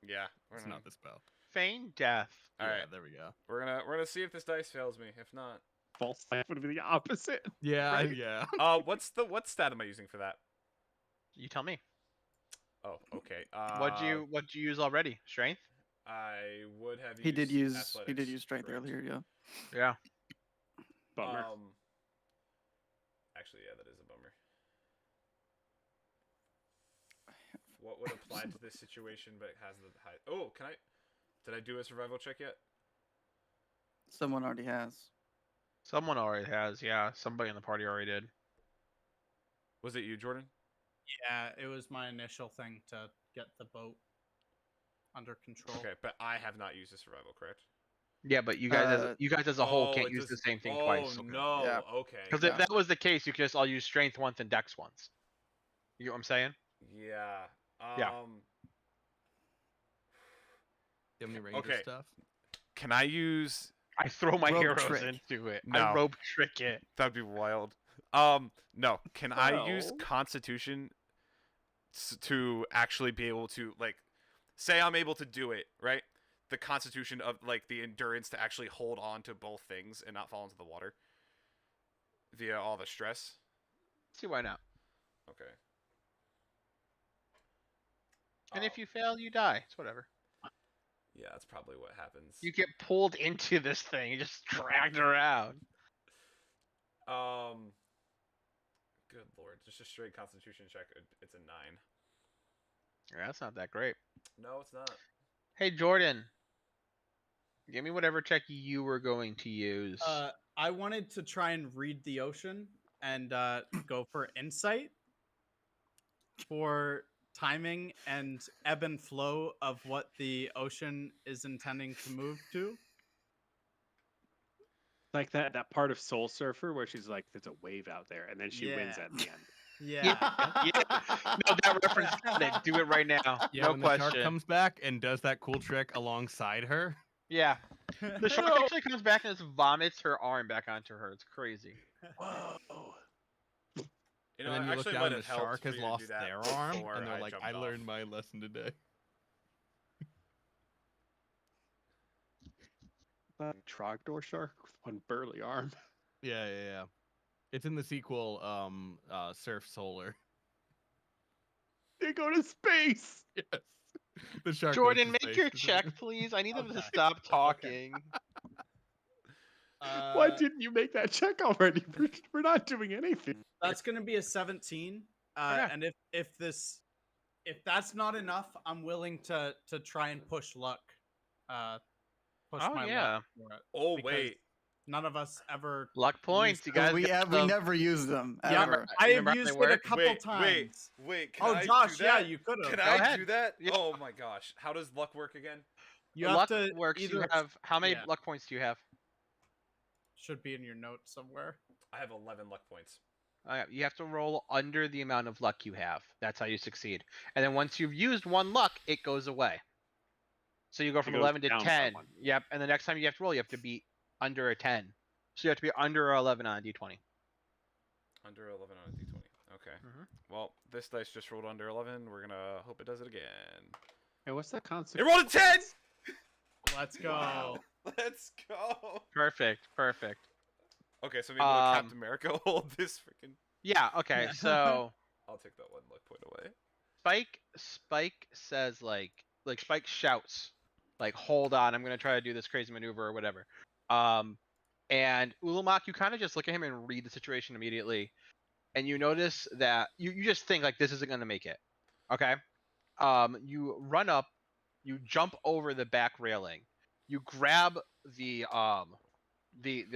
S7: Yeah.
S5: It's not the spell.
S1: Feign death.
S7: All
S5: Yeah,
S7: right.
S5: there we go.
S7: We're gonna see if this dice fails me. If not,
S2: False life would be the opposite.
S5: Yeah,
S2: Right.
S5: yeah.
S7: what stat am I using for that?
S1: You tell me.
S7: Oh, okay.
S1: What'd you use already? Strength?
S7: I would have.
S8: He did
S7: used
S8: use he did
S7: athletics,
S8: use strength
S7: correct.
S8: earlier. Yeah.
S1: Yeah.
S2: Bummer.
S7: Actually, yeah, that is a bummer. What would apply to this situation, but has the high? Oh, did I do a survival check yet?
S8: Someone already has.
S1: Someone already has. Yeah. Somebody in the party already did.
S7: Was it you, Jordan?
S6: Yeah, it was my initial thing to get the boat under control.
S7: Okay, but I have not used a survival, correct?
S1: Yeah, but you guys as a whole
S7: Oh,
S1: can't
S7: it
S1: use the
S7: does-
S1: same thing
S7: oh,
S1: twice.
S7: no.
S8: Yeah.
S7: Okay.
S1: Because
S8: Yeah.
S1: if that was the case, you could just all use strength once and dex once. You get what I'm saying?
S7: Yeah.
S1: Yeah.
S5: Do you have any ranger
S7: Okay.
S5: stuff?
S7: Can I use?
S1: I throw my
S8: Rope
S1: heroes
S8: trick.
S1: into it.
S7: No.
S1: I rope trick it.
S7: That'd be wild. No. Can I use
S2: Well.
S7: Constitution to actually be able to say I'm able to do it, right? The Constitution of the endurance to actually hold on to both things and not fall into the water via all the stress.
S1: See why not?
S7: Okay.
S1: And if you fail, you die. It's whatever.
S7: Yeah, that's probably what happens.
S1: You get pulled into this thing, just dragged around.
S7: Good lord, just a straight Constitution check. It's a 9.
S1: Yeah, that's not that great.
S7: No, it's not.
S1: Hey Jordan, give me whatever check you were going to use.
S6: I wanted to try and read the ocean and go for insight for timing and ebb and flow of what the ocean is intending to move to.
S2: Like that part of Soul Surfer where she's like, "There's a wave out there," and then she wins
S6: Yeah.
S2: at the end.
S6: Yeah.
S1: Yeah. No, that reference. Do it right now.
S5: Yeah,
S1: no
S5: when the shark
S1: question.
S5: comes back and does that cool trick alongside her.
S1: Yeah. The shark actually comes back and just vomits her arm back onto her. It's crazy.
S2: Whoa.
S7: You know,
S5: and then you look
S7: actually
S5: down
S7: might
S5: and the
S7: have helped
S5: shark
S7: for
S5: has
S7: you to do
S5: lost
S7: that
S5: their arm,
S7: before
S5: and they're like,
S7: jumped
S5: "I learned
S7: off.
S5: my lesson today."
S2: Trogdor shark with one burly arm.
S5: Yeah, yeah, yeah. It's in the sequel, Surf Solar.
S2: They go to space.
S5: Yes. The shark. goes
S1: Jordan,
S5: to
S1: make
S5: space
S1: your
S5: to
S1: check,
S5: save-
S1: please. I need them to
S6: Okay.
S1: stop talking.
S2: Why didn't you make that check already? We're not doing anything.
S6: That's gonna be a 17.
S1: Okay.
S6: And if that's not enough, I'm willing to try and push luck. Push
S1: Oh,
S6: my
S1: yeah.
S6: luck for it.
S7: Oh
S6: because
S7: wait,
S6: None of us ever.
S1: Luck points. You guys.
S8: we
S1: got
S8: we
S1: some-
S8: never use them
S6: Yeah,
S8: ever.
S6: I
S1: Remember
S6: have
S1: how
S6: used
S1: they
S6: it a
S1: work?
S6: couple
S7: wait,
S6: times.
S7: wait. Can
S6: Oh,
S7: I
S6: Josh,
S7: do
S6: yeah,
S7: that?
S6: you could have.
S7: Can
S1: Go
S7: I
S1: ahead.
S7: do that?
S1: Yeah.
S7: Oh my gosh, how does luck work again?
S6: You have
S1: luck
S6: to
S1: works. You
S6: either
S1: have how many
S6: yeah.
S1: luck points do you have?
S6: should be in your notes somewhere.
S7: I have 11 luck points.
S1: You have to roll under the amount of luck you have. That's how you succeed. And then once you've used 1 luck, it goes away. So you go from
S2: goes
S1: 11 to
S2: down
S1: 10.
S2: someone.
S1: Yep. And the next time you have to roll, you have to be under a 10. So you have to be under or 11 on a d20.
S7: Under 11 on a d20. Okay.
S1: Mhm.
S7: Well, this dice just rolled under 11. We're gonna hope it does it again.
S2: Hey, what's that
S7: It
S2: concept?
S7: rolled a 10!
S6: Let's go.
S2: Wow.
S7: Let's go!
S1: Perfect. Perfect.
S7: Okay, so maybe let
S1: Um,
S7: Captain America hold this freaking...
S1: Yeah. Okay. So
S7: I'll take that 1 luck point away.
S1: Spike says like Spike shouts like, hold on, I'm gonna try to do this crazy maneuver or whatever. And Ulamog, you kind of just look at him and read the situation immediately, and you notice that you just think like this isn't gonna make it. Okay. You run up, you jump over the back railing, you grab the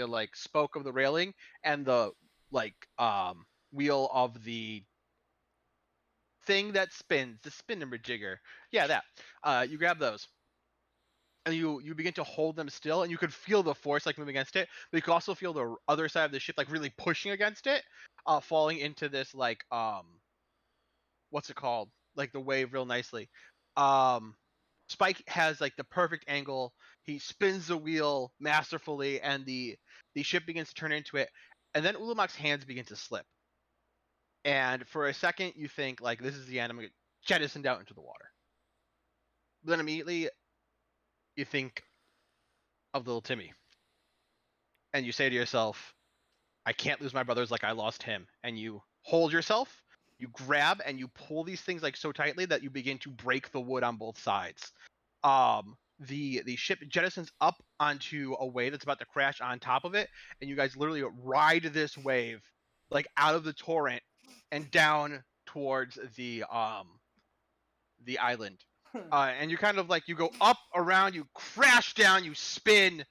S1: like spoke of the railing and the wheel of the thing that spins, the spinner jigger. Yeah, that. You grab those. And you begin to hold them still, and you could feel the force like moving against it, but you could also feel the other side of the ship like really pushing against it, falling into this like what's it called? Like the wave real nicely. Spike has like the perfect angle. He spins the wheel masterfully, and the ship begins to turn into it. And then Ulamog's hands begin to slip. And for a second, you think like this is the end. I'm gonna get jettisoned out into the water. But then immediately, you think of little Timmy, and you say to yourself, "I can't lose my brothers like I lost him." And you hold yourself. You grab and you pull these things like so tightly that you begin to break the wood on both sides. The ship jettisons up onto a wave that's about to crash on top of it, and you guys literally ride this wave like out of the torrent and down towards the island. And you kind of like you go up around, you crash down, you spin,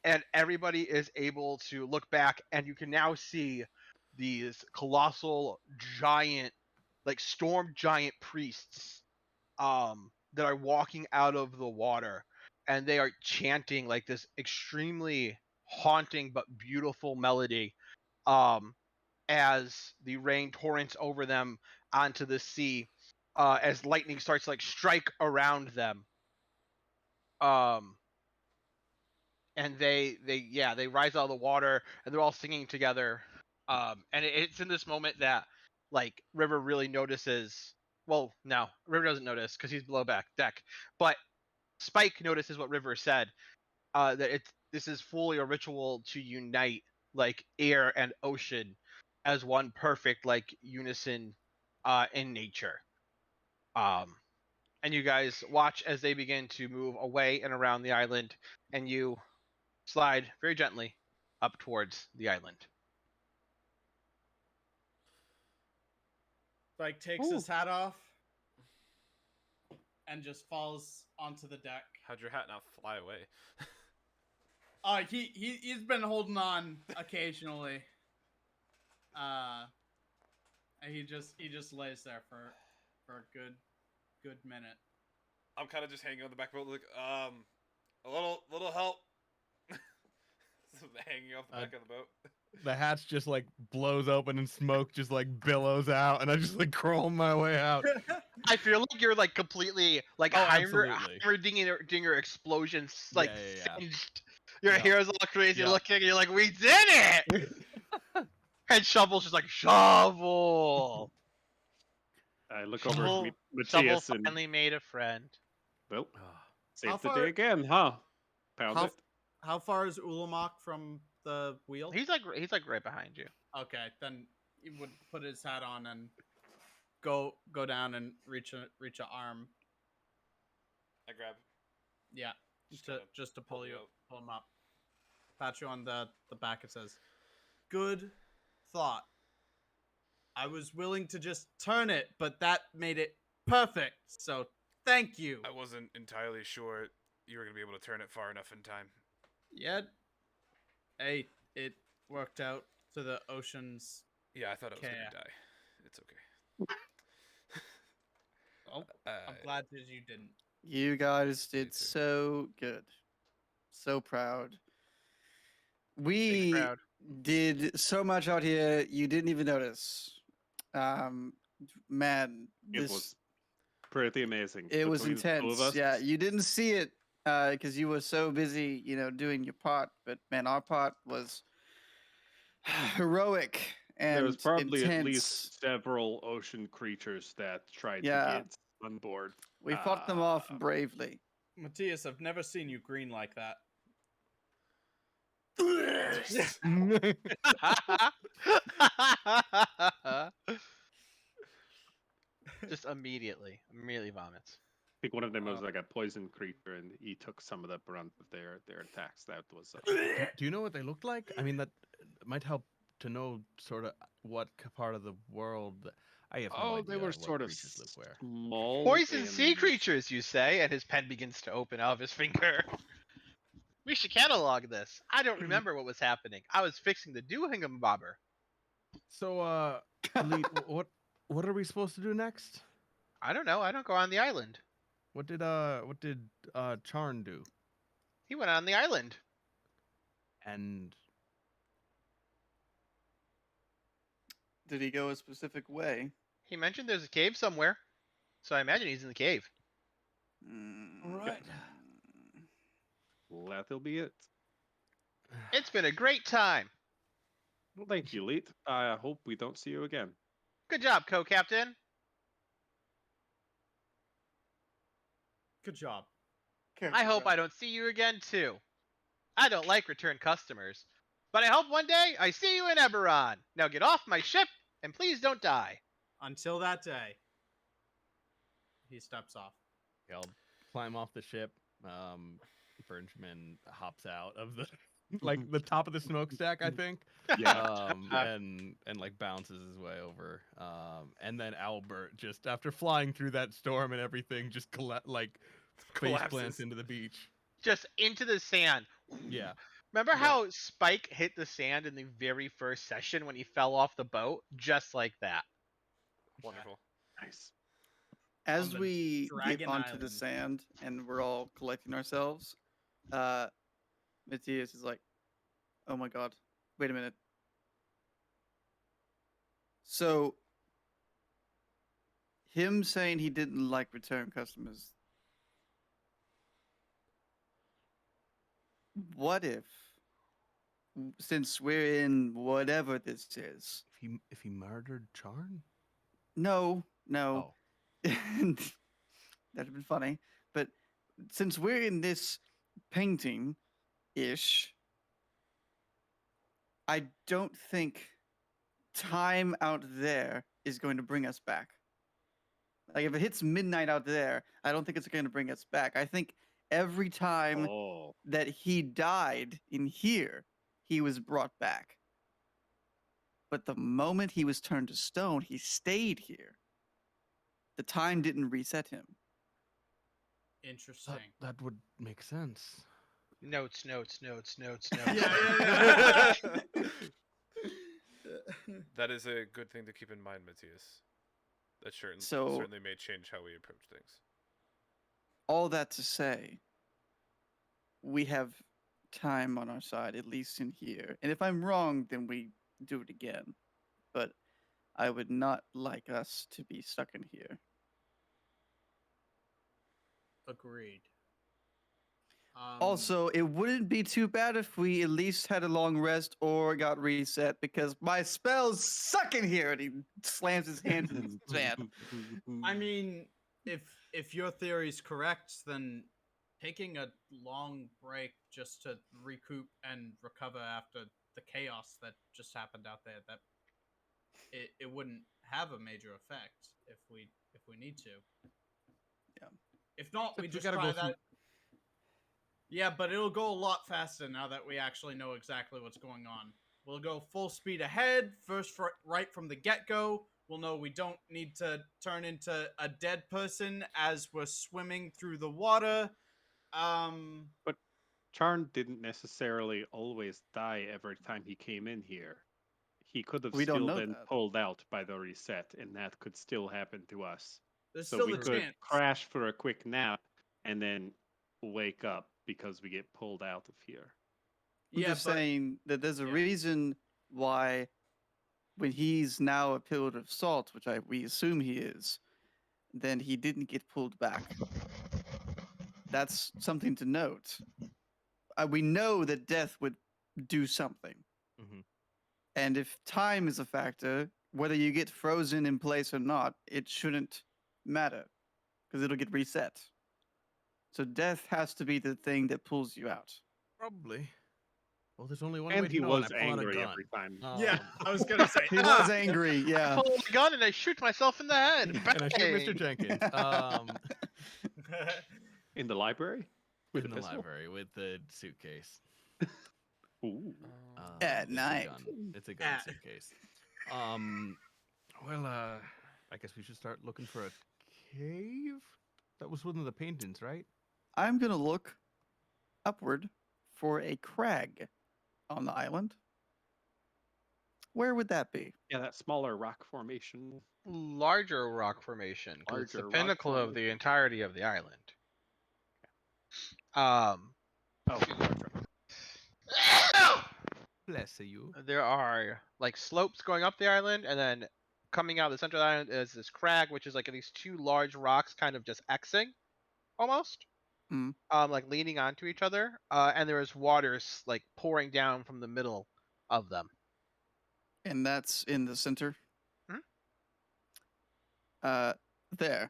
S1: and everybody is able to look back, and you can now see these colossal giant, like storm giant priests, that are walking out of the water, and they are chanting like this extremely haunting but beautiful melody, as the rain torrents over them onto the sea, as lightning starts to like strike around them. And they rise out of the water, and they're all singing together. And it's in this moment that like River really notices. Well, no, River doesn't notice because he's below deck, but Spike notices what River said, that this is fully a ritual to unite like air and ocean as one perfect like unison in nature. And you guys watch as they begin to move away and around the island, and you slide very gently up towards the island.
S6: Spike takes his hat off and just falls onto the deck.
S7: How'd your hat not fly away?
S6: He's been holding on occasionally. And he just lays there for a good minute.
S7: I'm kind of just hanging on the back boat, like, a little help. Hanging off the back of the boat.
S5: The hatch just like blows open and smoke just like billows out, and I just like crawl my way out.
S1: I feel like you're like completely like Heimerdinger explosions like
S5: Yeah.
S1: singed. Your
S5: Yeah.
S1: hair's all crazy
S5: Yeah.
S1: looking. You're like, we did it! And Shovel's just like, Shovel!
S2: I look over
S1: Shovel,
S2: at
S1: Shovel
S2: Matthias and
S1: finally made a friend.
S2: well,
S6: How
S2: save the
S6: far-
S2: day again, huh? Pound
S6: How
S2: it.
S6: how far is Ulamog from the wheel?
S1: He's like right behind you.
S6: Okay, then he would put his hat on and go down and reach a arm.
S7: I grab.
S6: Yeah,
S7: Just kinda
S6: just to
S7: pull
S6: pull
S7: you
S6: you
S7: up.
S6: pull him up. Pat you on the back. It says, "Good thought. I was willing to just turn it, but that made it perfect. So thank you."
S7: I wasn't entirely sure you were gonna be able to turn it far enough in time.
S6: Yeah. Hey, it worked out to the ocean's.
S7: Yeah, I thought I was
S6: Okay.
S7: gonna die. It's okay.
S6: Oh, I'm glad that you didn't.
S8: You guys did
S7: too.
S8: so good. So proud. We
S1: crowd.
S8: did so much out here you didn't even notice. Man,
S2: It
S8: this
S2: was pretty amazing.
S8: it was
S2: Between the two of
S8: intense.
S2: us,
S8: Yeah, you didn't see it because you were so busy, doing your part. But man, our part was heroic and
S2: there was probably
S8: intense.
S2: at least several ocean creatures that tried
S8: Yeah.
S2: to get on board.
S8: We fought them off bravely.
S6: Matthias, I've never seen you green like that.
S1: Just immediately vomits.
S2: I think one of them was like a poison creature, and he took some of the brunt of their attacks. That was.
S5: Do you know what they looked like? I mean, that might help to know sort of what part of the world. I have no idea
S2: they were
S5: what
S2: sort of
S5: creatures live where.
S2: small.
S1: Poison sea
S2: and-
S1: creatures, you say, and his pen begins to open out of his finger. We should catalog this. I don't remember what was happening. I was fixing the doohingamabobber.
S5: So, Elite, what are we supposed to do next?
S1: I don't know. I don't go on the island.
S5: What did Charn do?
S1: He went on the island.
S5: And
S8: Did he go a specific way?
S1: He mentioned there's a cave somewhere, so I imagine he's in the cave.
S8: Right.
S2: That'll be it.
S1: It's been a great time.
S2: Well, thank you, Leet. I hope we don't see you again.
S1: Good job, co-captain.
S6: Good job.
S1: I hope I don't see you again too. I don't like return customers, but I hope one day I see you in Eberron. Now get off my ship and please don't die.
S6: Until that day. He steps off.
S5: I'll climb off the ship. Benjamin hops out of the like the top of the smokestack, I think.
S2: Yeah.
S5: And like bounces his way over. And then Albert, just after flying through that storm and everything, just face plants
S7: Collapses.
S5: into the beach.
S1: Just into the sand.
S5: Yeah.
S1: Remember how Spike hit the sand in the very first session when he fell off the boat? Just like that.
S7: Wonderful.
S2: Nice.
S8: As
S6: the
S8: we get
S6: Dragon
S8: onto the
S6: Island.
S8: sand and we're all collecting ourselves, Matthias is like, "Oh my god, wait a minute." So, him saying he didn't like return customers. What if, since we're in whatever this is?
S5: If he murdered Charn?
S8: No.
S5: Oh.
S8: That'd have been funny. But since we're in this painting ish, I don't think time out there is going to bring us back. Like if it hits midnight out there, I don't think it's going to bring us back. I think every time
S2: Oh,
S8: that he died in here, he was brought back. But the moment he was turned to stone, he stayed here. The time didn't reset him.
S6: Interesting.
S5: That would make sense.
S1: Notes.
S6: Yeah.
S7: That is a good thing to keep in mind, Matthias. That
S8: So-
S7: certainly may change how we approach things.
S8: All that to say, we have time on our side, at least in here. And if I'm wrong, then we do it again. But I would not like us to be stuck in here.
S6: Agreed.
S8: Also, it wouldn't be too bad if we at least had a long rest or got reset because my spells suck in here. And he slams his hands in his sand.
S6: I mean, if your theory is correct, then taking a long break just to recoup and recover after the chaos that just happened out there, that it wouldn't have a major effect if we need to.
S8: Yeah.
S6: If not, we
S5: Except we
S6: just
S5: gotta
S6: try
S5: go through-
S6: that. Yeah, but it'll go a lot faster now that we actually know exactly what's going on. We'll go full speed ahead, right from the get-go. We'll know we don't need to turn into a dead person as we're swimming through the water.
S2: Charn didn't necessarily always die every time he came in here. He could have
S8: We don't
S2: still
S8: know
S2: been
S8: that.
S2: pulled out by the reset, and that could still happen to us.
S6: There's
S2: So
S6: still
S2: we
S6: the
S2: could
S6: chance.
S2: crash for a quick nap and then wake up because we get pulled out of here.
S8: I'm
S6: Yeah,
S8: just
S6: but
S8: saying that there's a
S6: yeah.
S8: reason why, when he's now a pillar of salt, which we assume he is, then he didn't get pulled back. That's something to note. We know that death would do something.
S5: Mhm.
S8: And if time is a factor, whether you get frozen in place or not, it shouldn't matter because it'll get reset. So death has to be the thing that pulls you out.
S5: Probably. Well, there's only one
S2: And
S5: way to
S2: he
S5: know, and
S2: was
S5: I pull out a
S2: angry
S5: gun.
S2: every time.
S6: yeah,
S5: Um,
S6: I was gonna say
S8: He was angry,
S1: I
S8: yeah.
S1: pull my gun and I shoot myself in the head.
S5: and I shoot Mr.
S1: Bang!
S5: Jenkins.
S2: In the library? With
S5: In
S2: a
S5: the
S2: pistol?
S5: library with the suitcase.
S2: Ooh.
S8: At
S5: It's
S8: night.
S5: A gun. It's a gun
S6: At-
S5: suitcase. Well, I guess we should start looking for a cave. That was one of the paintings, right?
S8: I'm going to look upward for a crag on the island. Where would that be?
S2: Yeah, that smaller rock formation.
S1: Larger rock formation, because it's the
S2: Larger rock
S1: pinnacle of the
S2: formation.
S1: entirety of the island.
S2: Oh, larger.
S5: Bless you.
S1: There are like slopes going up the island, and then coming out of the center of the island is this crag, which is like these two large rocks kind of just Xing almost.
S8: Mm.
S1: Like leaning onto each other. And there is waters like pouring down from the middle of them.
S8: And that's in the center.
S1: Mhm.
S8: There.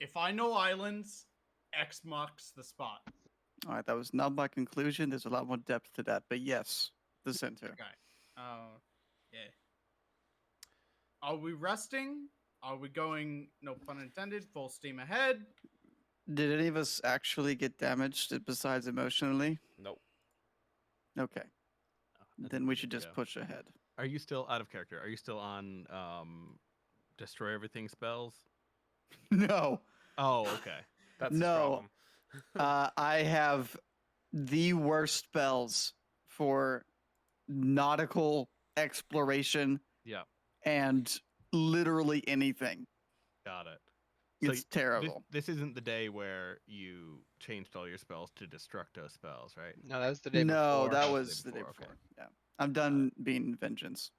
S6: If I know islands, X marks the spot.
S8: All right, that was not my conclusion. There's a lot more depth to that, but yes, the center.
S6: Okay. Yeah. Are we resting? Are we going, no pun intended, full steam ahead?
S8: Did any of us actually get damaged besides emotionally?
S7: Nope.
S8: Okay,
S5: I
S8: then
S5: think
S8: we
S5: we're
S8: should
S5: good to
S8: just
S5: go.
S8: push ahead.
S5: Are you still out of character? Are you still on destroy everything spells?
S8: No,
S7: Oh, okay. That's the
S8: No.
S7: problem.
S8: I have the worst spells for nautical exploration.
S5: Yeah.
S8: And literally anything.
S5: Got it. So
S8: It's terrible.
S5: This isn't the day where you changed all your spells to Destructo spells, right?
S1: No, that was the day
S8: No,
S1: before.
S8: that
S5: the
S8: was
S5: day
S8: the day
S5: before,
S8: before.
S5: okay.
S8: Yeah. I'm done being vengeance.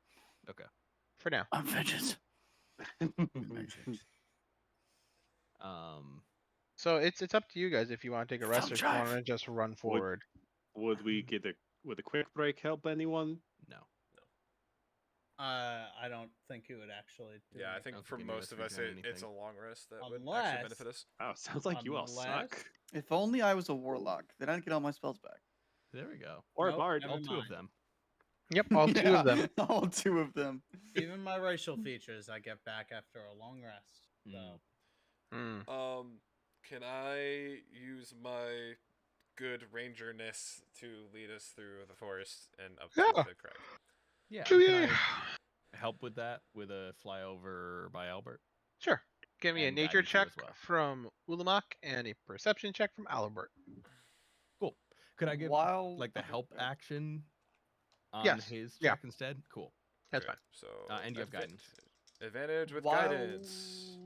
S1: For now.
S8: I'm vengeance.
S1: So it's up to you guys if you want to take a rest
S8: Thumb
S1: or if you want
S8: drive.
S1: to just run forward.
S2: Would a quick break help anyone?
S5: No.
S6: I don't think it would actually do
S7: Yeah, I
S6: anything.
S7: think
S5: don't
S7: for
S5: think any of
S7: most
S5: us
S7: of
S5: are
S7: us,
S5: doing
S7: it's a
S5: anything.
S7: long rest that would
S6: Unless-
S7: actually benefit us.
S2: Oh, sounds like you all suck.
S6: Unless-
S8: If only I was a warlock, then I'd get all my spells back.
S5: There we go.
S2: Or a
S6: Nope,
S2: bard.
S6: never
S5: All two of
S6: mind.
S5: them.
S1: Yep, all two of them.
S8: All two of them.
S6: Even my racial features, I get back after a long rest. So.
S1: Mm.
S7: Can I use my good rangerness to lead us through the forest and up to
S1: Yeah.
S7: the crag?
S5: Yeah.
S1: Sure,
S5: Can
S1: yeah.
S5: I help with that with a flyover by Albert?
S1: Sure. Give me a
S5: And guide
S1: nature
S5: you too
S1: check
S5: as well.
S1: from Ulamok and a perception check from Albert.
S5: Cool. Could I give
S8: While
S5: like the help action on
S1: Yes,
S5: his
S1: yeah.
S5: check instead? Cool.
S1: That's
S7: Okay,
S1: fine.
S7: So
S5: And you have guidance.
S7: Advantage with
S8: While
S7: guidance.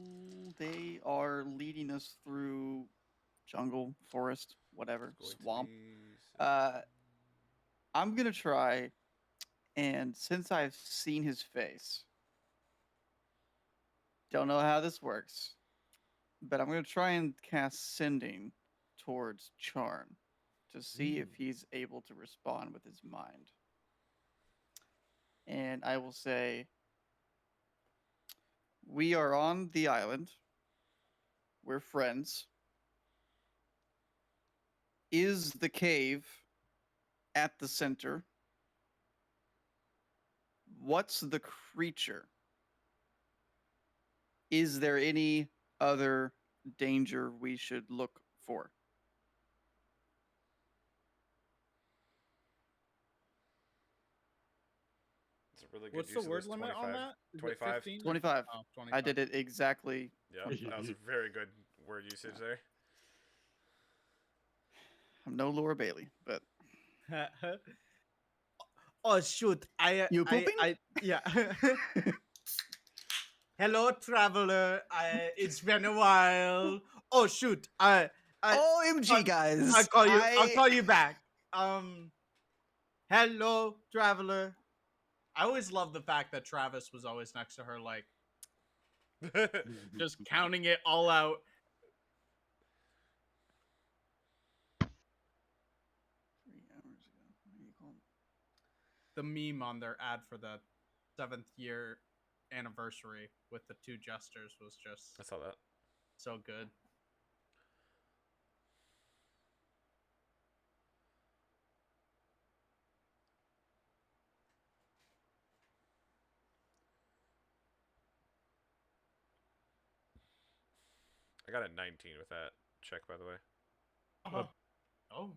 S8: they are leading us through jungle, forest, whatever,
S7: Going to
S8: swamp.
S7: be-
S8: I'm gonna try, and since I've seen his face, don't know how this works, but I'm gonna try and cast Sending towards Charn to see if he's able to respond with his mind. And I will say, we are on the island. We're friends. Is the cave at the center? What's the creature? Is there any other danger we should look for?
S7: It's a really good
S6: What's
S7: use
S6: the
S7: of
S6: word
S7: this
S6: limit
S7: 25.
S6: on that? Is it
S7: 25.
S6: 15?
S8: 25.
S6: Oh, 25.
S8: I did it exactly.
S7: Yeah, that was a very good word usage there.
S8: I'm no Laura Bailey, but
S6: Oh shoot!
S8: You pooping?
S6: Yeah. Hello, traveler. It's been a while. Oh shoot!
S8: OMG, guys!
S6: I'll call you back. Hello, traveler. I always love the fact that Travis was always next to her, like, just counting it all out.
S8: 3 hours ago. What do you call it?
S6: The meme on their ad for the 7th year anniversary with the 2 jesters was just
S7: I saw that.
S6: so good.
S7: I got a 19 with that check, by the way.
S6: Oh,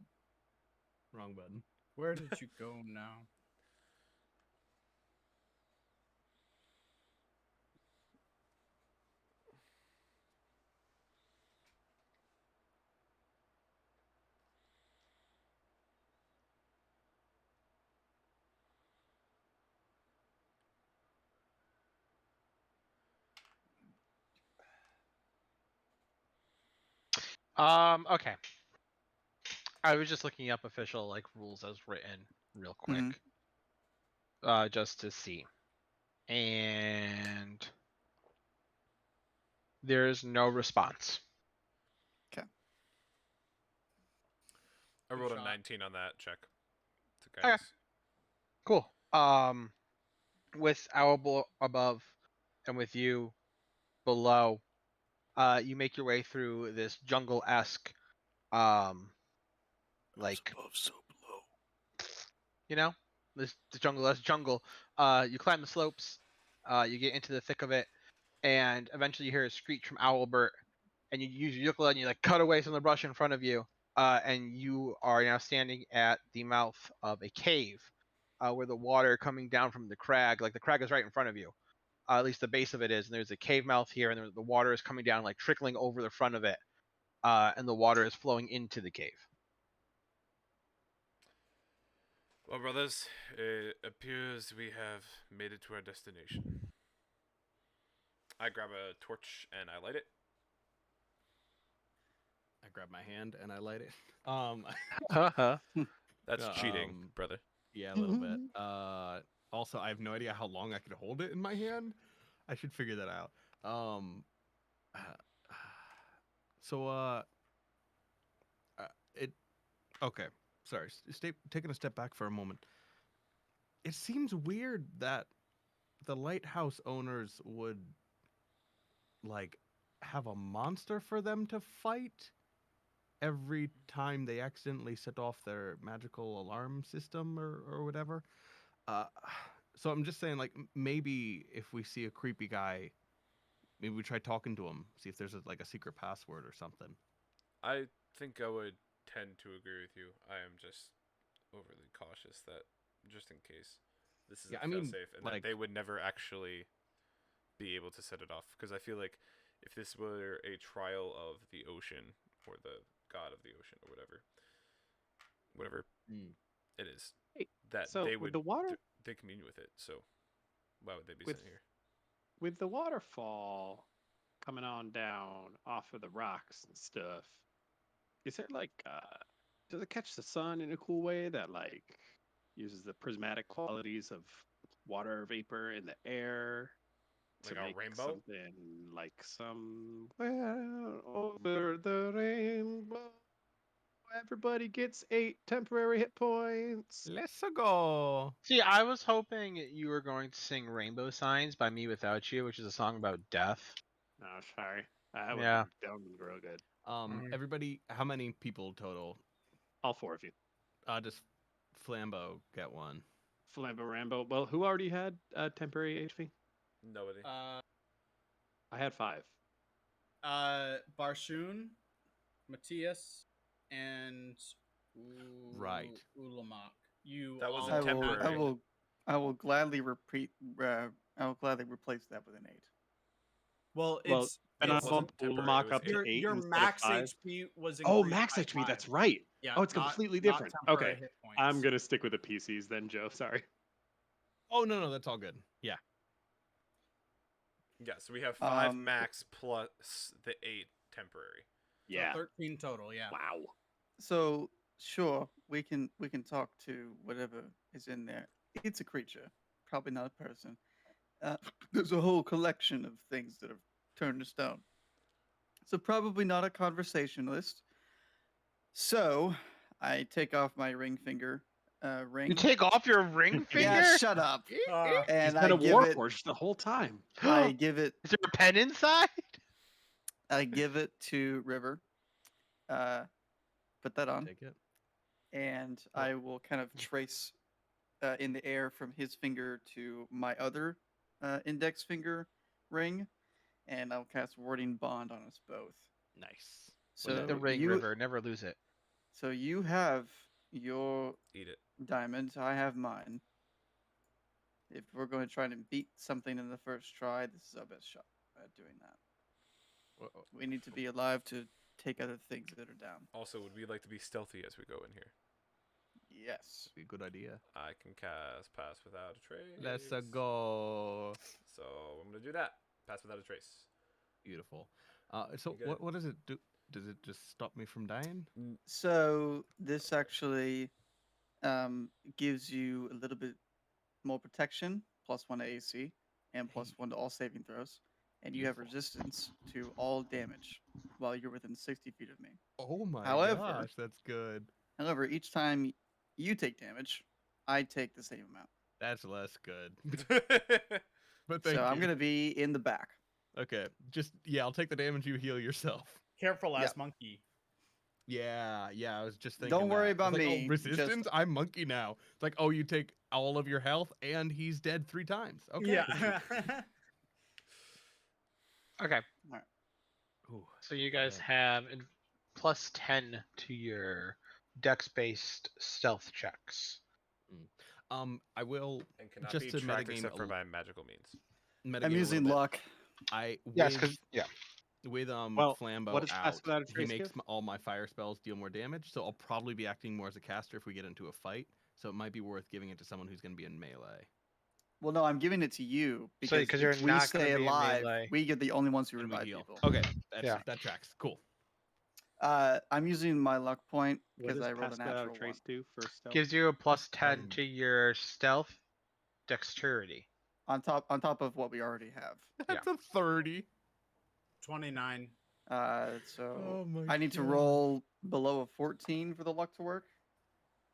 S5: Wrong button.
S6: where did you go now?
S1: Okay. I was just looking up official like rules as written real quick. Just to see. And there's no response.
S7: I
S6: Good
S7: rolled a
S6: shot.
S7: 19 on that check. To
S1: Okay.
S7: guidance.
S1: Cool. With above and with you below, you make your way through this jungle-esque, like,
S8: above, so below.
S1: you know, this jungle-esque jungle. You climb the slopes, you get into the thick of it, and eventually you hear a screech from Owlbert, and you use your ukulele and you like cut away some of the brush in front of you, and you are now standing at the mouth of a cave, where the water coming down from the crag, like the crag is right in front of you. At least the base of it is, and there's a cave mouth here, and the water is coming down, like trickling over the front of it, and the water is flowing into the cave.
S7: Well, brothers, it appears we have made it to our destination. I grab a torch and I light it.
S5: I grab my hand and I light it.
S7: That's cheating, brother.
S5: Yeah, a little bit. Also, I have no idea how long I could hold it in my hand. I should figure that out. Okay. Sorry. Taking a step back for a moment. It seems weird that the lighthouse owners would like have a monster for them to fight every time they accidentally set off their magical alarm system or whatever. So I'm just saying, like, maybe if we see a creepy guy, maybe we try talking to him, see if there's like a secret password or something.
S7: I think I would tend to agree with you. I am just overly cautious that, just in case, this is safe, and that they would never actually be able to set it off. Because I feel like if this were a trial of the ocean, or the god of the ocean, or whatever it is, that
S2: So
S7: they
S2: with
S7: would
S2: the water,
S7: they commune with it. So why would they be
S2: With-
S7: sent here?
S2: with the waterfall coming on down off of the rocks and stuff, is there like does it catch the sun in a cool way that like uses the prismatic qualities of water vapor in the air to
S7: Like a
S2: make
S7: rainbow?
S2: something like somewhere over the rainbow everybody gets 8 temporary hit points?
S5: Let's go.
S1: See, I was hoping you were going to sing Rainbow Signs by Me Without You, which is a song about death.
S2: No, sorry. That would
S1: Yeah.
S2: be real good.
S5: Everybody, how many people total?
S2: All 4 of you.
S5: Just Flambeau get one.
S2: Flambo Rambo. Well, who already had temporary HP?
S7: Nobody.
S2: I had 5.
S6: Barshoon, Matthias, and
S5: Right.
S6: Ulamak. You
S7: That was
S6: all
S7: a
S8: I
S6: have-
S8: will, I
S7: temporary.
S8: will, I will gladly repeat. I will gladly replace that with an 8.
S6: Well,
S2: Well,
S6: it's
S2: and I
S7: wasn't
S2: bumped
S7: temporary,
S2: Ulamak
S7: it was
S2: up to 8
S6: your
S2: instead
S6: max
S2: of 5.
S6: HP was
S2: Oh,
S6: increased
S2: max
S6: by
S2: HP. That's
S6: 5.
S2: right.
S6: Yeah.
S2: Oh, it's
S6: not-
S2: completely
S6: not
S2: different.
S6: temporary
S2: Okay.
S6: hit points.
S2: I'm going to stick with the PCs then, Joe. Sorry.
S5: Oh no, that's all good. Yeah.
S7: Yeah, so we have 5
S8: Um,
S7: max plus the 8 temporary.
S6: So
S2: Yeah.
S6: 13 total. Yeah.
S2: Wow.
S8: So sure, we can talk to whatever is in there. It's a creature, probably not a person. There's a whole collection of things that have turned to stone. So probably not a conversationalist. So I take off my ring finger ring.
S1: You take off your ring finger?
S8: Yeah, shut up.
S2: He's
S8: And
S2: been
S8: I
S2: a
S8: give it.
S2: warforged the whole time.
S8: I give it.
S1: Is there a pen inside?
S8: I give it to River. Put that on,
S5: Take it.
S8: and I will kind of trace in the air from his finger to my other index finger ring, and I'll cast Warding Bond on us both.
S5: Nice.
S8: So
S1: The ring,
S8: you,
S1: River. Never lose it.
S8: So you have your
S7: Eat it.
S8: diamonds. I have mine. If we're going to try and beat something in the first try, this is our best shot at doing that. We need to be alive to take other things that are down.
S7: Also, would we like to be stealthy as we go in here?
S8: Yes.
S5: Be a good idea.
S7: I can cast Pass Without a Trace.
S5: Let's go.
S7: So I'm gonna do that. Pass Without a Trace.
S5: Beautiful. So
S7: You good?
S5: what does it do? Does it just stop me from dying?
S8: So this actually gives you a little bit more protection, +1 to AC, and +1 to all saving throws. And you have resistance to all damage while you're within 60 feet of me.
S5: Oh my
S8: However-
S5: gosh, that's good.
S8: However, each time you take damage, I take the same amount.
S5: That's less good.
S7: But
S5: But thank
S8: So I'm
S5: you.
S8: going to be in the back.
S5: Okay, just I'll take the damage. You heal yourself.
S6: Careful,
S8: Yeah.
S6: ass monkey.
S5: Yeah, I was just thinking.
S8: Don't worry
S5: that. I was
S8: about
S5: like,
S8: me,
S5: Oh,
S8: just-
S5: resistance? I'm monkey now. It's like, oh, you take all of your health, and he's dead 3 times. Okay.
S6: Yeah.
S1: Okay.
S5: Ooh,
S1: So you guys
S5: Yeah.
S1: have +10 to your dex-based stealth checks.
S5: I will
S7: and cannot
S5: Just
S7: be
S5: to
S7: tracked
S5: metagame
S7: except for
S5: a
S7: by magical means.
S5: metagame
S8: I'm
S5: a
S8: using
S5: little bit.
S8: luck.
S5: I
S1: Yes,
S5: with-
S1: because yeah.
S5: with
S2: Well,
S5: Flambeau
S2: what does Pass
S5: out,
S2: Without a
S5: he
S2: Trace
S5: makes
S2: give?
S5: all my fire spells deal more damage. So I'll probably be acting more as a caster if we get into a fight. So it might be worth giving it to someone who's going to be in melee.
S8: Well, no, I'm giving it to you because
S1: 'cause you're
S8: if we
S1: not gonna
S8: stay
S1: be in
S8: alive,
S1: melee.
S8: we get the only ones who
S5: And we
S8: revive
S5: heal.
S8: people.
S5: Okay,
S1: Yeah.
S5: that tracks. Cool.
S8: I'm using my luck point
S2: What
S8: because
S2: does
S8: I rolled
S2: Pass
S8: a
S2: Without a
S8: natural
S2: Trace
S8: one.
S2: do for stealth?
S1: Gives you a +10
S5: 10.
S1: to your stealth dexterity.
S8: On top of what we already have.
S5: That's a 30.
S6: 29.
S8: So
S5: Oh my
S8: I need to
S5: God.
S8: roll below a 14 for the luck to work.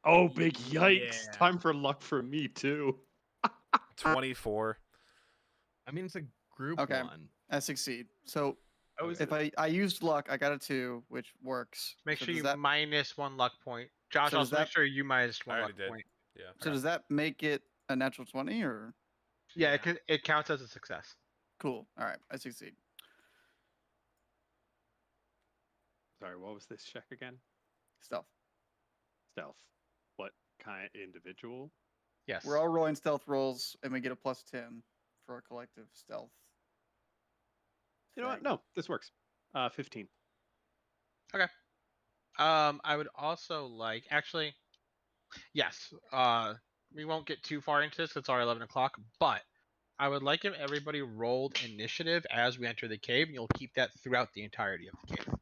S2: Oh, big yikes!
S6: Yeah.
S2: Time for luck for me too.
S7: 24.
S5: I mean, it's a group
S8: Okay.
S5: one.
S8: I succeed. So
S1: Oh, is
S8: if I used luck, I got a 2, which works.
S1: Make
S8: So
S1: sure
S8: does
S1: you
S8: that,
S1: -1 luck point. Josh,
S8: So does
S1: also make
S8: that-
S1: sure you -1
S7: I already
S1: luck
S7: did.
S1: point.
S7: Yeah.
S8: so does that make it a natural 20 or
S1: Yeah,
S6: Yeah.
S1: it counts as a success.
S8: cool? All right, I succeed.
S2: Sorry, what was this check again?
S8: Stealth.
S2: Stealth. What kind? Individual?
S1: Yes.
S8: We're all rolling stealth rolls, and we get a +10 for a collective stealth.
S2: You know what?
S8: thing.
S2: No, this works. 15.
S1: I would also like actually, yes. We won't get too far into this. It's already 11 o'clock, but I would like if everybody rolled initiative as we enter the cave, and you'll keep that throughout the entirety of the cave.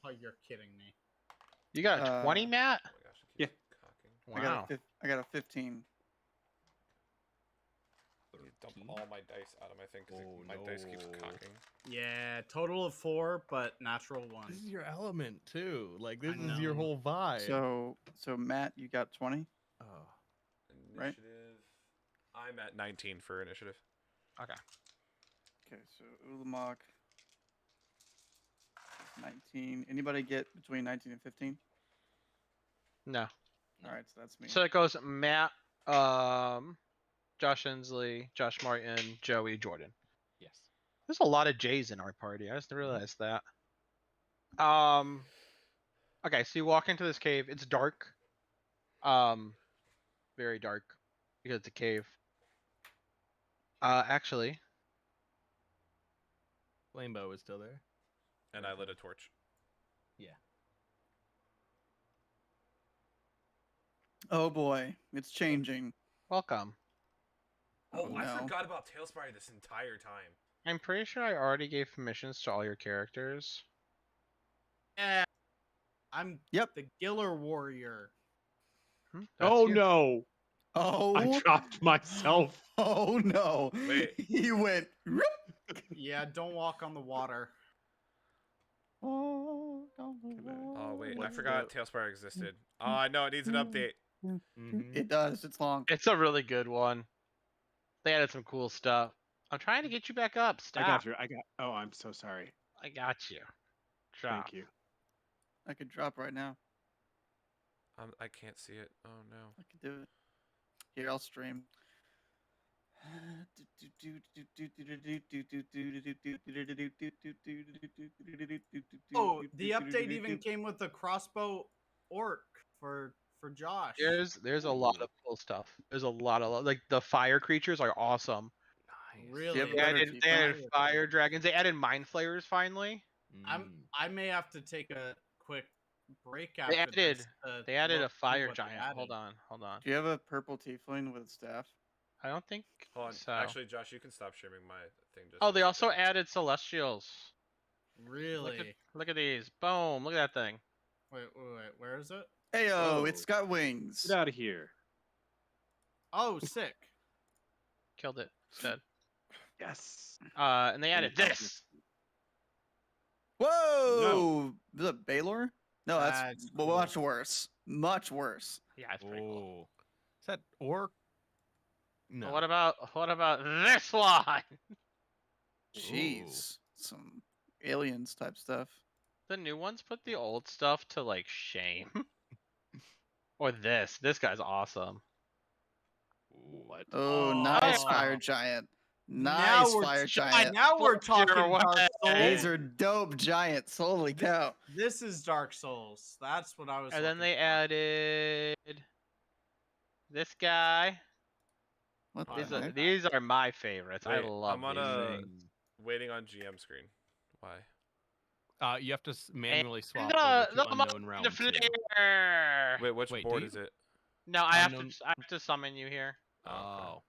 S6: Oh, you're kidding me.
S1: You got a 20, Matt?
S7: Oh my gosh. It
S2: Yeah.
S7: keeps cocking.
S1: Wow.
S8: I got a 15.
S7: You dump all my dice out of my thing because
S5: Oh,
S7: my dice keeps
S5: no.
S7: cocking.
S6: Yeah, total of 4, but natural 1.
S5: This is your element too. Like this
S6: I
S5: is your
S6: know.
S5: whole vibe.
S8: So Matt, you got 20.
S5: Oh.
S8: Right.
S7: Initiative. I'm at 19 for initiative.
S8: Okay, so Ulamog. 19. Anybody get between 19 and 15?
S1: No.
S8: All right, so that's me.
S1: So it goes Matt, Josh Inslee, Josh Martin, Joey, Jordan.
S5: Yes.
S1: There's a lot of J's in our party. I just realized that. Okay, so you walk into this cave. It's dark. Very dark because it's a cave. Actually,
S5: Flambeau is still there.
S7: And I lit a torch.
S8: Oh boy, it's changing.
S1: welcome.
S7: Oh, I
S8: no.
S7: forgot about Tailspire this entire time.
S1: I'm pretty sure I already gave permissions to all your characters.
S6: Eh, I'm
S8: Yep.
S6: the Giller Warrior.
S2: Oh
S1: you.
S2: no!
S8: Oh.
S2: I dropped myself.
S8: Oh no.
S7: Wait.
S8: He went. "Roop."
S6: Yeah, don't walk on the water.
S8: Oh, down the
S7: Oh wait, I
S2: What's
S7: forgot
S2: the-
S7: Tailspire existed. Oh no, it needs an update.
S5: Mhm.
S8: It does. It's long.
S1: It's a really good one. They added some cool stuff. I'm trying to get you back up. Stop.
S2: I got you. Oh, I'm so sorry.
S1: I got you. Drop.
S2: Thank you.
S8: I could drop right now.
S7: I can't see it. Oh no.
S8: I could do it. Here, I'll stream.
S6: Oh, the update even came with a crossbow orc for Josh.
S1: There's a lot of cool stuff. There's a lot of like the fire creatures are awesome.
S5: Nice.
S6: Really?
S8: have
S1: They
S8: better
S1: added,
S8: feet
S1: they added
S6: fire.
S1: fire dragons. They added mind flayers finally.
S5: Mm.
S6: I may have to take a quick break
S1: They
S6: after
S1: added
S6: this.
S1: they added a
S6: look, see
S1: fire
S6: what they
S1: giant. Hold
S6: added.
S1: on.
S8: Do you have a purple tiefling with a staff?
S1: I don't think
S7: Hold on.
S1: so.
S7: Actually, Josh, you can stop streaming my thing. Just
S1: Oh,
S7: for
S1: they
S7: a
S1: also
S7: second.
S1: added celestials.
S6: Really?
S1: Look at these. Boom! Look at that thing.
S6: Wait, where is it?
S8: Heyo,
S2: Whoa.
S8: it's got wings.
S2: Get out of here.
S6: Oh, sick.
S1: Killed it. It's dead.
S2: Yes.
S1: And they added
S2: Fantastic.
S1: this.
S8: Whoa! Is that Baylor? No, that's
S6: That's
S8: well,
S6: cool.
S8: much worse. Much worse.
S1: Yeah, it's pretty cool.
S5: Oh. Is that orc? No.
S1: But what about this one?
S8: Jeez, some aliens type stuff.
S1: The new ones put the old stuff to like shame. Or this. This guy's awesome.
S2: What?
S8: Oh,
S6: Oh,
S8: nice
S1: yeah.
S8: fire giant.
S6: Now
S8: Nice
S6: we're
S8: fire
S6: t-
S8: giant.
S6: Now we're
S1: Your
S6: talking
S1: way.
S6: Dark
S8: These
S6: Souls.
S8: are dope giants. Holy cow!
S6: This is Dark Souls. That's what I was.
S1: And then
S6: looking
S1: they
S6: for.
S1: added this guy.
S8: What the
S1: These are
S8: heck?
S1: these are my favorites. I
S7: Wait,
S1: love
S7: I'm on
S1: these
S7: a
S1: things.
S7: waiting on GM screen. Why?
S5: You have to manually swap
S1: The
S5: over to
S1: the
S5: Unknown Realm
S1: the
S5: too.
S1: flare.
S7: Wait, which
S5: Wait,
S7: board
S5: do
S7: is
S5: you?
S7: it?
S1: No, I have
S5: Unknown-
S1: to summon you here.
S7: Oh, okay.
S5: Oh.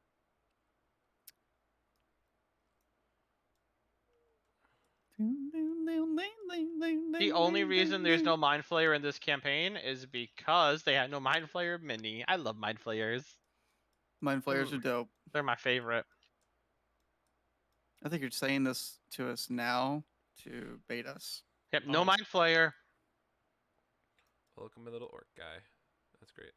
S1: The only reason there's no Mind Flayer in this campaign is because they had no Mind Flayer mini. I love Mind Flayers.
S8: Mind flayers
S6: Ooh.
S8: are dope.
S1: They're my favorite.
S8: I think you're saying this to us now to bait us.
S1: Yep, no
S6: Oh.
S1: Mind Flayer.
S7: Welcome, my little orc guy. That's great.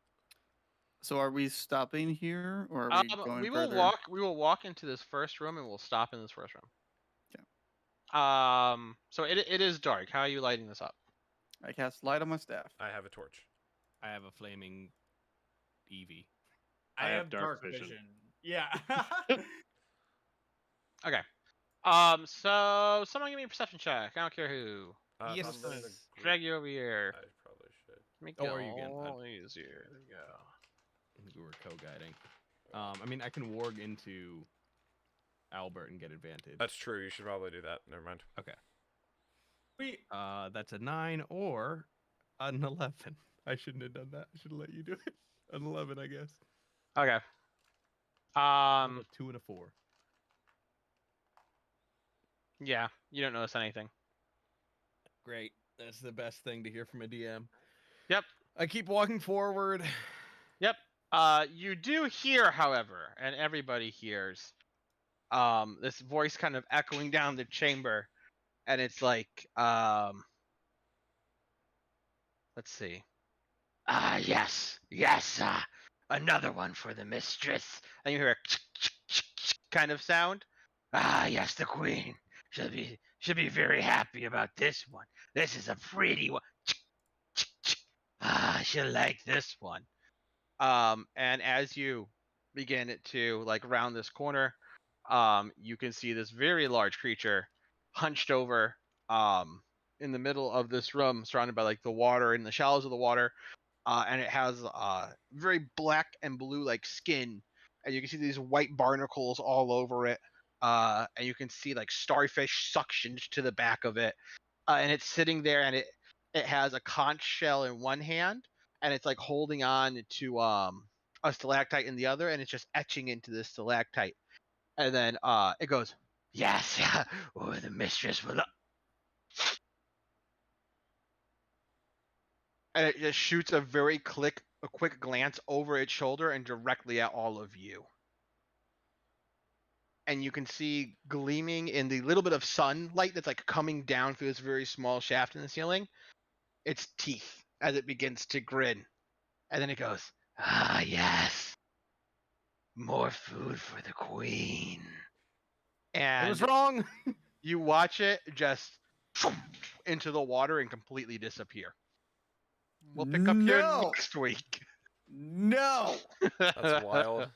S8: So are we stopping here, or are we going
S1: We
S8: further?
S1: will walk into this first room and we'll stop in this first room.
S8: Okay.
S1: So it is dark. How are you lighting this up?
S8: I cast light on my staff.
S7: I have a torch.
S5: I have a flaming Eevee.
S6: I
S2: I have
S6: have
S2: dark
S6: dark
S2: vision.
S6: vision. Yeah.
S1: Okay. So someone give me a perception check. I don't care who.
S5: Yes.
S7: If I'm running a group,
S1: Drag you over here.
S7: I probably should.
S1: Make
S5: Oh,
S1: it
S5: are you again, bud?
S1: all easier. There you go.
S5: I think we were co-guiding. I mean, I can warg into Albert and get advantage.
S7: That's true. You should probably do that. Never mind.
S6: we
S5: That's a 9 or an 11. I shouldn't have done that. I should have let you do it. An 11, I guess.
S1: Okay.
S5: A 2 and a 4.
S1: Yeah, you don't notice anything.
S5: Great. That's the best thing to hear from a DM.
S1: Yep.
S5: I keep walking forward.
S1: Yep. You do hear, however, and everybody hears, this voice kind of echoing down the chamber, and it's like, let's see. Yes, another one for the mistress. And you hear a kind of sound. Yes, the queen. She'll be very happy about this one. This is a pretty one. She'll like this one. And as you begin to like round this corner, you can see this very large creature hunched over in the middle of this room, surrounded by like the water and the shallows of the water. And it has very black and blue like skin, and you can see these white barnacles all over it. And you can see like starfish suctioned to the back of it. And it's sitting there, and it has a conch shell in one hand, and it's like holding on to a stalactite in the other, and it's just etching into this stalactite. And then it goes, yes, the mistress will. and it just shoots a quick glance over its shoulder and directly at all of you. And you can see gleaming in the little bit of sunlight that's like coming down through this very small shaft in the ceiling, its teeth as it begins to grin. And then it goes, "Ah, yes. More food for the queen."
S5: I was
S1: And
S5: wrong.
S1: you watch it just into the water and completely disappear. We'll pick up here
S8: No.
S1: next week.
S8: No.
S7: That's wild.